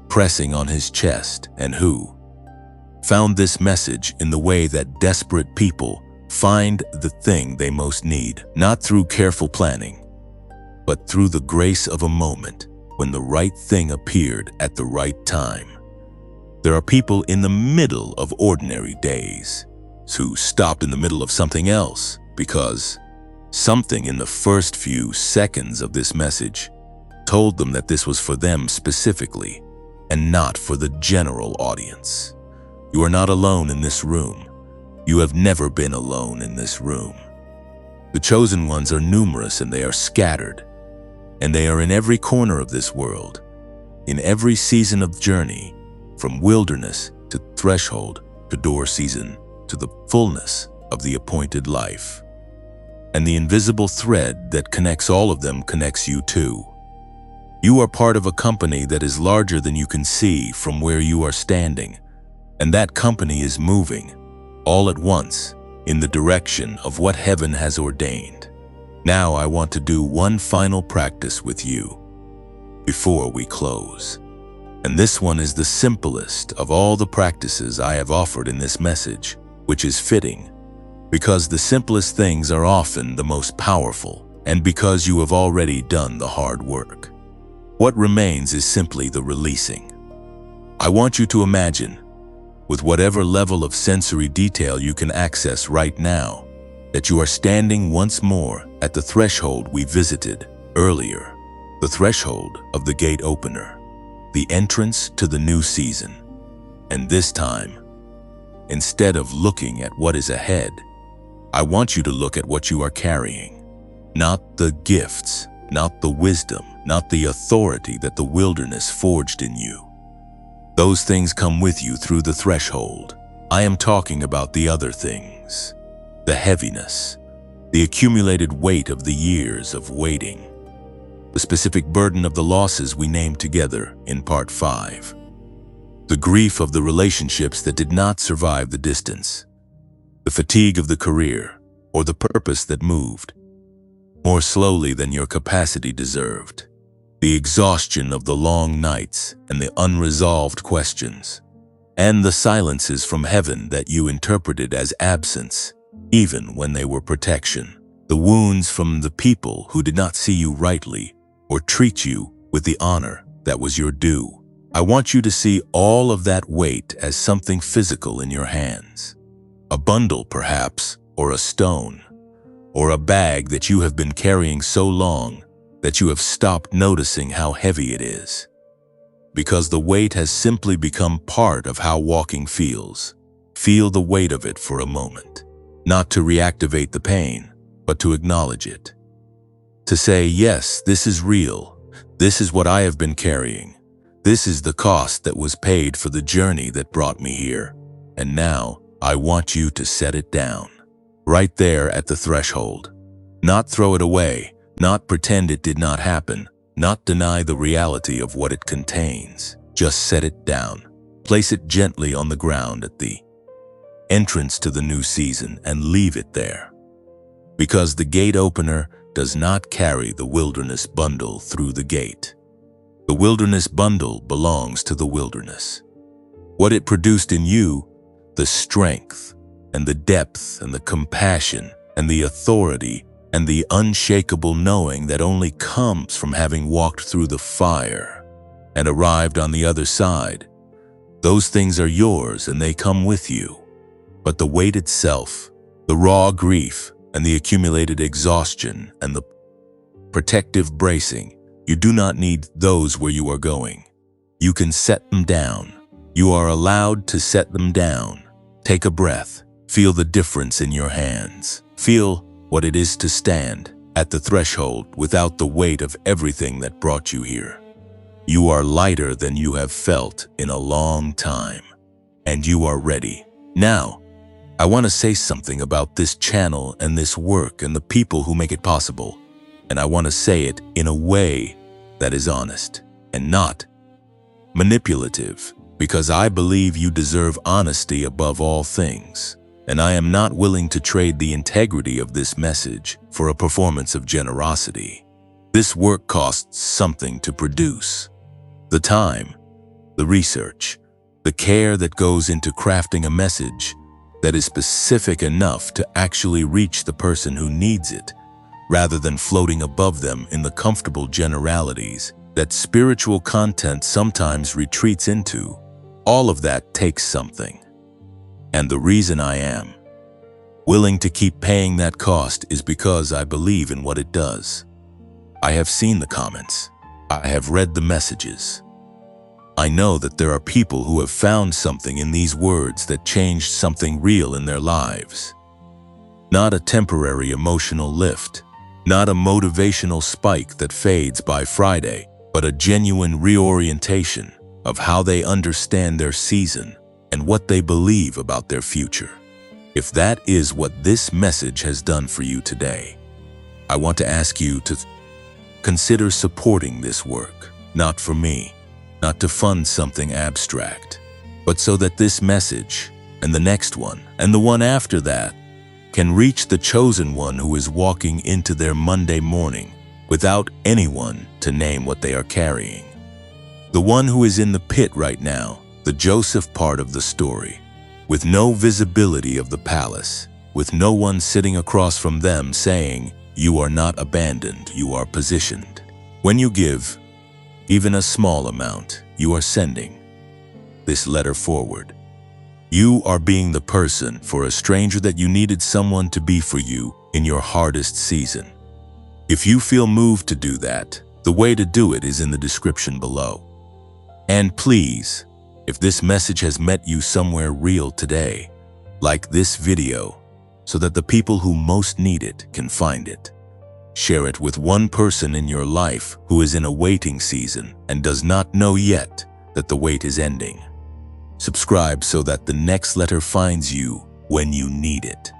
pressing on his chest, and who found this message in the way that desperate people find the thing they most need, not through careful planning, but through the grace of a moment when the right thing appeared at the right time. There are people in the middle of ordinary days who stopped in the middle of something else because something in the first few seconds of this message told them that this was for them specifically and not for the general audience. You are not alone in this room. You have never been alone in this room. The chosen ones are numerous and they are scattered, and they are in every corner of this world, in every season of journey, from wilderness to threshold to door season to the fullness of the appointed life. And the invisible thread that connects all of them connects you too. You are part of a company that is larger than you can see from where you are standing, and that company is moving, all at once, in the direction of what heaven has ordained. Now I want to do one final practice with you before we close. And this one is the simplest of all the practices I have offered in this message, which is fitting, because the simplest things are often the most powerful, and because you have already done the hard work. What remains is simply the releasing. I want you to imagine, with whatever level of sensory detail you can access right now, that you are standing once more at the threshold we visited earlier, the threshold of the gate opener, the entrance to the new season. And this time, instead of looking at what is ahead, I want you to look at what you are carrying, not the gifts, not the wisdom, not the authority that the wilderness forged in you. Those things come with you through the threshold. I am talking about the other things, the heaviness, the accumulated weight of the years of waiting, the specific burden of the losses we named together in part 5, the grief of the relationships that did not survive the distance, the fatigue of the career, or the purpose that moved more slowly than your capacity deserved, the exhaustion of the long nights and the unresolved questions, and the silences from heaven that you interpreted as absence, even when they were protection, the wounds from the people who did not see you rightly or treat you with the honor that was your due. I want you to see all of that weight as something physical in your hands, a bundle perhaps, or a stone, or a bag that you have been carrying so long that you have stopped noticing how heavy it is, because the weight has simply become part of how walking feels. Feel the weight of it for a moment, not to reactivate the pain, but to acknowledge it. To say, yes, this is real. This is what I have been carrying. This is the cost that was paid for the journey that brought me here. And now I want you to set it down, right there at the threshold. Not throw it away, not pretend it did not happen, not deny the reality of what it contains. Just set it down. Place it gently on the ground at the entrance to the new season and leave it there. Because the gate opener does not carry the wilderness bundle through the gate. The wilderness bundle belongs to the wilderness. What it produced in you, the strength and the depth and the compassion and the authority and the unshakable knowing that only comes from having walked through the fire and arrived on the other side, those things are yours and they come with you. But the weight itself, the raw grief and the accumulated exhaustion and the protective bracing, you do not need those where you are going. You can set them down. You are allowed to set them down. Take a breath. Feel the difference in your hands. Feel what it is to stand at the threshold without the weight of everything that brought you here. You are lighter than you have felt in a long time, and you are ready. Now, I want to say something about this channel and this work and the people who make it possible, and I want to say it in a way that is honest and not manipulative, because I believe you deserve honesty above all things. And I am not willing to trade the integrity of this message for a performance of generosity. This work costs something to produce. The time, the research, the care that goes into crafting a message that is specific enough to actually reach the person who needs it, rather than floating above them in the comfortable generalities that spiritual content sometimes retreats into. All of that takes something. And the reason I am willing to keep paying that cost is because I believe in what it does. I have seen the comments. I have read the messages. I know that there are people who have found something in these words that changed something real in their lives. Not a temporary emotional lift, not a motivational spike that fades by Friday, but a genuine reorientation of how they understand their season and what they believe about their future. If that is what this message has done for you today, I want to ask you to consider supporting this work, not for me, not to fund something abstract, but so that this message and the next one and the one after that can reach the chosen one who is walking into their Monday morning without anyone to name what they are carrying. The one who is in the pit right now, the Joseph part of the story, with no visibility of the palace, with no one sitting across from them saying, "You are not abandoned, you are positioned." When you give, even a small amount, you are sending this letter forward. You are being the person for a stranger that you needed someone to be for you in your hardest season. If you feel moved to do that, the way to do it is in the description below. And please, if this message has met you somewhere real today, like this video so that the people who most need it can find it. Share it with one person in your life who is in a waiting season and does not know yet that the wait is ending. Subscribe so that the next letter finds you when you need it.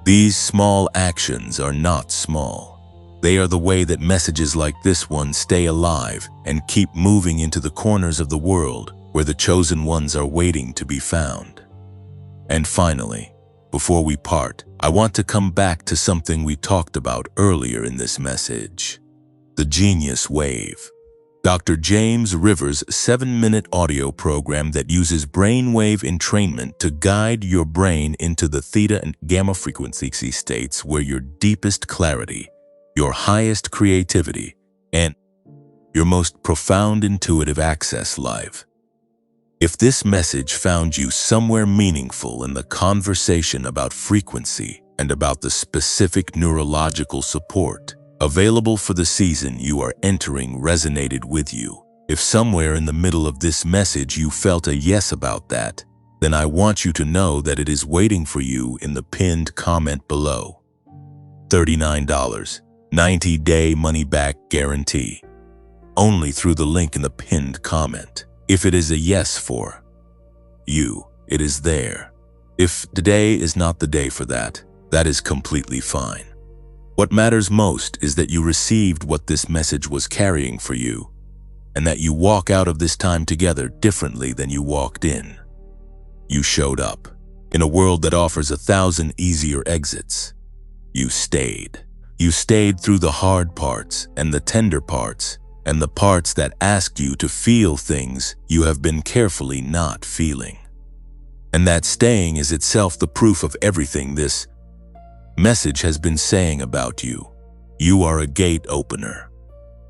These small actions are not small. They are the way that messages like this one stay alive and keep moving into the corners of the world where the chosen ones are waiting to be found. And finally, before we part, I want to come back to something we talked about earlier in this message: the Genius Wave. Dr. James Rivers' 7-minute audio program that uses brainwave entrainment to guide your brain into the theta and gamma frequency states where your deepest clarity, your highest creativity, and your most profound intuitive access live. If this message found you somewhere meaningful in the conversation about frequency and about the specific neurological support available for the season you are entering resonated with you, if somewhere in the middle of this message you felt a yes about that, then I want you to know that it is waiting for you in the pinned comment below. $39, 90-day money-back guarantee. Only through the link in the pinned comment. If it is a yes for you, it is there. If today is not the day for that, that is completely fine. What matters most is that you received what this message was carrying for you, and that you walk out of this time together differently than you walked in. You showed up in a world that offers 1,000 easier exits. You stayed. You stayed through the hard parts and the tender parts and the parts that asked you to feel things you have been carefully not feeling. And that staying is itself the proof of everything this message has been saying about you. You are a gate opener.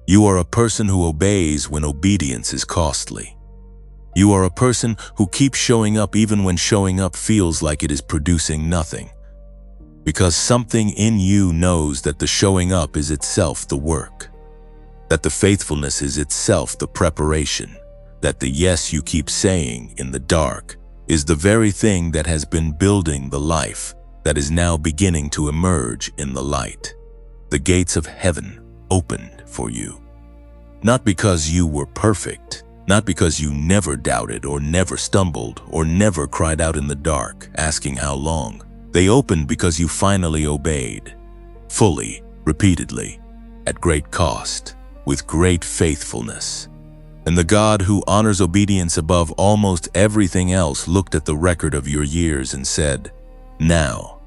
You are a person who obeys when obedience is costly. You are a person who keeps showing up even when showing up feels like it is producing nothing. Because something in you knows that the showing up is itself the work. That the faithfulness is itself the preparation. That the yes you keep saying in the dark is the very thing that has been building the life that is now beginning to emerge in the light. The gates of heaven opened for you. Not because you were perfect, not because you never doubted or never stumbled or never cried out in the dark asking how long. They opened because you finally obeyed, fully, repeatedly, at great cost, with great faithfulness. And the God who honors obedience above almost everything else looked at the record of your years and said, "Now,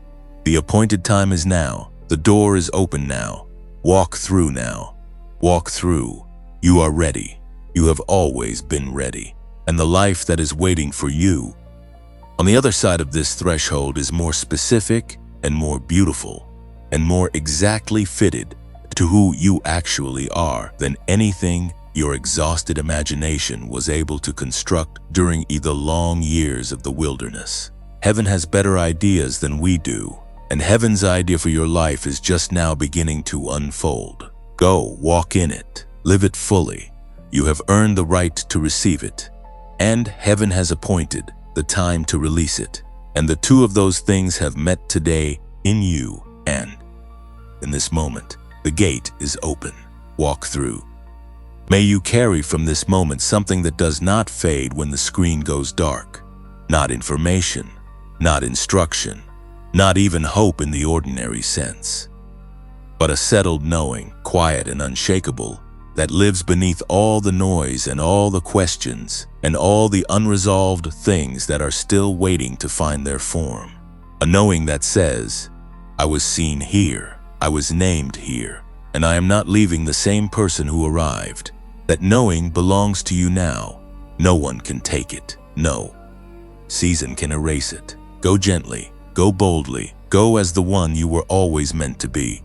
the appointed time is now. The door is open now. Walk through now. Walk through. You are ready. You have always been ready. And the life that is waiting for you on the other side of this threshold is more specific and more beautiful and more exactly fitted to who you actually are than anything your exhausted imagination was able to construct during the long years of the wilderness. Heaven has better ideas than we do, and heaven's idea for your life is just now beginning to unfold. Go, walk in it, live it fully. You have earned the right to receive it, and heaven has appointed the time to release it. And the two of those things have met today in you, and in this moment, the gate is open. Walk through. May you carry from this moment something that does not fade when the screen goes dark. Not information, not instruction, not even hope in the ordinary sense, but a settled knowing, quiet and unshakable, that lives beneath all the noise and all the questions and all the unresolved things that are still waiting to find their form. A knowing that says, I was seen here, I was named here, and I am not leaving the same person who arrived. That knowing belongs to you now. No one can take it. No season can erase it. Go gently, go boldly, go as the one you were always meant to be.